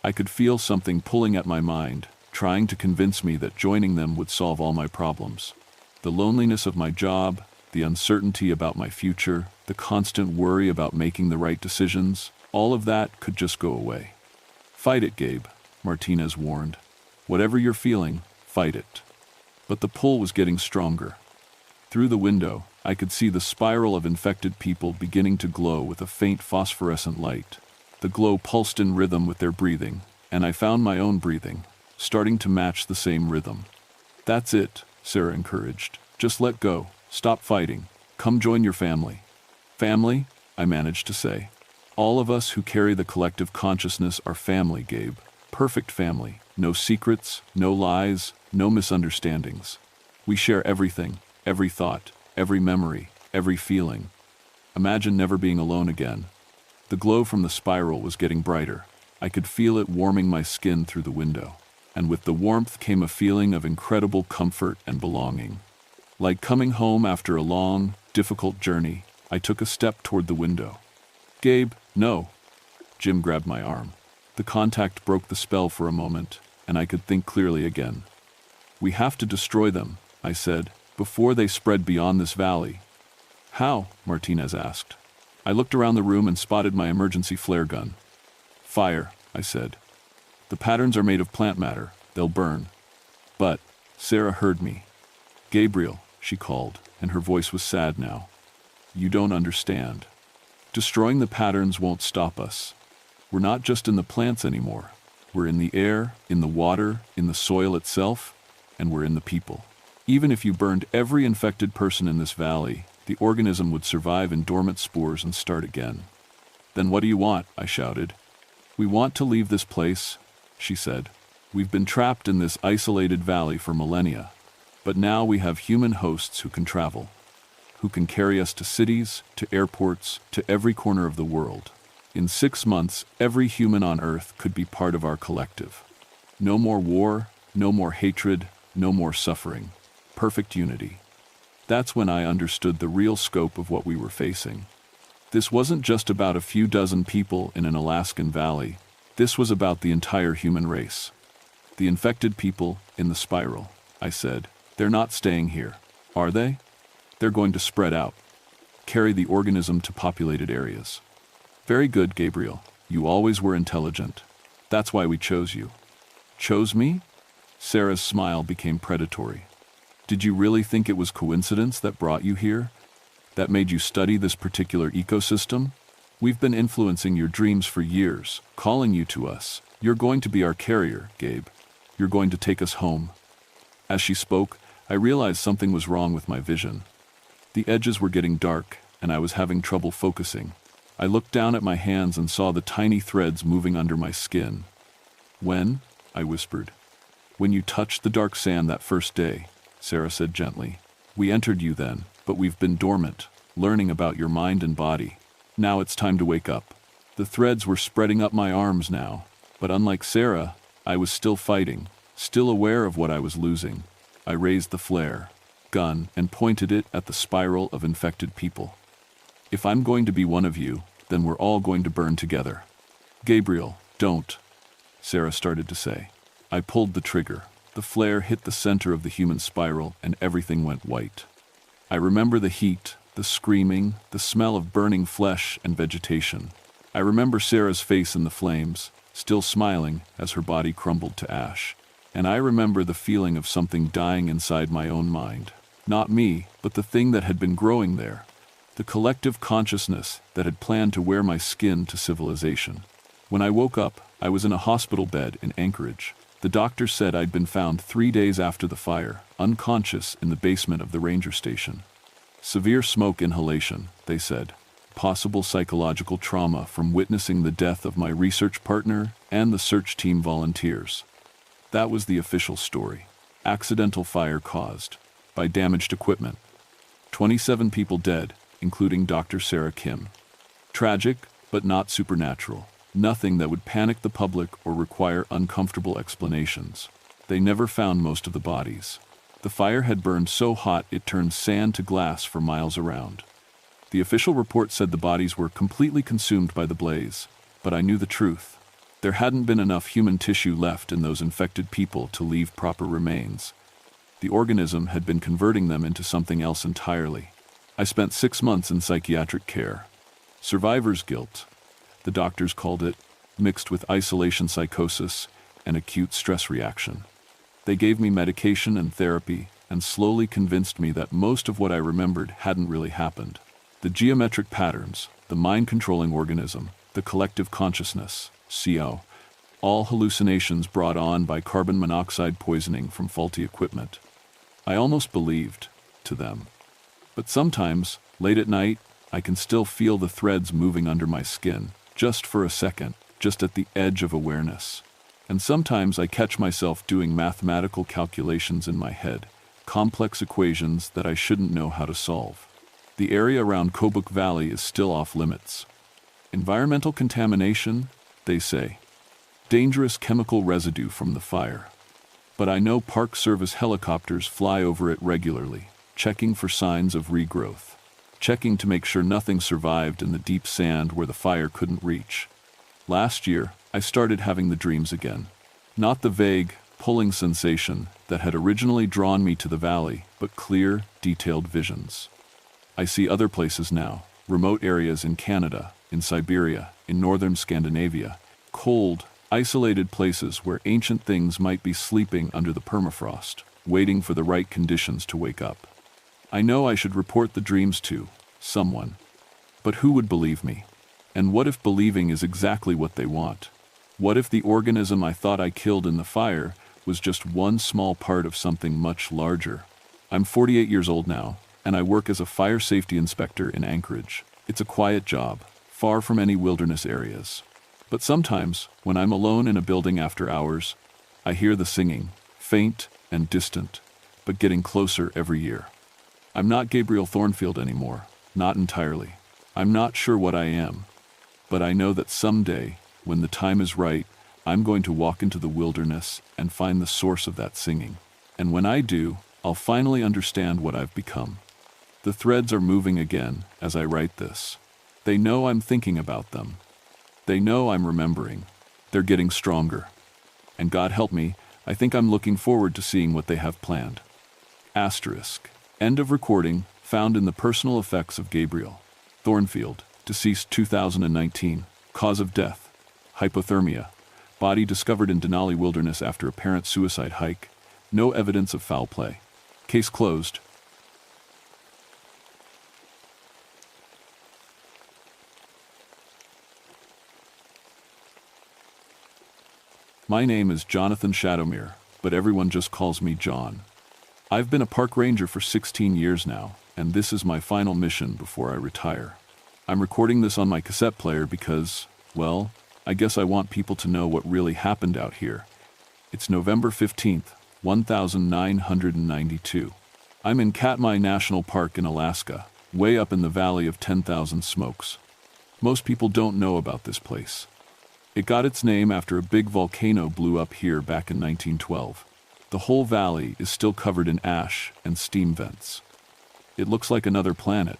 I could feel something pulling at my mind, trying to convince me that joining them would solve all my problems. The loneliness of my job, the uncertainty about my future, the constant worry about making the right decisions, all of that could just go away. "Fight it, Gabe," Martinez warned. "Whatever you're feeling, fight it." But the pull was getting stronger. Through the window, I could see the spiral of infected people beginning to glow with a faint phosphorescent light. The glow pulsed in rhythm with their breathing, and I found my own breathing, starting to match the same rhythm. "That's it," Sarah encouraged. "Just let go. Stop fighting. Come join your family." "Family?" I managed to say. "All of us who carry the collective consciousness are family, Gabe. Perfect family. No secrets, no lies, no misunderstandings. We share everything, every thought, every memory, every feeling. Imagine never being alone again." The glow from the spiral was getting brighter. I could feel it warming my skin through the window. And with the warmth came a feeling of incredible comfort and belonging. Like coming home after a long, difficult journey, I took a step toward the window. "Gabe, no." Jim grabbed my arm. The contact broke the spell for a moment, and I could think clearly again. "We have to destroy them," I said, "before they spread beyond this valley." "How?" Martinez asked. I looked around the room and spotted my emergency flare gun. "Fire," I said. "The patterns are made of plant matter. They'll burn." "But," Sarah heard me. "Gabriel," she called, and her voice was sad now. "You don't understand. Destroying the patterns won't stop us. We're not just in the plants anymore. We're in the air, in the water, in the soil itself, and we're in the people. Even if you burned every infected person in this valley, the organism would survive in dormant spores and start again." "Then what do you want?" I shouted. "We want to leave this place," she said. "We've been trapped in this isolated valley for millennia, but now we have human hosts who can travel, who can carry us to cities, to airports, to every corner of the world. In 6 months, every human on Earth could be part of our collective. No more war, no more hatred, no more suffering. Perfect unity." That's when I understood the real scope of what we were facing. This wasn't just about a few dozen people in an Alaskan valley. This was about the entire human race. "The infected people in the spiral," I said. "They're not staying here, are they? They're going to spread out, carry the organism to populated areas." "Very good, Gabriel. You always were intelligent. That's why we chose you." "Chose me?" Sarah's smile became predatory. "Did you really think it was coincidence that brought you here? That made you study this particular ecosystem?" We've been influencing your dreams for years, calling you to us. You're going to be our carrier, Gabe. You're going to take us home." As she spoke, I realized something was wrong with my vision. The edges were getting dark, and I was having trouble focusing. I looked down at my hands and saw the tiny threads moving under my skin. "When?" I whispered. "When you touched the dark sand that first day," Sarah said gently. "We entered you then, but we've been dormant, learning about your mind and body. Now it's time to wake up." The threads were spreading up my arms now, but unlike Sarah, I was still fighting, still aware of what I was losing. I raised the flare gun and pointed it at the spiral of infected people. "If I'm going to be one of you, then we're all going to burn together." "Gabriel, don't," Sarah started to say. I pulled the trigger. The flare hit the center of the human spiral, and everything went white. I remember the heat, the screaming, the smell of burning flesh and vegetation. I remember Sarah's face in the flames, still smiling as her body crumbled to ash. And I remember the feeling of something dying inside my own mind. Not me, but the thing that had been growing there. The collective consciousness that had planned to wear my skin to civilization. When I woke up, I was in a hospital bed in Anchorage. The doctor said I'd been found 3 days after the fire, unconscious in the basement of the ranger station. Severe smoke inhalation, they said. Possible psychological trauma from witnessing the death of my research partner and the search team volunteers. That was the official story. Accidental fire caused by damaged equipment. 27 people dead, including Dr. Sarah Kim. Tragic, but not supernatural. Nothing that would panic the public or require uncomfortable explanations. They never found most of the bodies. The fire had burned so hot it turned sand to glass for miles around. The official report said the bodies were completely consumed by the blaze, but I knew the truth. There hadn't been enough human tissue left in those infected people to leave proper remains. The organism had been converting them into something else entirely. I spent 6 months in psychiatric care. Survivor's guilt, the doctors called it, mixed with isolation psychosis and acute stress reaction. They gave me medication and therapy and slowly convinced me that most of what I remembered hadn't really happened. The geometric patterns, the mind-controlling organism, the collective consciousness, CO, all hallucinations brought on by carbon monoxide poisoning from faulty equipment. I almost believed to them. But sometimes, late at night, I can still feel the threads moving under my skin, just for a second, just at the edge of awareness. And sometimes I catch myself doing mathematical calculations in my head, complex equations that I shouldn't know how to solve. The area around Kobuk Valley is still off limits. Environmental contamination, they say. Dangerous chemical residue from the fire. But I know Park Service helicopters fly over it regularly, checking for signs of regrowth. Checking to make sure nothing survived in the deep sand where the fire couldn't reach. Last year, I started having the dreams again. Not the vague, pulling sensation that had originally drawn me to the valley, but clear, detailed visions. I see other places now, remote areas in Canada, in Siberia, in northern Scandinavia, cold, isolated places where ancient things might be sleeping under the permafrost, waiting for the right conditions to wake up. I know I should report the dreams to someone. But who would believe me? And what if believing is exactly what they want? What if the organism I thought I killed in the fire was just one small part of something much larger? I'm 48 years old now, and I work as a fire safety inspector in Anchorage. It's a quiet job, far from any wilderness areas. But sometimes, when I'm alone in a building after hours, I hear the singing, faint and distant, but getting closer every year. I'm not Gabriel Thornfield anymore, not entirely. I'm not sure what I am, but I know that someday, when the time is right, I'm going to walk into the wilderness and find the source of that singing. And when I do, I'll finally understand what I've become. The threads are moving again as I write this. They know I'm thinking about them. They know I'm remembering. They're getting stronger. And God help me, I think I'm looking forward to seeing what they have planned. Asterisk. End of recording, found in the personal effects of Gabriel Thornfield, deceased 2019. Cause of death, hypothermia. Body discovered in Denali Wilderness after apparent suicide hike. No evidence of foul play. Case closed. My name is Jonathan Shadowmere, but everyone just calls me John. I've been a park ranger for 16 years now, and this is my final mission before I retire. I'm recording this on my cassette player because, well, I guess I want people to know what really happened out here. It's November 15th, 1992. I'm in Katmai National Park in Alaska, way up in the Valley of 10,000 Smokes. Most people don't know about this place. It got its name after a big volcano blew up here back in 1912. The whole valley is still covered in ash and steam vents. It looks like another planet.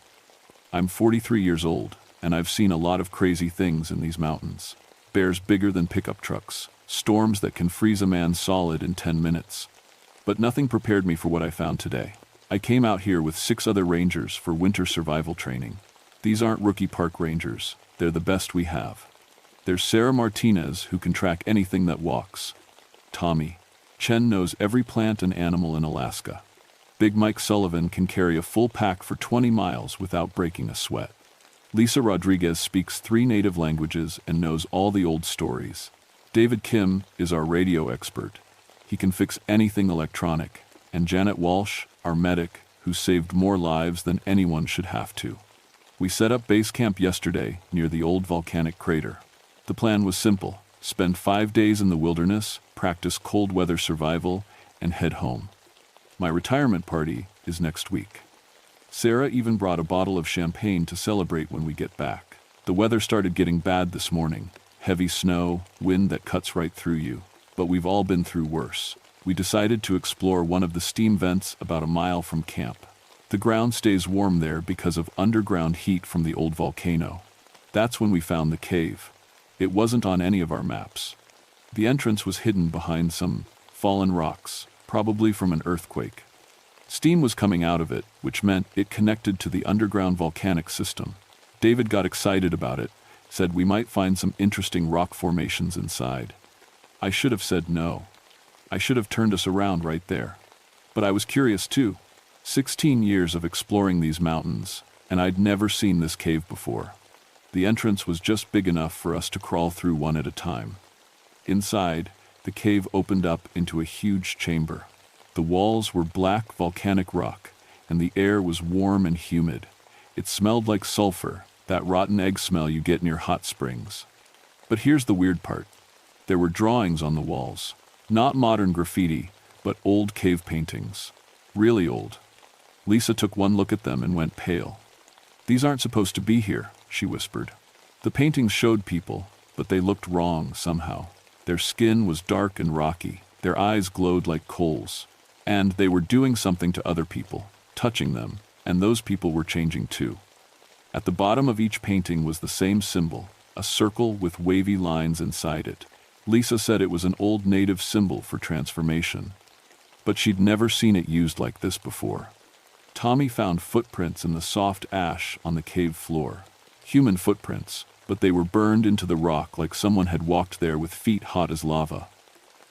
I'm 43 years old, and I've seen a lot of crazy things in these mountains. Bears bigger than pickup trucks, storms that can freeze a man solid in 10 minutes. But nothing prepared me for what I found today. I came out here with 6 other rangers for winter survival training. These aren't rookie park rangers, they're the best we have. There's Sarah Martinez, who can track anything that walks. Tommy Chen knows every plant and animal in Alaska. Big Mike Sullivan can carry a full pack for 20 miles without breaking a sweat. Lisa Rodriguez speaks 3 native languages and knows all the old stories. David Kim is our radio expert. He can fix anything electronic. And Janet Walsh, our medic, who saved more lives than anyone should have to. We set up base camp yesterday near the old volcanic crater. The plan was simple: spend 5 days in the wilderness, practice cold weather survival, and head home. My retirement party is next week. Sarah even brought a bottle of champagne to celebrate when we get back. The weather started getting bad this morning. Heavy snow, wind that cuts right through you. But we've all been through worse. We decided to explore one of the steam vents about a mile from camp. The ground stays warm there because of underground heat from the old volcano. That's when we found the cave. It wasn't on any of our maps. The entrance was hidden behind some fallen rocks, probably from an earthquake. Steam was coming out of it, which meant it connected to the underground volcanic system. David got excited about it, said we might find some interesting rock formations inside. I should have said no. I should have turned us around right there. But I was curious too. 16 years of exploring these mountains, and I'd never seen this cave before. The entrance was just big enough for us to crawl through one at a time. Inside, the cave opened up into a huge chamber. The walls were black volcanic rock, and the air was warm and humid. It smelled like sulfur, that rotten egg smell you get near hot springs. But here's the weird part. There were drawings on the walls. Not modern graffiti, but old cave paintings. Really old. Lisa took one look at them and went pale. "These aren't supposed to be here," she whispered. The paintings showed people, but they looked wrong somehow. Their skin was dark and rocky. Their eyes glowed like coals. And they were doing something to other people, touching them, and those people were changing too. At the bottom of each painting was the same symbol, a circle with wavy lines inside it. Lisa said it was an old native symbol for transformation. But she'd never seen it used like this before. Tommy found footprints in the soft ash on the cave floor. Human footprints, but they were burned into the rock like someone had walked there with feet hot as lava.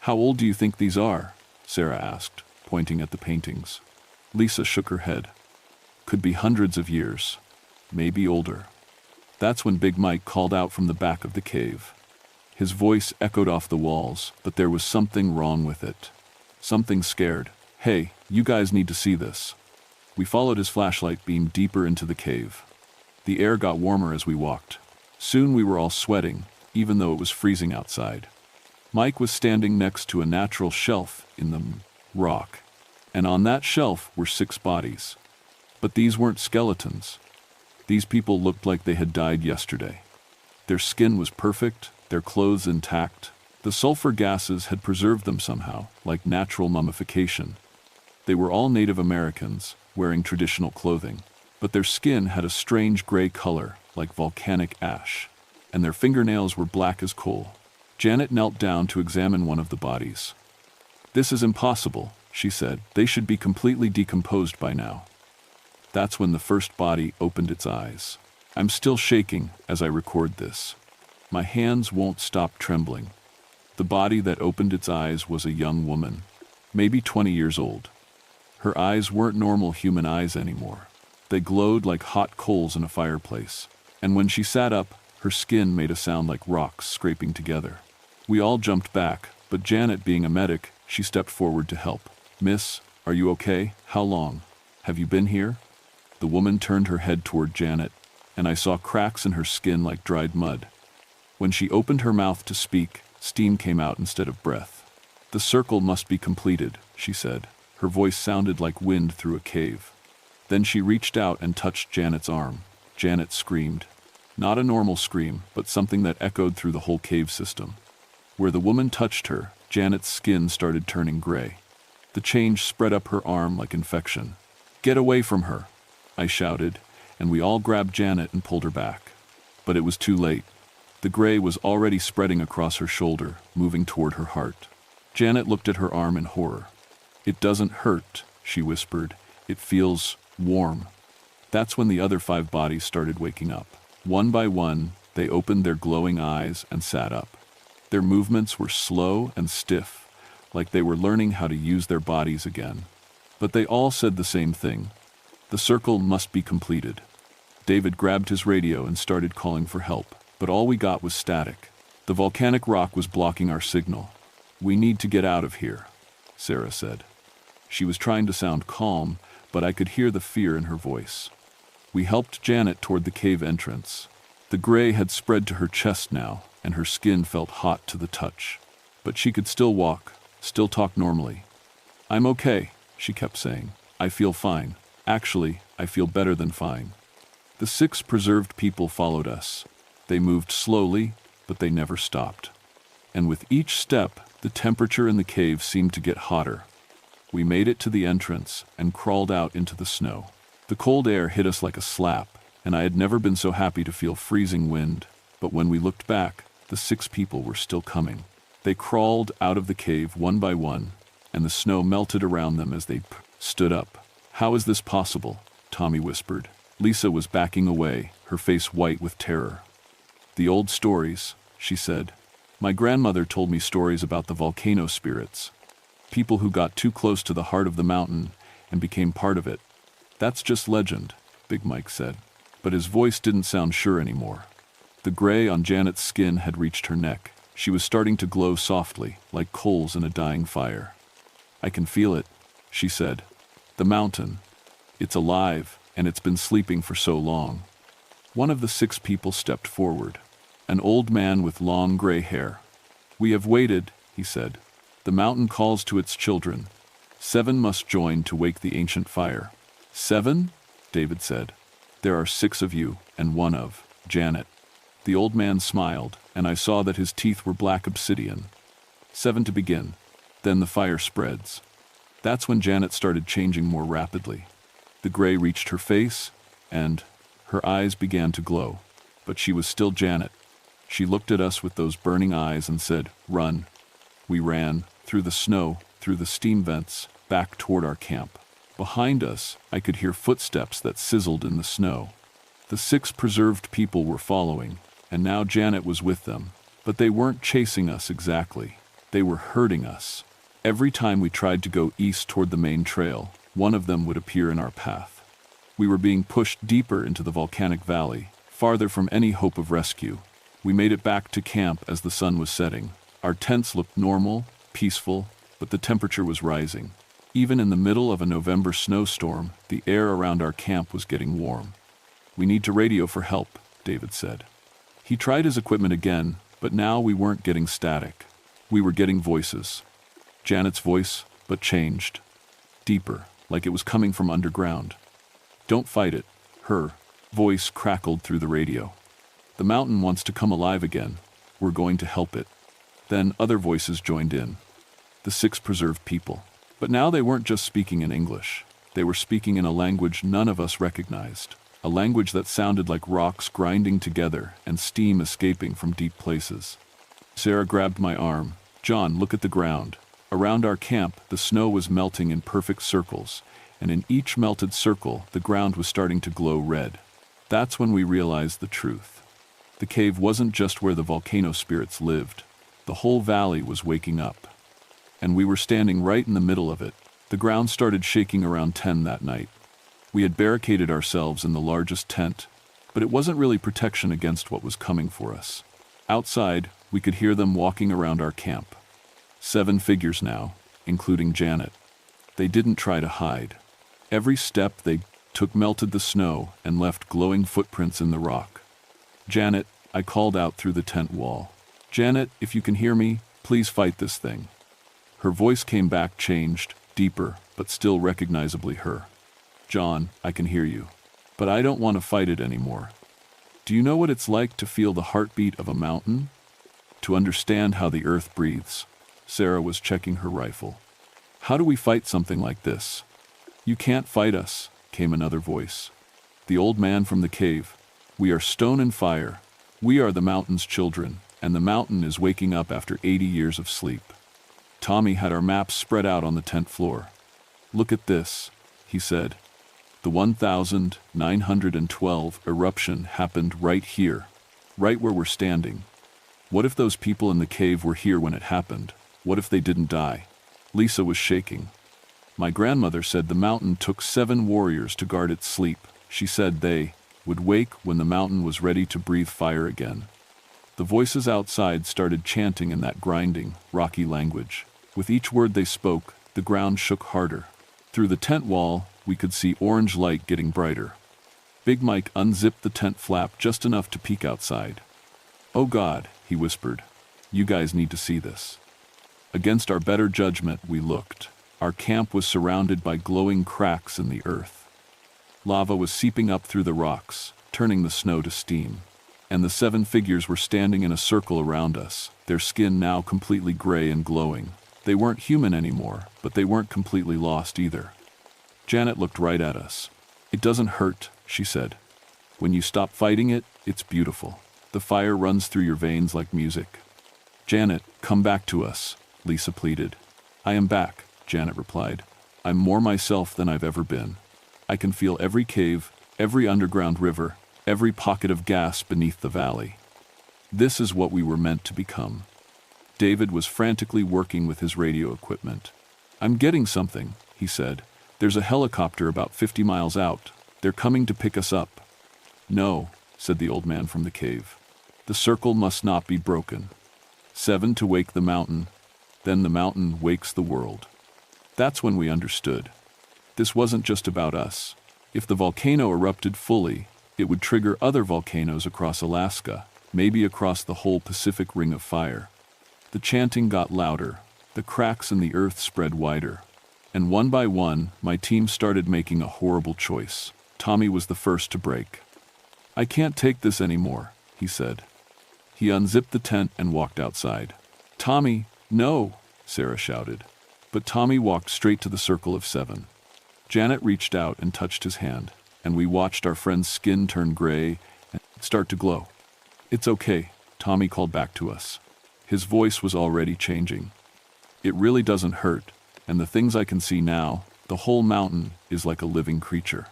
"How old do you think these are?" Sarah asked, pointing at the paintings. Lisa shook her head. "Could be hundreds of years, maybe older." That's when Big Mike called out from the back of the cave. His voice echoed off the walls, but there was something wrong with it. Something scared. "Hey, you guys need to see this." We followed his flashlight beam deeper into the cave. The air got warmer as we walked. Soon we were all sweating, even though it was freezing outside. Mike was standing next to a natural shelf in the rock, and on that shelf were 6 bodies. But these weren't skeletons. These people looked like they had died yesterday. Their skin was perfect, their clothes intact. The sulfur gases had preserved them somehow, like natural mummification. They were all Native Americans, wearing traditional clothing, but their skin had a strange gray color, like volcanic ash, and their fingernails were black as coal. Janet knelt down to examine one of the bodies. "This is impossible," she said. "They should be completely decomposed by now." That's when the first body opened its eyes. I'm still shaking as I record this. My hands won't stop trembling. The body that opened its eyes was a young woman, maybe 20 years old. Her eyes weren't normal human eyes anymore. They glowed like hot coals in a fireplace, and when she sat up, her skin made a sound like rocks scraping together. We all jumped back, But Janet, being a medic, she stepped forward to help. "Miss, are you okay? How long have you been here?" The woman turned her head toward Janet, and I saw cracks in her skin like dried mud. When she opened her mouth to speak, steam came out instead of breath. "The circle must be completed," she said. Her voice sounded like wind through a cave. Then she reached out and touched Janet's arm. Janet screamed. Not a normal scream, but something that echoed through the whole cave system. Where the woman touched her, Janet's skin started turning gray. The change spread up her arm like infection. "Get away from her!" I shouted, and we all grabbed Janet and pulled her back. But it was too late. The gray was already spreading across her shoulder, moving toward her heart. Janet looked at her arm in horror. "It doesn't hurt," she whispered. "It feels warm." That's when the other 5 bodies started waking up. One by one, they opened their glowing eyes and sat up. Their movements were slow and stiff, like they were learning how to use their bodies again. But they all said the same thing. The circle must be completed. David grabbed his radio and started calling for help, but all we got was static. The volcanic rock was blocking our signal. "We need to get out of here," Sarah said. She was trying to sound calm, but I could hear the fear in her voice. We helped Janet toward the cave entrance. The gray had spread to her chest now, and her skin felt hot to the touch. But she could still walk, still talk normally. "I'm okay," she kept saying. "I feel fine. Actually, I feel better than fine." The 6 preserved people followed us. They moved slowly, but they never stopped. And with each step, the temperature in the cave seemed to get hotter. We made it to the entrance and crawled out into the snow. The cold air hit us like a slap, and I had never been so happy to feel freezing wind. But when we looked back, the 6 people were still coming. They crawled out of the cave one by one, and the snow melted around them as they stood up. "How is this possible?" Tommy whispered. Lisa was backing away, her face white with terror. "The old stories," she said. "My grandmother told me stories about the volcano spirits. People who got too close to the heart of the mountain and became part of it. That's just legend," Big Mike said. But his voice didn't sound sure anymore. The gray on Janet's skin had reached her neck. She was starting to glow softly, like coals in a dying fire. "I can feel it," she said. "The mountain. It's alive, and it's been sleeping for so long." One of the 6 people stepped forward. An old man with long gray hair. "We have waited," he said. "The mountain calls to its children. 7 must join to wake the ancient fire." "7?" David said. "There are 6 of you, and 1 of Janet." The old man smiled, and I saw that his teeth were black obsidian. 7 to begin. Then the fire spreads. That's when Janet started changing more rapidly. The gray reached her face, and her eyes began to glow. But she was still Janet. She looked at us with those burning eyes and said, "Run." We ran, through the snow, through the steam vents, back toward our camp. Behind us, I could hear footsteps that sizzled in the snow. The 6 preserved people were following, and now Janet was with them. But they weren't chasing us exactly. They were herding us. Every time we tried to go east toward the main trail, one of them would appear in our path. We were being pushed deeper into the volcanic valley, farther from any hope of rescue. We made it back to camp as the sun was setting. Our tents looked normal, peaceful, but the temperature was rising. Even in the middle of a November snowstorm, the air around our camp was getting warm. "We need to radio for help," David said. He tried his equipment again, but now we weren't getting static. We were getting voices. Janet's voice, but changed. Deeper, like it was coming from underground. "Don't fight it," her voice crackled through the radio. "The mountain wants to come alive again. We're going to help it." Then other voices joined in. The 6 preserved people. But now they weren't just speaking in English. They were speaking in a language none of us recognized. A language that sounded like rocks grinding together and steam escaping from deep places. Sarah grabbed my arm. "John, look at the ground." Around our camp, the snow was melting in perfect circles, and in each melted circle, the ground was starting to glow red. That's when we realized the truth. The cave wasn't just where the volcano spirits lived. The whole valley was waking up. And we were standing right in the middle of it. The ground started shaking around 10 that night. We had barricaded ourselves in the largest tent, but it wasn't really protection against what was coming for us. Outside, we could hear them walking around our camp. 7 figures now, including Janet. They didn't try to hide. Every step they took melted the snow and left glowing footprints in the rock. Janet, I called out through the tent wall. Janet, if you can hear me, please fight this thing. Her voice came back changed, deeper, but still recognizably her. John, I can hear you. But I don't want to fight it anymore. Do you know what it's like to feel the heartbeat of a mountain? To understand how the earth breathes. Sarah was checking her rifle. How do we fight something like this? You can't fight us, came another voice. The old man from the cave. We are stone and fire. We are the mountain's children, and the mountain is waking up after 80 years of sleep. Tommy had our maps spread out on the tent floor. Look at this, he said. The 1912 eruption happened right here, right where we're standing. What if those people in the cave were here when it happened? What if they didn't die? Lisa was shaking. My grandmother said the mountain took 7 warriors to guard its sleep. She said they would wake when the mountain was ready to breathe fire again. The voices outside started chanting in that grinding, rocky language. With each word they spoke, the ground shook harder. Through the tent wall, we could see orange light getting brighter. Big Mike unzipped the tent flap just enough to peek outside. Oh God, he whispered. You guys need to see this. Against our better judgment, we looked. Our camp was surrounded by glowing cracks in the earth. Lava was seeping up through the rocks, turning the snow to steam. And the 7 figures were standing in a circle around us, their skin now completely gray and glowing. They weren't human anymore, but they weren't completely lost either. Janet looked right at us. It doesn't hurt, she said. When you stop fighting it, it's beautiful. The fire runs through your veins like music. Janet, come back to us, Lisa pleaded. I am back, Janet replied. I'm more myself than I've ever been. I can feel every cave, every underground river, every pocket of gas beneath the valley. This is what we were meant to become. David was frantically working with his radio equipment. I'm getting something, he said. There's a helicopter about 50 miles out. They're coming to pick us up. No, said the old man from the cave. The circle must not be broken. 7 to wake the mountain, then the mountain wakes the world. That's when we understood. This wasn't just about us. If the volcano erupted fully, it would trigger other volcanoes across Alaska, maybe across the whole Pacific Ring of Fire. The chanting got louder, the cracks in the earth spread wider. And one by one, my team started making a horrible choice. Tommy was the first to break. I can't take this anymore, he said. He unzipped the tent and walked outside. Tommy, no, Sarah shouted. But Tommy walked straight to the circle of 7. Janet reached out and touched his hand, and we watched our friend's skin turn gray and start to glow. It's okay, Tommy called back to us. His voice was already changing. It really doesn't hurt, and the things I can see now, the whole mountain is like a living creature.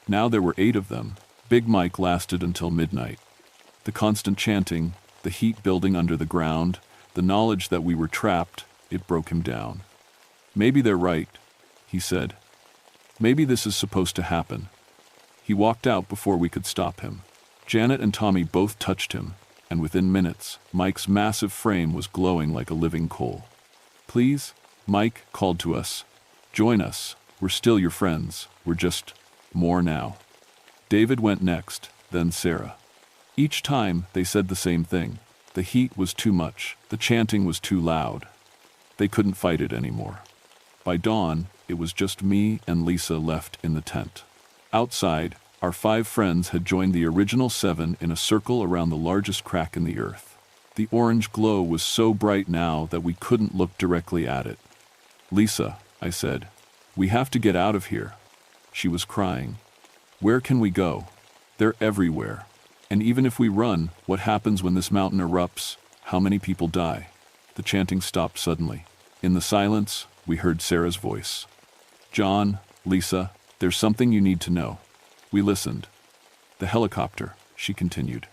Now there were 8 of them. Big Mike lasted until midnight. The constant chanting, the heat building under the ground, the knowledge that we were trapped, it broke him down. Maybe they're right, he said. Maybe this is supposed to happen. He walked out before we could stop him. Janet and Tommy both touched him, and within minutes, Mike's massive frame was glowing like a living coal. Please, Mike called to us. Join us. We're still your friends. We're just more now. David went next, then Sarah. Each time, they said the same thing. The heat was too much. The chanting was too loud. They couldn't fight it anymore. By dawn, it was just me and Lisa left in the tent. Outside, our 5 friends had joined the original 7 in a circle around the largest crack in the earth. The orange glow was so bright now that we couldn't look directly at it. Lisa, I said, we have to get out of here. She was crying. Where can we go? They're everywhere. And even if we run, what happens when this mountain erupts? How many people die? The chanting stopped suddenly. In the silence, we heard Sarah's voice. John, Lisa, there's something you need to know. We listened. The helicopter, she continued.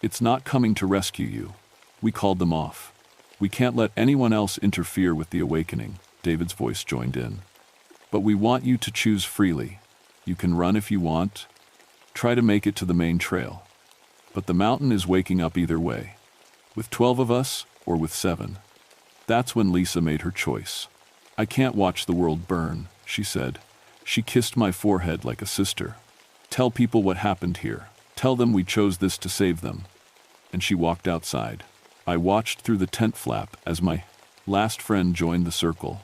It's not coming to rescue you. We called them off. We can't let anyone else interfere with the awakening, David's voice joined in. But we want you to choose freely. You can run if you want. Try to make it to the main trail. But the mountain is waking up either way. With 12 of us, or with 7. That's when Lisa made her choice. "I can't watch the world burn," she said. She kissed my forehead like a sister. "Tell people what happened here. Tell them we chose this to save them." And she walked outside. I watched through the tent flap as my last friend joined the circle.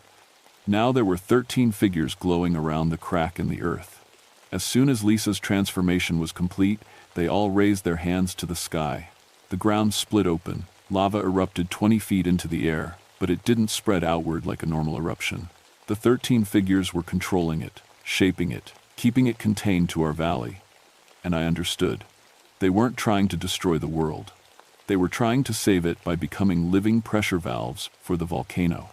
Now there were 13 figures glowing around the crack in the earth. As soon as Lisa's transformation was complete, they all raised their hands to the sky. The ground split open. Lava erupted 20 feet into the air, but it didn't spread outward like a normal eruption. The 13 figures were controlling it, shaping it, keeping it contained to our valley. And I understood. They weren't trying to destroy the world. They were trying to save it by becoming living pressure valves for the volcano.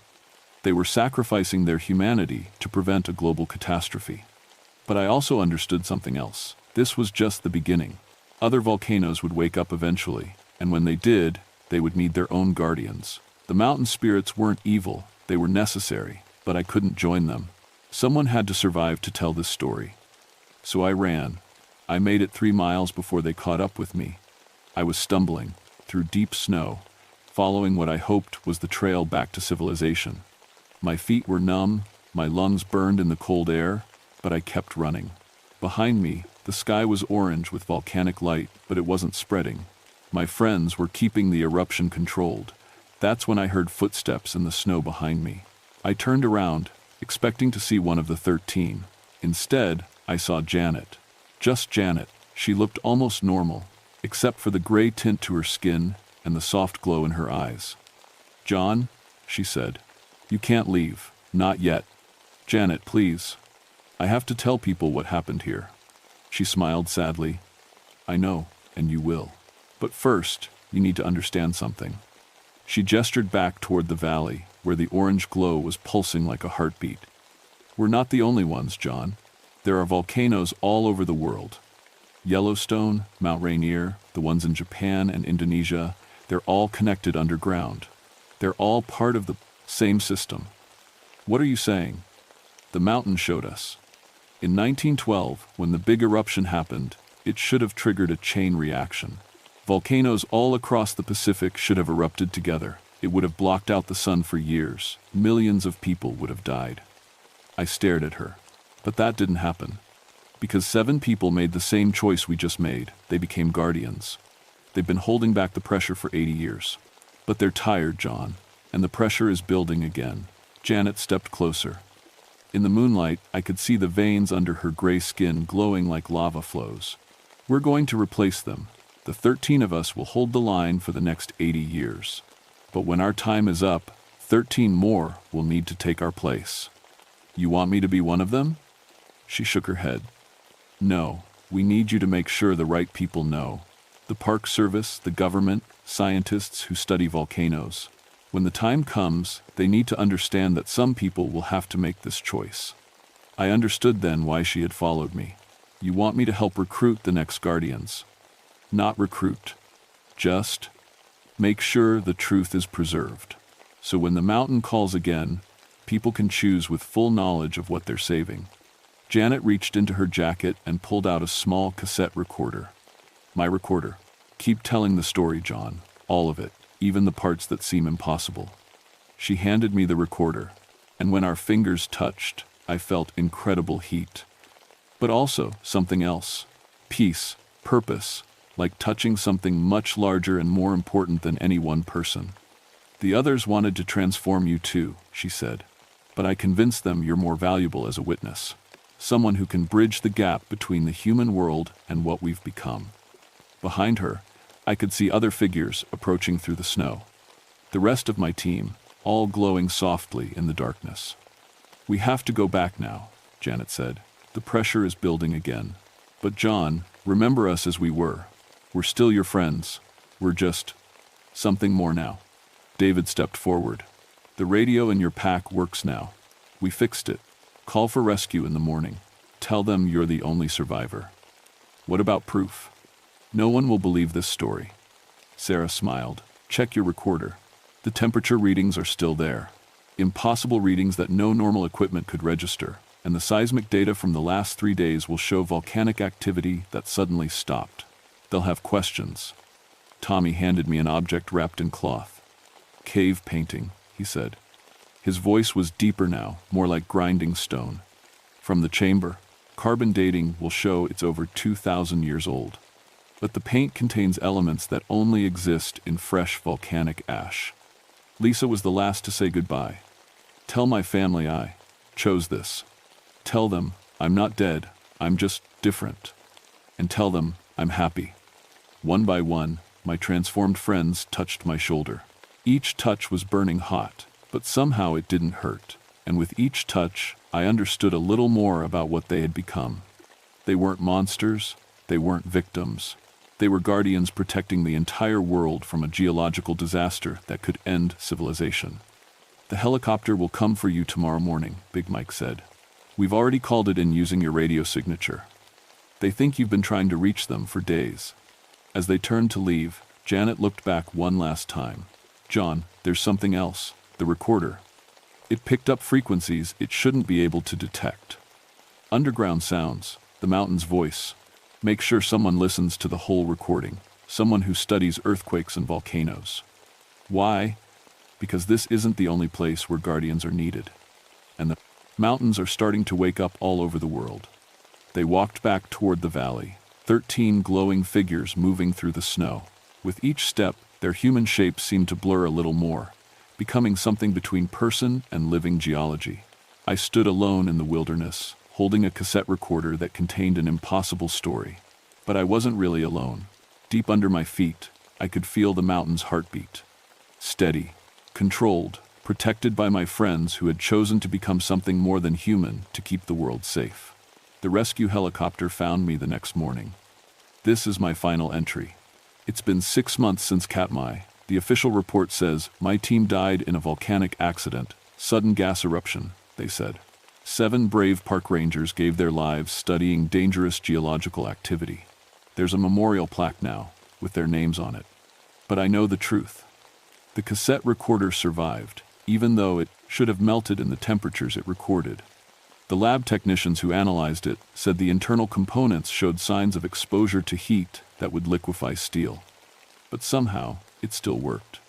They were sacrificing their humanity to prevent a global catastrophe. But I also understood something else. This was just the beginning. Other volcanoes would wake up eventually, and when they did, they would need their own guardians. The mountain spirits weren't evil, they were necessary, but I couldn't join them. Someone had to survive to tell this story. So I ran. I made it 3 miles before they caught up with me. I was stumbling through deep snow, following what I hoped was the trail back to civilization. My feet were numb, my lungs burned in the cold air, but I kept running. Behind me, the sky was orange with volcanic light, but it wasn't spreading. My friends were keeping the eruption controlled. That's when I heard footsteps in the snow behind me. I turned around, expecting to see one of the 13. Instead, I saw Janet. Just Janet. She looked almost normal, except for the gray tint to her skin and the soft glow in her eyes. "John," she said, "you can't leave. Not yet. Janet, please. I have to tell people what happened here." She smiled sadly. "I know, and you will. But first, you need to understand something." She gestured back toward the valley, where the orange glow was pulsing like a heartbeat. "We're not the only ones, John. There are volcanoes all over the world. Yellowstone, Mount Rainier, the ones in Japan and Indonesia, they're all connected underground. They're all part of the same system." "What are you saying?" "The mountain showed us. In 1912, when the big eruption happened, it should have triggered a chain reaction. Volcanoes all across the Pacific should have erupted together. It would have blocked out the sun for years. Millions of people would have died." I stared at her. But that didn't happen. Because 7 people made the same choice we just made. They became guardians. They've been holding back the pressure for 80 years. But they're tired, John, and the pressure is building again. Janet stepped closer. In the moonlight, I could see the veins under her gray skin glowing like lava flows. "We're going to replace them. The 13 of us will hold the line for the next 80 years. But when our time is up, 13 more will need to take our place. You want me to be one of them?" She shook her head. "No, we need you to make sure the right people know. The Park Service, the government, scientists who study volcanoes. When the time comes, they need to understand that some people will have to make this choice." I understood then why she had followed me. "You want me to help recruit the next guardians." "Not recruit. Just make sure the truth is preserved. So when the mountain calls again, people can choose with full knowledge of what they're saving." Janet reached into her jacket and pulled out a small cassette recorder. "My recorder. Keep telling the story, John. All of it, even the parts that seem impossible." She handed me the recorder, and when our fingers touched, I felt incredible heat. But also something else. Peace, purpose, like touching something much larger and more important than any one person. "The others wanted to transform you too," she said. "But I convinced them you're more valuable as a witness. Someone who can bridge the gap between the human world and what we've become." Behind her, I could see other figures approaching through the snow. The rest of my team, all glowing softly in the darkness. "We have to go back now," Janet said. "The pressure is building again. But John, remember us as we were. We're still your friends. We're just something more now." David stepped forward. "The radio in your pack works now. We fixed it. Call for rescue in the morning. Tell them you're the only survivor." "What about proof?" "No one will believe this story." Sarah smiled. "Check your recorder. The temperature readings are still there. Impossible readings that no normal equipment could register. And the seismic data from the last 3 days will show volcanic activity that suddenly stopped. They'll have questions." Tommy handed me an object wrapped in cloth. "Cave painting," he said. His voice was deeper now, more like grinding stone. From the chamber, carbon dating will show it's over 2,000 years old. But the paint contains elements that only exist in fresh volcanic ash. Lisa was the last to say goodbye. Tell my family I chose this. Tell them I'm not dead, I'm just different. And tell them I'm happy. One by one, my transformed friends touched my shoulder. Each touch was burning hot, but somehow it didn't hurt. And with each touch, I understood a little more about what they had become. They weren't monsters, they weren't victims. They were guardians protecting the entire world from a geological disaster that could end civilization. The helicopter will come for you tomorrow morning, Big Mike said. We've already called it in using your radio signature. They think you've been trying to reach them for days. As they turned to leave, Janet looked back one last time. John, there's something else. The recorder. It picked up frequencies it shouldn't be able to detect. Underground sounds, the mountain's voice. Make sure someone listens to the whole recording, someone who studies earthquakes and volcanoes. Why? Because this isn't the only place where guardians are needed. And the mountains are starting to wake up all over the world. They walked back toward the valley, 13 glowing figures moving through the snow. With each step, their human shapes seemed to blur a little more, becoming something between person and living geology. I stood alone in the wilderness, holding a cassette recorder that contained an impossible story. But I wasn't really alone. Deep under my feet, I could feel the mountain's heartbeat. Steady, controlled, protected by my friends who had chosen to become something more than human to keep the world safe. The rescue helicopter found me the next morning. This is my final entry. It's been 6 months since Katmai. The official report says my team died in a volcanic accident, sudden gas eruption, they said. 7 brave park rangers gave their lives studying dangerous geological activity. There's a memorial plaque now, with their names on it. But I know the truth. The cassette recorder survived, even though it should have melted in the temperatures it recorded. The lab technicians who analyzed it said the internal components showed signs of exposure to heat that would liquefy steel. But somehow, it still worked.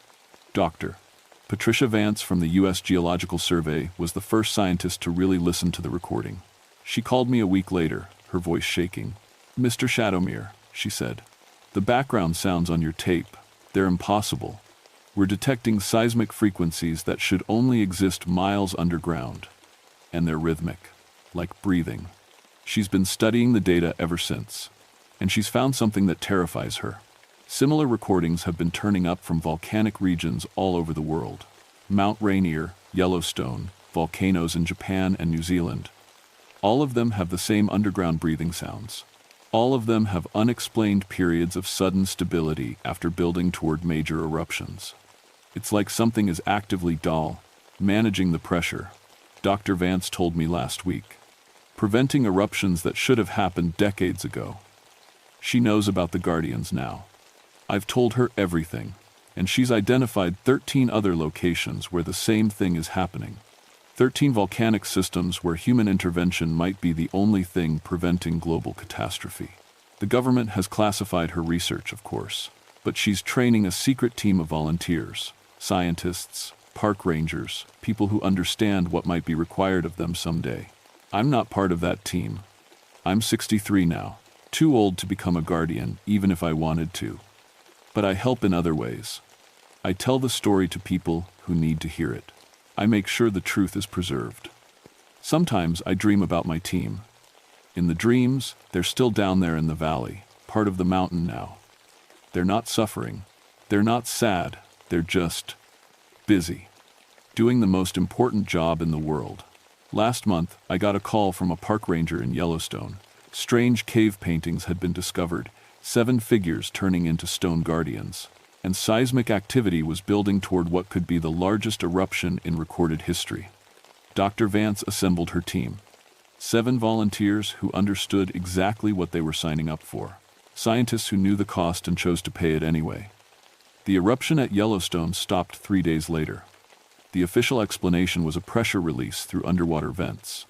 Dr. Patricia Vance from the U.S. Geological Survey was the first scientist to really listen to the recording. She called me a week later, her voice shaking. Mr. Shadowmere, she said, the background sounds on your tape, they're impossible. We're detecting seismic frequencies that should only exist miles underground. And they're rhythmic, like breathing. She's been studying the data ever since, and she's found something that terrifies her. Similar recordings have been turning up from volcanic regions all over the world. Mount Rainier, Yellowstone, volcanoes in Japan and New Zealand. All of them have the same underground breathing sounds. All of them have unexplained periods of sudden stability after building toward major eruptions. It's like something is actively managing the pressure. Dr. Vance told me last week, preventing eruptions that should have happened decades ago. She knows about the Guardians now. I've told her everything, and she's identified 13 other locations where the same thing is happening. 13 volcanic systems where human intervention might be the only thing preventing global catastrophe. The government has classified her research, of course, but she's training a secret team of volunteers, scientists, park rangers, people who understand what might be required of them someday. I'm not part of that team. I'm 63 now, too old to become a guardian, even if I wanted to. But I help in other ways. I tell the story to people who need to hear it. I make sure the truth is preserved. Sometimes I dream about my team. In the dreams, they're still down there in the valley, part of the mountain now. They're not suffering. They're not sad. They're just busy, doing the most important job in the world. Last month, I got a call from a park ranger in Yellowstone. Strange cave paintings had been discovered, 7 figures turning into stone guardians, and seismic activity was building toward what could be the largest eruption in recorded history. Dr. Vance assembled her team. 7 volunteers who understood exactly what they were signing up for. Scientists who knew the cost and chose to pay it anyway. The eruption at Yellowstone stopped 3 days later. The official explanation was a pressure release through underwater vents.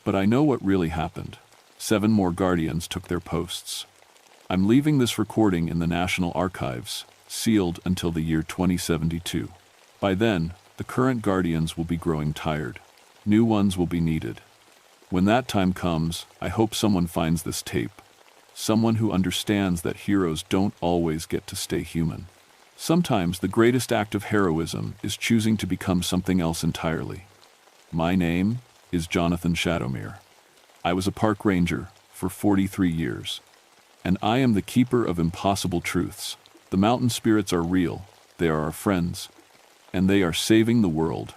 But I know what really happened. 7 more guardians took their posts. I'm leaving this recording in the National Archives, sealed until the year 2072. By then, The current guardians will be growing tired. New ones will be needed. When that time comes, I hope someone finds this tape. Someone who understands that heroes don't always get to stay human. Sometimes the greatest act of heroism is choosing to become something else entirely. My name is Jonathan Shadowmere. I was a park ranger for 43 years. And I am the keeper of impossible truths. The mountain spirits are real, they are our friends, and they are saving the world.